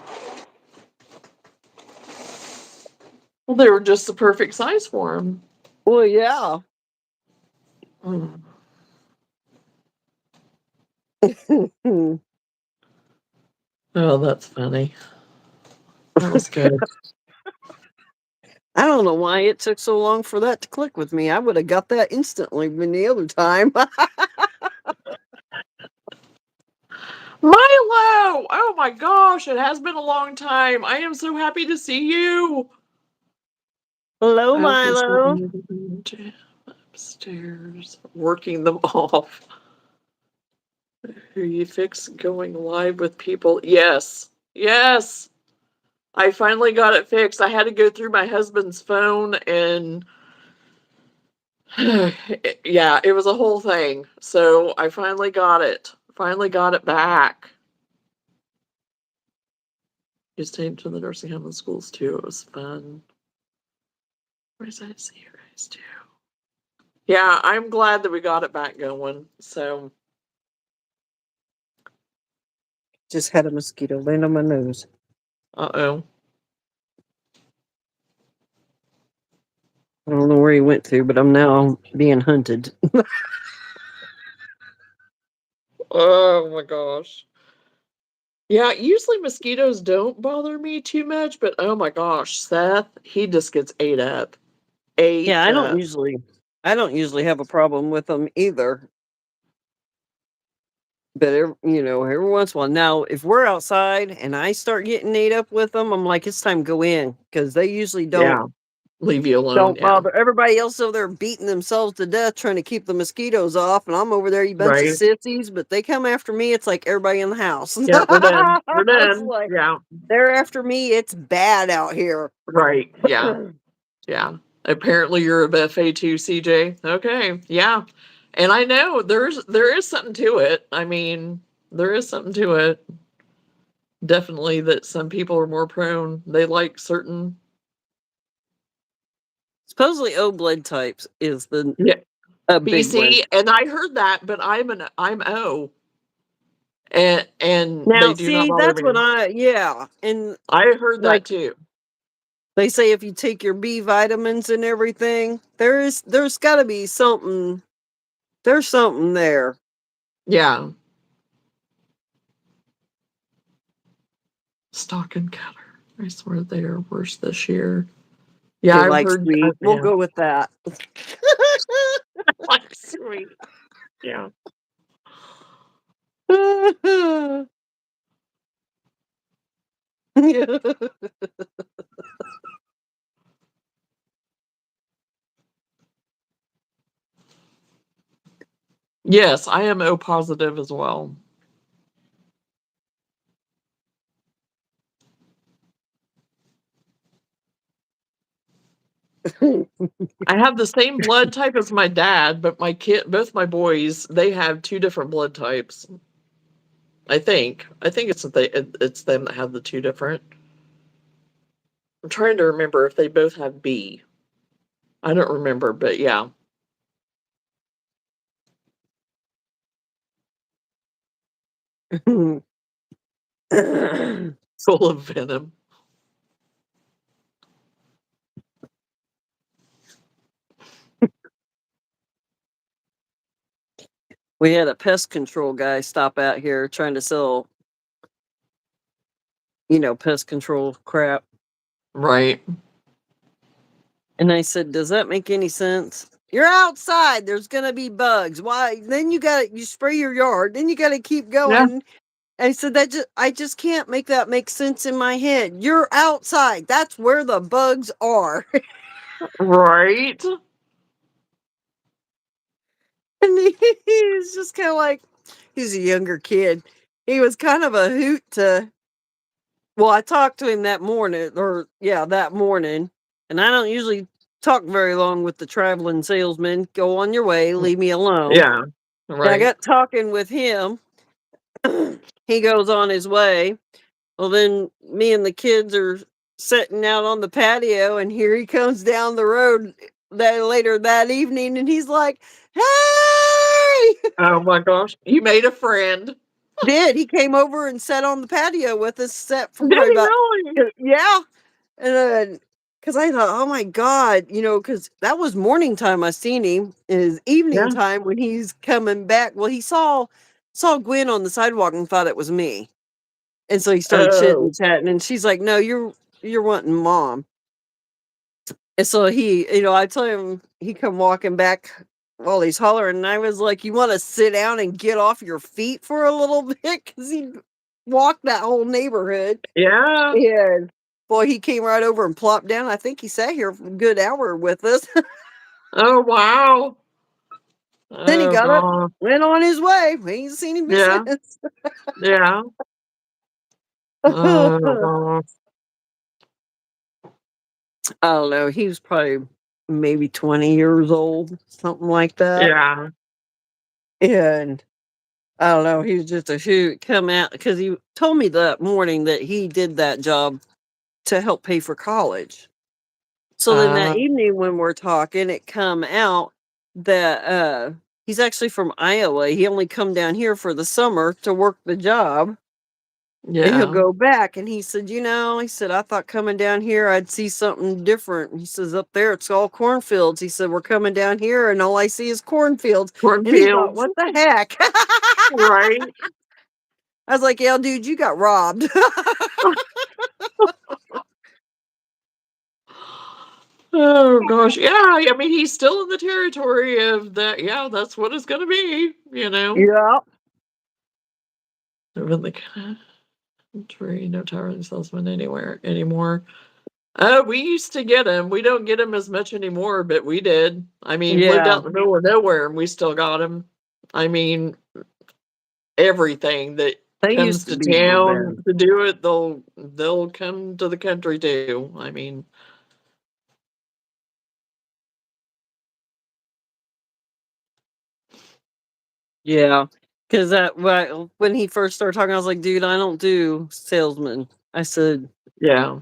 Well, they were just the perfect size for him. Well, yeah. Mm. Oh, that's funny. That was good. I don't know why it took so long for that to click with me. I would have got that instantly any other time. Milo! Oh my gosh, it has been a long time. I am so happy to see you. Hello, I was Milo. upstairs working them off. You fix going live with people? Yes. Yes. I finally got it fixed. I had to go through my husband's phone and yeah, it was a whole thing. So I finally got it. Finally got it back. Just came to the nursing home and schools too. It was fun. Where's I see you guys too? Yeah, I'm glad that we got it back going. So Just had a mosquito land on my nose. uh-oh. I don't know where he went to, but I'm now being hunted. Oh my gosh. Yeah, usually mosquitoes don't bother me too much, but oh my gosh, Seth, he just gets ate up. Ate Yeah, up. I don't usually have a problem with them either. But every once in a while. Now, if we're outside and I start getting ate up with them, I'm like, it's time to go in because they usually Yeah. Leave you alone. don't Yeah. bother. Everybody else over there beating themselves to death trying to keep the mosquitoes off, and I'm over there, you bunch of Right. sissies. But they come after me, it's like everybody in the house. Yeah, we're done. We're It's done. like Yeah. they're after me. It's bad out here. Right. Yeah. Yeah. Apparently you're a buffet too, CJ. Okay. Yeah. And I know there is something to it. I mean, there is something to it. Definitely that some people are more prone. They like certain. Supposedly, O blood types is Yeah. a big one. BC, and I heard that, but I'm O. And Now, they do not see, bother that's what me. and I heard like that too. they say, if you take your B vitamins and everything, there's got to be something. There's something there. Yeah. Stock and cutter. I swear they are worse this year. Yeah, They I've like heard. sweet. We'll Yeah. go with that. Like sweet. Yeah. Yes, I am O positive as well. I have the same blood type as my dad, but both my boys, they have two different blood types. I think. I think it's them that have the two different. I'm trying to remember if they both have B. I don't remember, but yeah. Full of venom. we had a pest control guy stop out here trying to sell, pest control crap. Right. And I said, "Does that make any sense? You're outside. There's gonna be bugs. Why? Then you spray your yard. Then you gotta keep Yeah. going." And I said, I just can't make that make sense in my head. You're outside. That's where the bugs are." Right. And he was just kind of like, he's a younger kid. He was kind of a hoot to. Well, I talked to him that morning, that morning, and I don't usually talk very long with the traveling salesman. Go on your way, leave me alone. Yeah. And I Right. got talking with him. He goes on his way. Well, then me and the kids are sitting out on the patio, and here he comes down the road later that evening, and he's like, "Hey!" Oh my gosh. You made a friend. Did he came over and sat on the patio with us, sat for Did probably he about, really? yeah, and then because I thought, oh my god, because that was morning time I seen him. Is evening Yeah. time when he's coming back. Well, he saw Gwen on the sidewalk and thought it was me. And so he started chitting Oh. chatting, and she's like, "No, you're wanting mom." And so I told him he come walking back while he's hollering, and I was like, "You want to sit down and get off your feet for a little bit?" Because he walked that whole neighborhood. Yeah. And boy, he came right over and plopped down. I think he sat here for a good hour with us. Oh wow. Then he Oh got up, god. went on his way. We ain't seen him Yeah. since. Yeah. Oh gosh. I don't know. He was probably maybe 20 years old, something like that. Yeah. And I don't know. He was just a hoot. Come out because he told me that morning that he did that job to help pay for college. So then that Uh evening when we're talking, it come out that he's actually from Iowa. He only come down here for the summer to work the job. And he'll yeah. go back, and he said, he said, "I thought coming down here I'd see something different." He says, "Up there it's all cornfields." He said, "We're coming down here and all I see is cornfields." And he thought, Cornfields. "What the heck?" Right. I was like, "Yeah, dude, you got robbed." Oh gosh. Yeah. I mean he's still in the territory of that. Yeah, that's what it's gonna be, you know. Yeah. Live in the country, no towering salesman anywhere anymore. Oh, we used to get him. We don't get him as much anymore, but we did. I mean, lived Yeah. out in the middle of nowhere and we still got him. I mean, everything that They comes used to to be the town best. to do it, they'll come to the country too. I mean, Yeah. Because when he first started talking, I was like, "Dude, I don't do salesman." I said, yeah,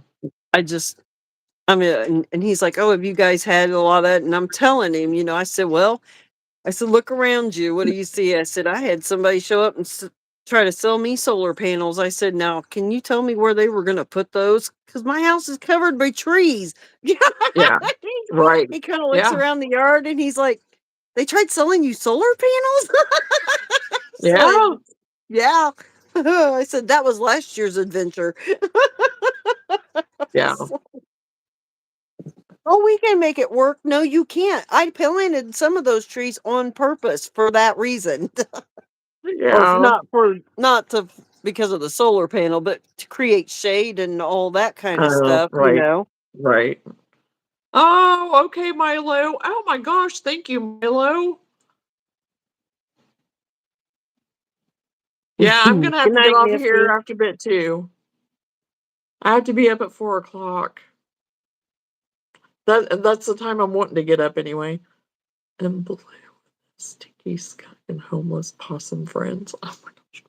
"I just, I mean," and he's like, "Oh, have you guys had a lot of that?" And I'm telling him, I said, "Well," I said, "Look around you. What do you see?" I said, "I had somebody show up and try to sell me solar panels." I said, "Now, can you tell me where they were going to put those? Because my house is covered by trees." yeah, right, He kind of looks yeah, around the yard and he's like, "They tried selling you solar panels?" yeah, So, yeah. I said, "That was last year's adventure." yeah, "Oh, we can make it work." "No, you can't. I planted some of those trees on purpose for that reason." Or yeah, not to because of the solar panel, but to create shade and all that kind of stuff, right, right. Oh, okay, Milo. Oh my gosh, thank you, Milo. Yeah, I'm gonna have Good to get night, off of here Nifty. after a bit too. I have to be up at 4 o'clock. That's the time I'm wanting to get up anyway. And blue, sticky sky, and homeless possum friends. Oh my gosh.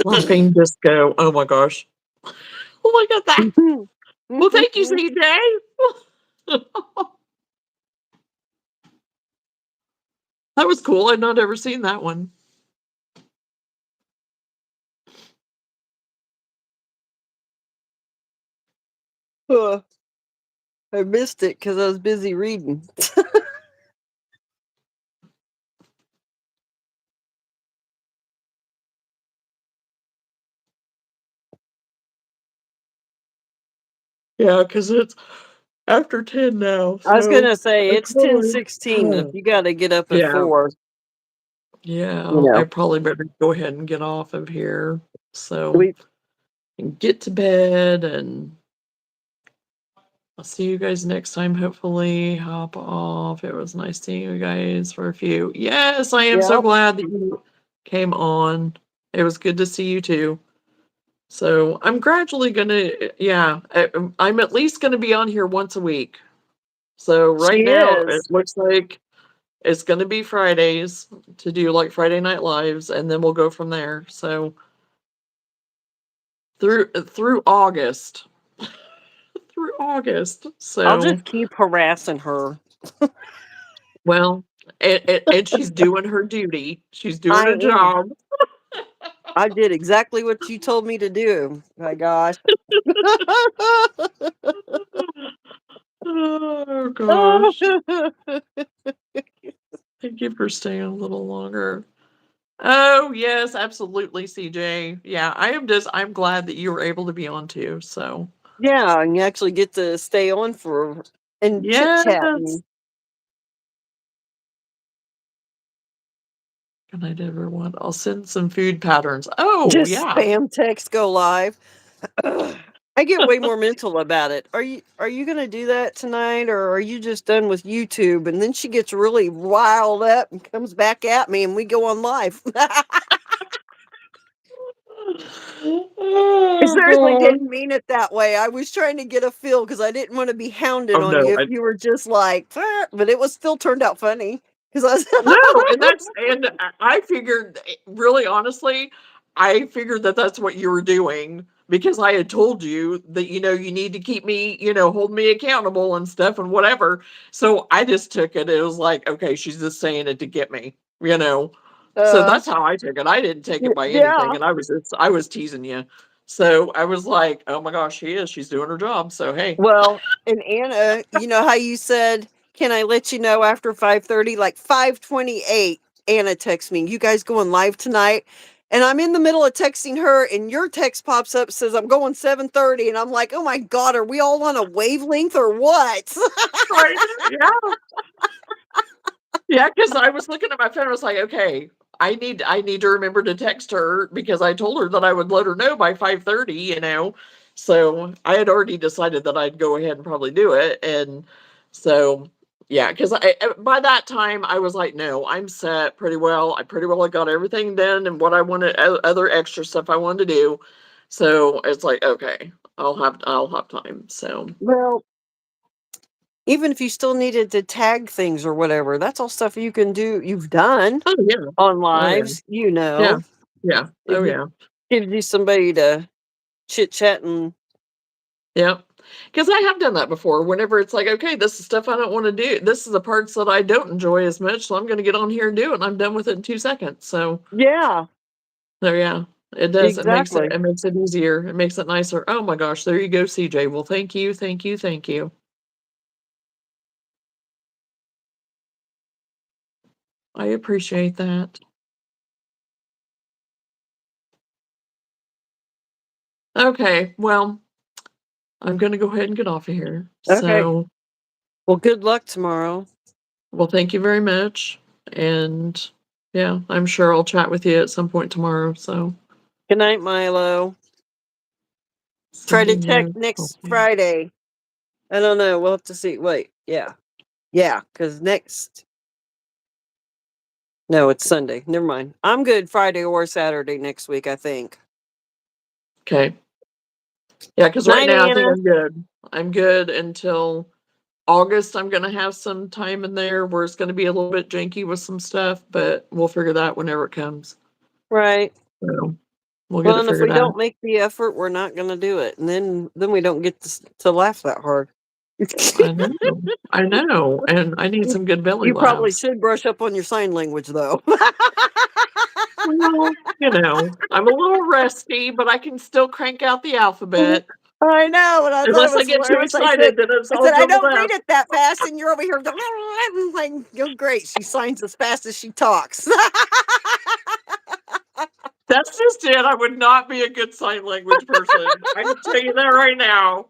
Laughing disco. Oh my gosh. Look at that. Well, thank you, CJ. That was cool. I'd not ever seen that one. I missed it because I was busy reading. Yeah, because it's after 10 now, I was so gonna say I it's probably 10:16. If you got to get up at yeah, 4, yeah, you I know, probably better go ahead and get off of here, so we and get to bed, and I'll see you guys next time, hopefully. Hop off. It was nice seeing you guys for a few. Yes, I am so Yep. glad that you came on. It was good to see you too. So I'm gradually gonna, yeah, I'm at least gonna be on here once a week. So right She now it is. looks like it's gonna be Fridays to do like Friday Night Lives, and then we'll go from there. So through August, through August. I'll So just keep harassing her. well, and she's doing her duty. She's doing I her am. job. I did exactly what you told me to do. My gosh. Oh gosh. Thank you for staying a little longer. Oh, yes, absolutely, CJ. Yeah, I'm glad that you were able to be on too. So, Yeah, and you actually get to stay on for and chit chat. yes. Good night, everyone. I'll send some food patterns. Oh, Just yeah. spam text go live. Ugh. I get way more mental about it. Are you gonna do that tonight, or are you just done with YouTube? And then she gets really riled up and comes back at me, and we go on live. I Oh, seriously God. didn't mean it that way. I was trying to get a feel because I didn't want to be hounded Oh, on you no. if you were just like, "Ah," but it was still turned out funny because I No, and was. I figured, really honestly, I figured that that's what you were doing because I had told you that, you need to keep me, hold me accountable and stuff and whatever. So I just took it. It was like, okay, she's just saying it to get me, you know. So uh, that's how I took it. I didn't take it by anything, yeah. and I was teasing you. So I was like, oh my gosh, she's doing her job. So hey. Well, and Anna, you know how you said, "Can I let you know after 5:30?" Like 5:28, Anna texts me, "You guys going live tonight?" And I'm in the middle of texting her, and your text pops up says, "I'm going 7:30," and I'm like, "Oh my god, are we all on a wavelength or what?" Right. Yeah. Yeah, because I was looking at my phone, I was like, "Okay, I need to remember to text her because I told her that I would let her know by 5:30, you know?" So, I had already decided that I'd go ahead and probably do it, and so, yeah, because by that time, I was like, "No, I'm set pretty well. I pretty well got everything done and what I wanted other extra stuff I wanted to do." So, it's like, "Okay, I'll have time." So, Well, even if you still needed to tag things or whatever, that's all stuff you can do. You've done oh, yeah. on Oh, yeah. lives, Yeah. Yeah. It Oh, yeah. gives you somebody to chit chat and Yeah, because I have done that before. Whenever it's like, okay, this is stuff I don't want to do. This is the parts that I don't enjoy as much, so I'm going to get on here and do it. And I'm done with it in 2 seconds. So, yeah, yeah, it does. It makes it exactly. it makes it easier. It makes it nicer. Oh my gosh, there you go, CJ. Well, thank you, thank you, thank you. I appreciate that. Okay, well, I'm going to go ahead and get off of here. Okay. So, Well, good luck tomorrow. well, thank you very much. And yeah, I'm sure I'll chat with you at some point tomorrow. So, Good night, Milo. Try to sending check you. next Friday. I don't know. We'll have to see. Wait, yeah. Yeah, because next. No, it's Sunday. Never mind. I'm good Friday or Saturday next week, I think. Okay. Yeah, because right Night, now I think Anna. I'm good. I'm good until August. I'm gonna have some time in there where it's gonna be a little bit janky with some stuff, but we'll figure that whenever it comes. Right. So we'll get Well, it and if we figured out. don't make the effort, we're not going to do it. And then we don't get to laugh that hard. I know. I know. And I need You some good belly you probably laughs. should brush up on your sign language, though. Well, I'm a little rusty, but I can still crank out the alphabet. I know, and I thought it Unless I was get too hilarious. excited, then it's all I jumbled don't read up. it that fast, and you're over here going, I'm like, oh, great. She signs as fast as she talks. That's just it. I would not be a good sign language person. I can tell you that right now.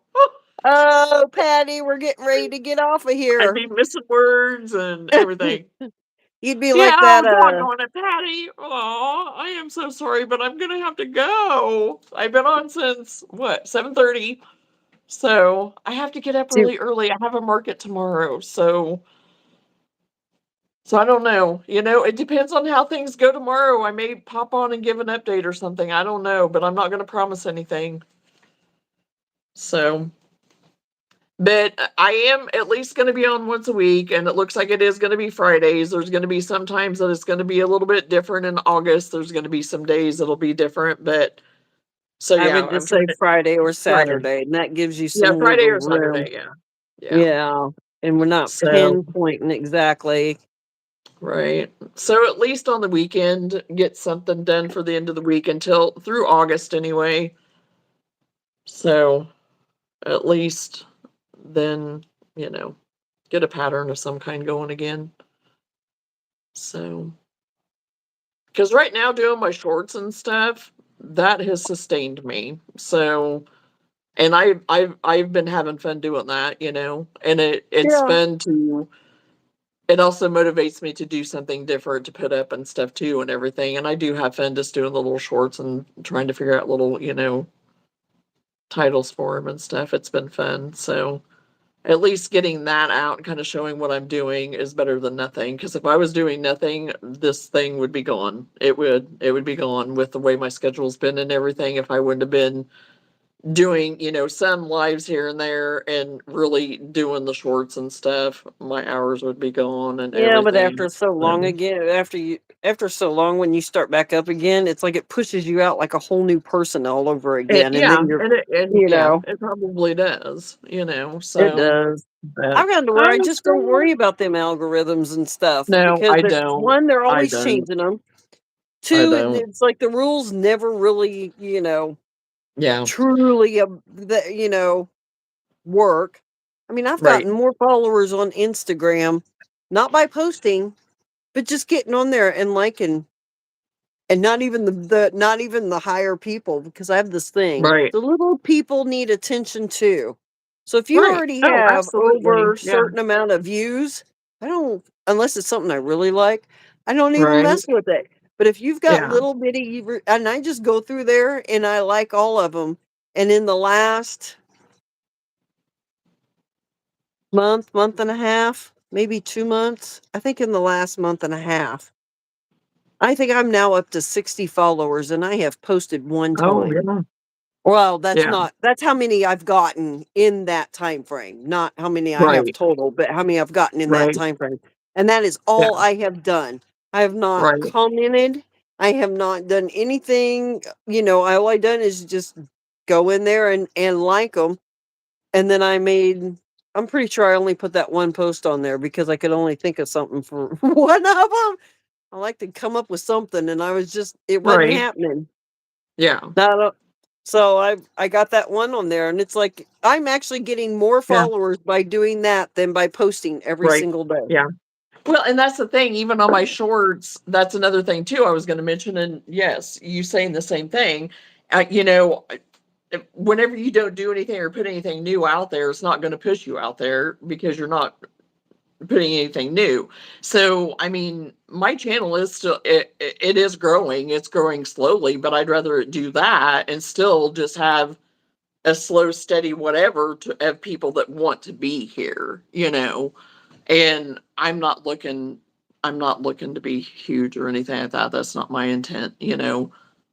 Oh, Patty, we're getting ready to get off of I'd here. be missing words and everything. You'd be Yeah, like that. oh, doggone it, Patty. Oh, I am so sorry, but I'm gonna have to go. I've been on since what, 7:30. So I have to get up See, really early. I have a market tomorrow. So I don't know. It depends on how things go tomorrow. I may pop on and give an update or something. I don't know, but I'm not gonna promise anything. So but I am at least going to be on once a week, and it looks like it is going to be Fridays. There's going to be some times that it's going to be a little bit different in August. There's going to be some days that'll be different, but so I yeah, would I'm just trying say to Friday or Friday. Saturday, and that gives you Yeah, some Friday wiggle or room. Saturday. Yeah, yeah. Yeah, and we're not So pinpointing exactly. right. So at least on the weekend, get something done for the end of the week until through August anyway. So at least then get a pattern of some kind going again. So. Because right now, doing my shorts and stuff, that has sustained me. So, and I've been having fun doing that, and it's Yeah. fun to. It also motivates me to do something different to put up and stuff too, and everything. And I do have fun just doing the little shorts and trying to figure out little, titles for them and stuff. It's been fun. So at least getting that out and kind of showing what I'm doing is better than nothing. Because if I was doing nothing, this thing would be gone. It would be gone with the way my schedule's been and everything. If I wouldn't have been doing, some lives here and there and really doing the shorts and stuff, my hours would be gone and Yeah, but everything. after so long So, again, after so long when you start back up again, it's like it pushes you out like a whole new person all over again, and yeah, then you're, and you yeah, know, it probably does. it So, does. but I've gotten to where I'm I just don't scrolling. worry about them algorithms and stuff No, because I they're, don't. one, they're I always don't. changing them. I Two, don't. it's like the rules never really, Yeah. truly, work. I mean, I've Right. gotten more followers on Instagram, not by posting, but just getting on there and liking. And not even not even the higher people, because I have this thing. Right. The little people need attention too. So if you Right. already Oh, have absolutely. over Yeah. certain amount of views, I don't, unless it's something I really like, I don't even Right. mess with it. But if you've got Yeah. little bitty, and I just go through there and I like all of them. And in the last month and a half, maybe 2 months, I think in the last month and a half, I think I'm now up to 60 followers and I have posted one Oh, time. yeah. Well, Yeah. that's how many I've gotten in that time frame, not how many I have Right. total, but how many I've gotten in that Right. time frame. And that is Yeah. all I have done. I have not Right. commented. I have not done anything, all I done is just go in there and like them. And then I'm pretty sure I only put that one post on there because I could only think of something for one of them. I like to come up with something, and it wasn't Right. happening. Yeah. Not a, so I got that one on there, and it's like I'm actually getting more Yeah. followers by doing that than by posting every Right. single day. Yeah. Well, and that's the thing, even on my shorts, that's another thing too I was going to mention. And yes, you saying the same thing. Whenever you don't do anything or put anything new out there, it's not going to push you out there because you're not putting anything new. So, I mean, my channel is still it is growing. It's growing slowly, but I'd rather it do that and still just have a slow, steady whatever to have people that want to be here. And I'm not looking to be huge or anything like that. That's not my intent.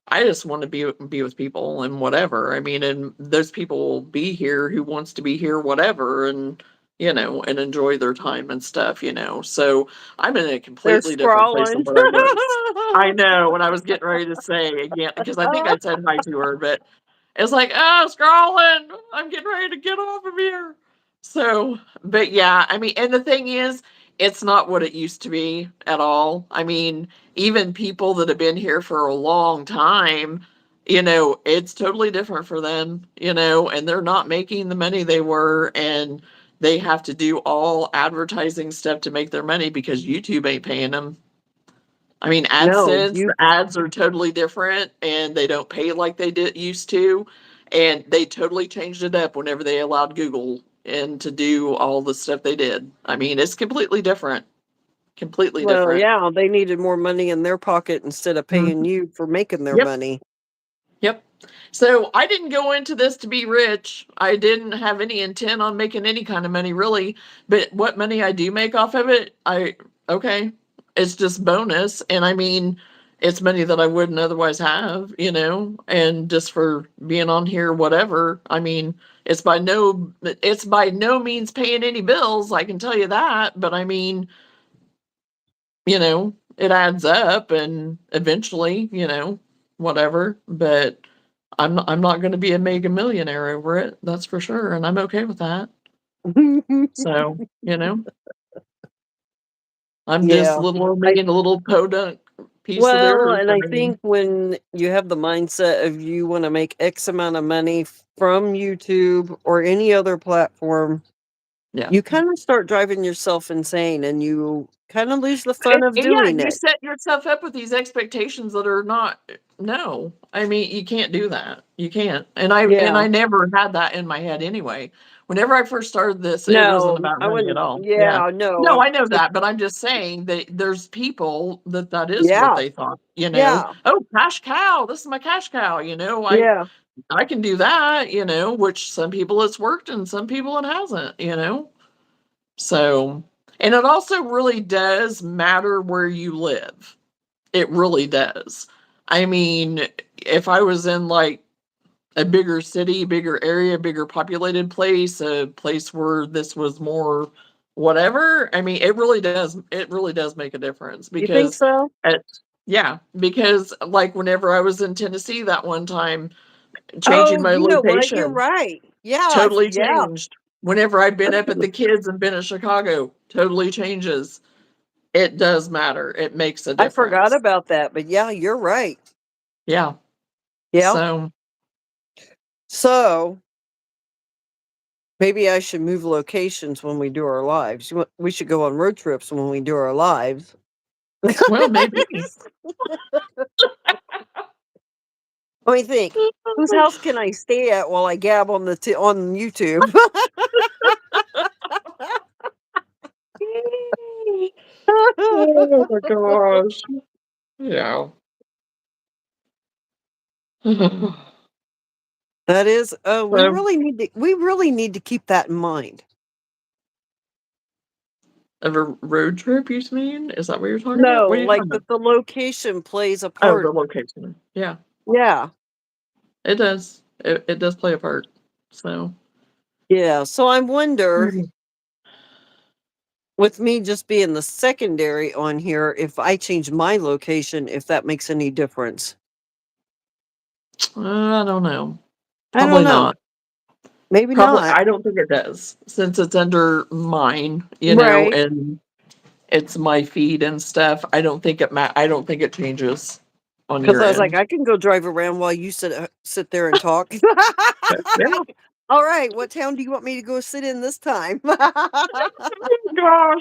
I just want to be with people and whatever. I mean, and those people will be here who wants to be here, whatever, and enjoy their time and stuff. So I'm in a They're completely different place than scrawling. what I was. I know what I was getting ready to say again, because I think I said hi to her, but it's like, oh, scrolling. I'm getting ready to get off of here. So, but yeah, I mean, and the thing is, it's not what it used to be at all. I mean, even people that have been here for a long time, it's totally different for them, and they're not making the money they were, and they have to do all advertising stuff to make their money because YouTube ain't paying them. I mean, No, AdSense, the ads are totally different and they don't pay like they did used to. And they totally changed it up whenever they allowed Google and to do all the stuff they did. I mean, it's completely different. Completely well, different. yeah, they needed more money in their pocket instead of Mhm. paying you for making their Yep. money. Yep. So I didn't go into this to be rich. I didn't have any intent on making any kind of money really. But what money I do make off of it, okay, it's just bonus. And I mean, it's money that I wouldn't otherwise have, and just for being on here, whatever. I mean, it's by no means paying any bills, I can tell you that. But I mean, it adds up and eventually, whatever. But I'm not going to be a mega millionaire over it. That's for sure, and I'm okay with that. So, I'm just Yeah. little I making a little podunk piece of the Well, earth. and I think when you have the mindset of you want to make X amount of money from YouTube or any other platform, Yeah. you kind of start driving yourself insane and you kind of lose the fun of Yeah, doing you it. set yourself up with these expectations that are not. No, I mean, you can't do that. You can't. And I Yeah. never had that in my head anyway. Whenever I first started this, it wasn't No, about I money at wouldn't. all. Yeah. Yeah, No, no. I know that, but I'm just saying that there's people that is what Yeah. they thought, Yeah. Oh, cash cow, this is my cash cow, Yeah. I can do that, which some people it's worked and some people it hasn't. So, and it also really does matter where you live. It really does. I mean, if I was in like a bigger city, bigger area, bigger populated place, a place where this was more whatever, I mean, it really does make a difference You think because so? yeah, because like whenever I was in Tennessee that one time, changing Oh, my you know what? You're location right. Yeah. totally Yeah. changed. Whenever I've been up at the kids and been in Chicago, totally changes. It does matter. It makes a I forgot difference. about that, but yeah, you're right. Yeah. Yeah. So, So maybe I should move locations when we do our lives. We should go on road trips when we do our lives. well, maybe. Let me think. Whose house can I stay at while I gab on on YouTube? Oh my gosh. Yeah. That is, we So, really need to keep that in mind. of a road trip, you mean? Is that what you're talking about? No, What are you like talking about? that the location plays a Oh, part. the location. Yeah, Yeah. it does. It does play a part. So, Yeah. So I wonder, with me just being the secondary on here, if I change my location, if that makes any difference. I don't know. I don't Probably know. not. Maybe Probably, not. I don't think it does, since it's under mine, Right. and it's my feed and stuff. I don't think it changes on Because your I was like, end. I can go drive around while you sit there and talk. But yeah. All right, what town do you want me to go sit in this time? Gosh.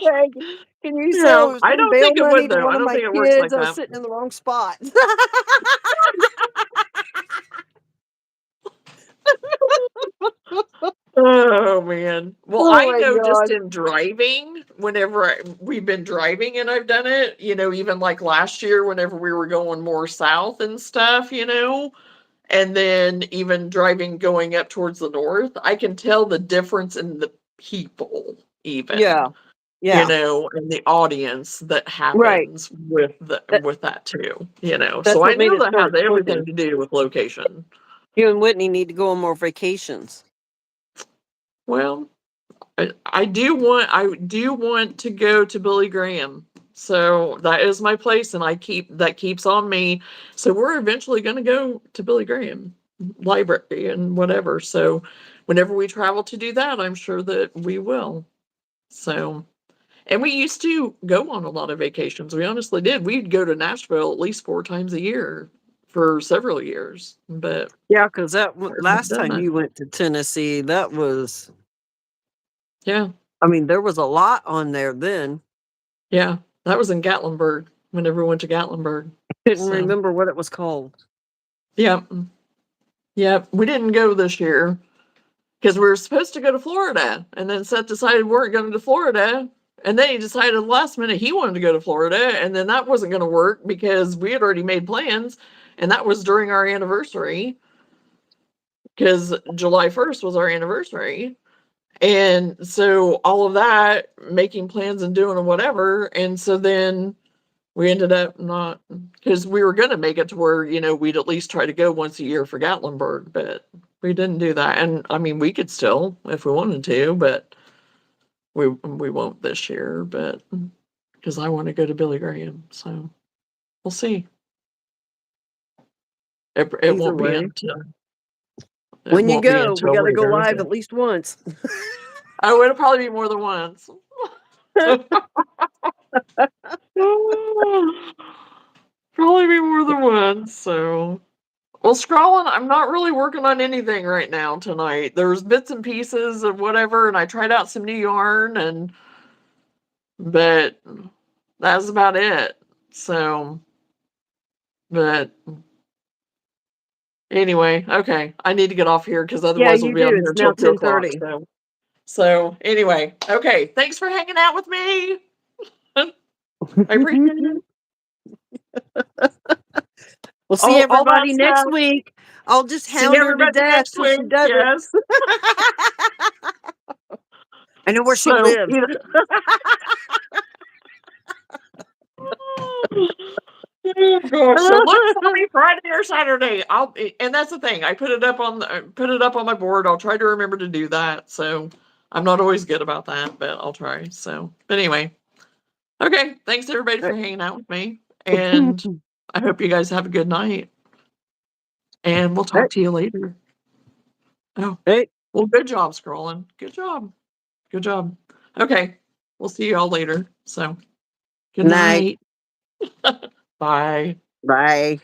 Like, can you sell I some don't bail think it money would to though. one I of don't my think it works kids? like I was that. sitting in the wrong spot. Oh man. Well, Oh I my know just god. in driving, whenever we've been driving and I've done it, even like last year, whenever we were going more south and stuff, and then even driving going up towards the north, I can tell the difference in the people, Yeah. even, Yeah. and the audience that Right. happens with That, with that too, that's So I what made know it that has start everything clicking. to do with location. You and Whitney need to go on more vacations. Well, I do want to go to Billy Graham. So that is my place and that keeps on me. So we're eventually going to go to Billy Graham library and whatever. So whenever we travel to do that, I'm sure that we will. So, and we used to go on a lot of vacations. We honestly did. We'd go to Nashville at least 4 times a year for several years, but Yeah, because that I haven't last done time that. you went to Tennessee, that was, Yeah, I mean, there was a lot on there then. yeah, that was in Gatlinburg. Whenever we went to Gatlinburg, Couldn't so remember what it was called. yeah, yeah. We didn't go this year because we were supposed to go to Florida, and then Seth decided we weren't going to Florida, and then he decided last minute he wanted to go to Florida, and then that wasn't going to work because we had already made plans, and that was during our anniversary because July 1st was our anniversary. And so all of that, making plans and doing whatever. And so then we ended up not, because we were going to make it to where, we'd at least try to go once a year for Gatlinburg, but we didn't do that. And I mean, we could still if we wanted to, but we won't this year, but because I want to go to Billy Graham. So we'll see. It Either won't be way, until, it when you won't be go, we until got to go later. live But at least once. oh, it'll probably be more than once. Probably be more than once, so. Well, scrolling, I'm not really working on anything right now tonight. There's bits and pieces of whatever, and I tried out some new yarn, but that's about it. So, but anyway, okay, I need to get off here because Yeah, otherwise we'll you be do. on here It's now until 2 o'clock. 10:30. So anyway, okay, thanks for hanging out with me. I appreciate it. We'll see All that everybody next stuff. week. I'll just See hound her to everybody death next till week. she does it. Yes. I know where she So lives. oh gosh, so look for me Friday or Saturday. And that's the thing. I put it up on my board. I'll try to remember to do that. So I'm not always good about that, but I'll try. So, but anyway, okay. Thanks everybody for hanging out with me, and I hope you guys have a good night. And we'll talk to you later. Oh, Hey. well, good job scrolling. Good job. Good job. Okay, we'll see you all later. So, good Night. night. Bye. Bye.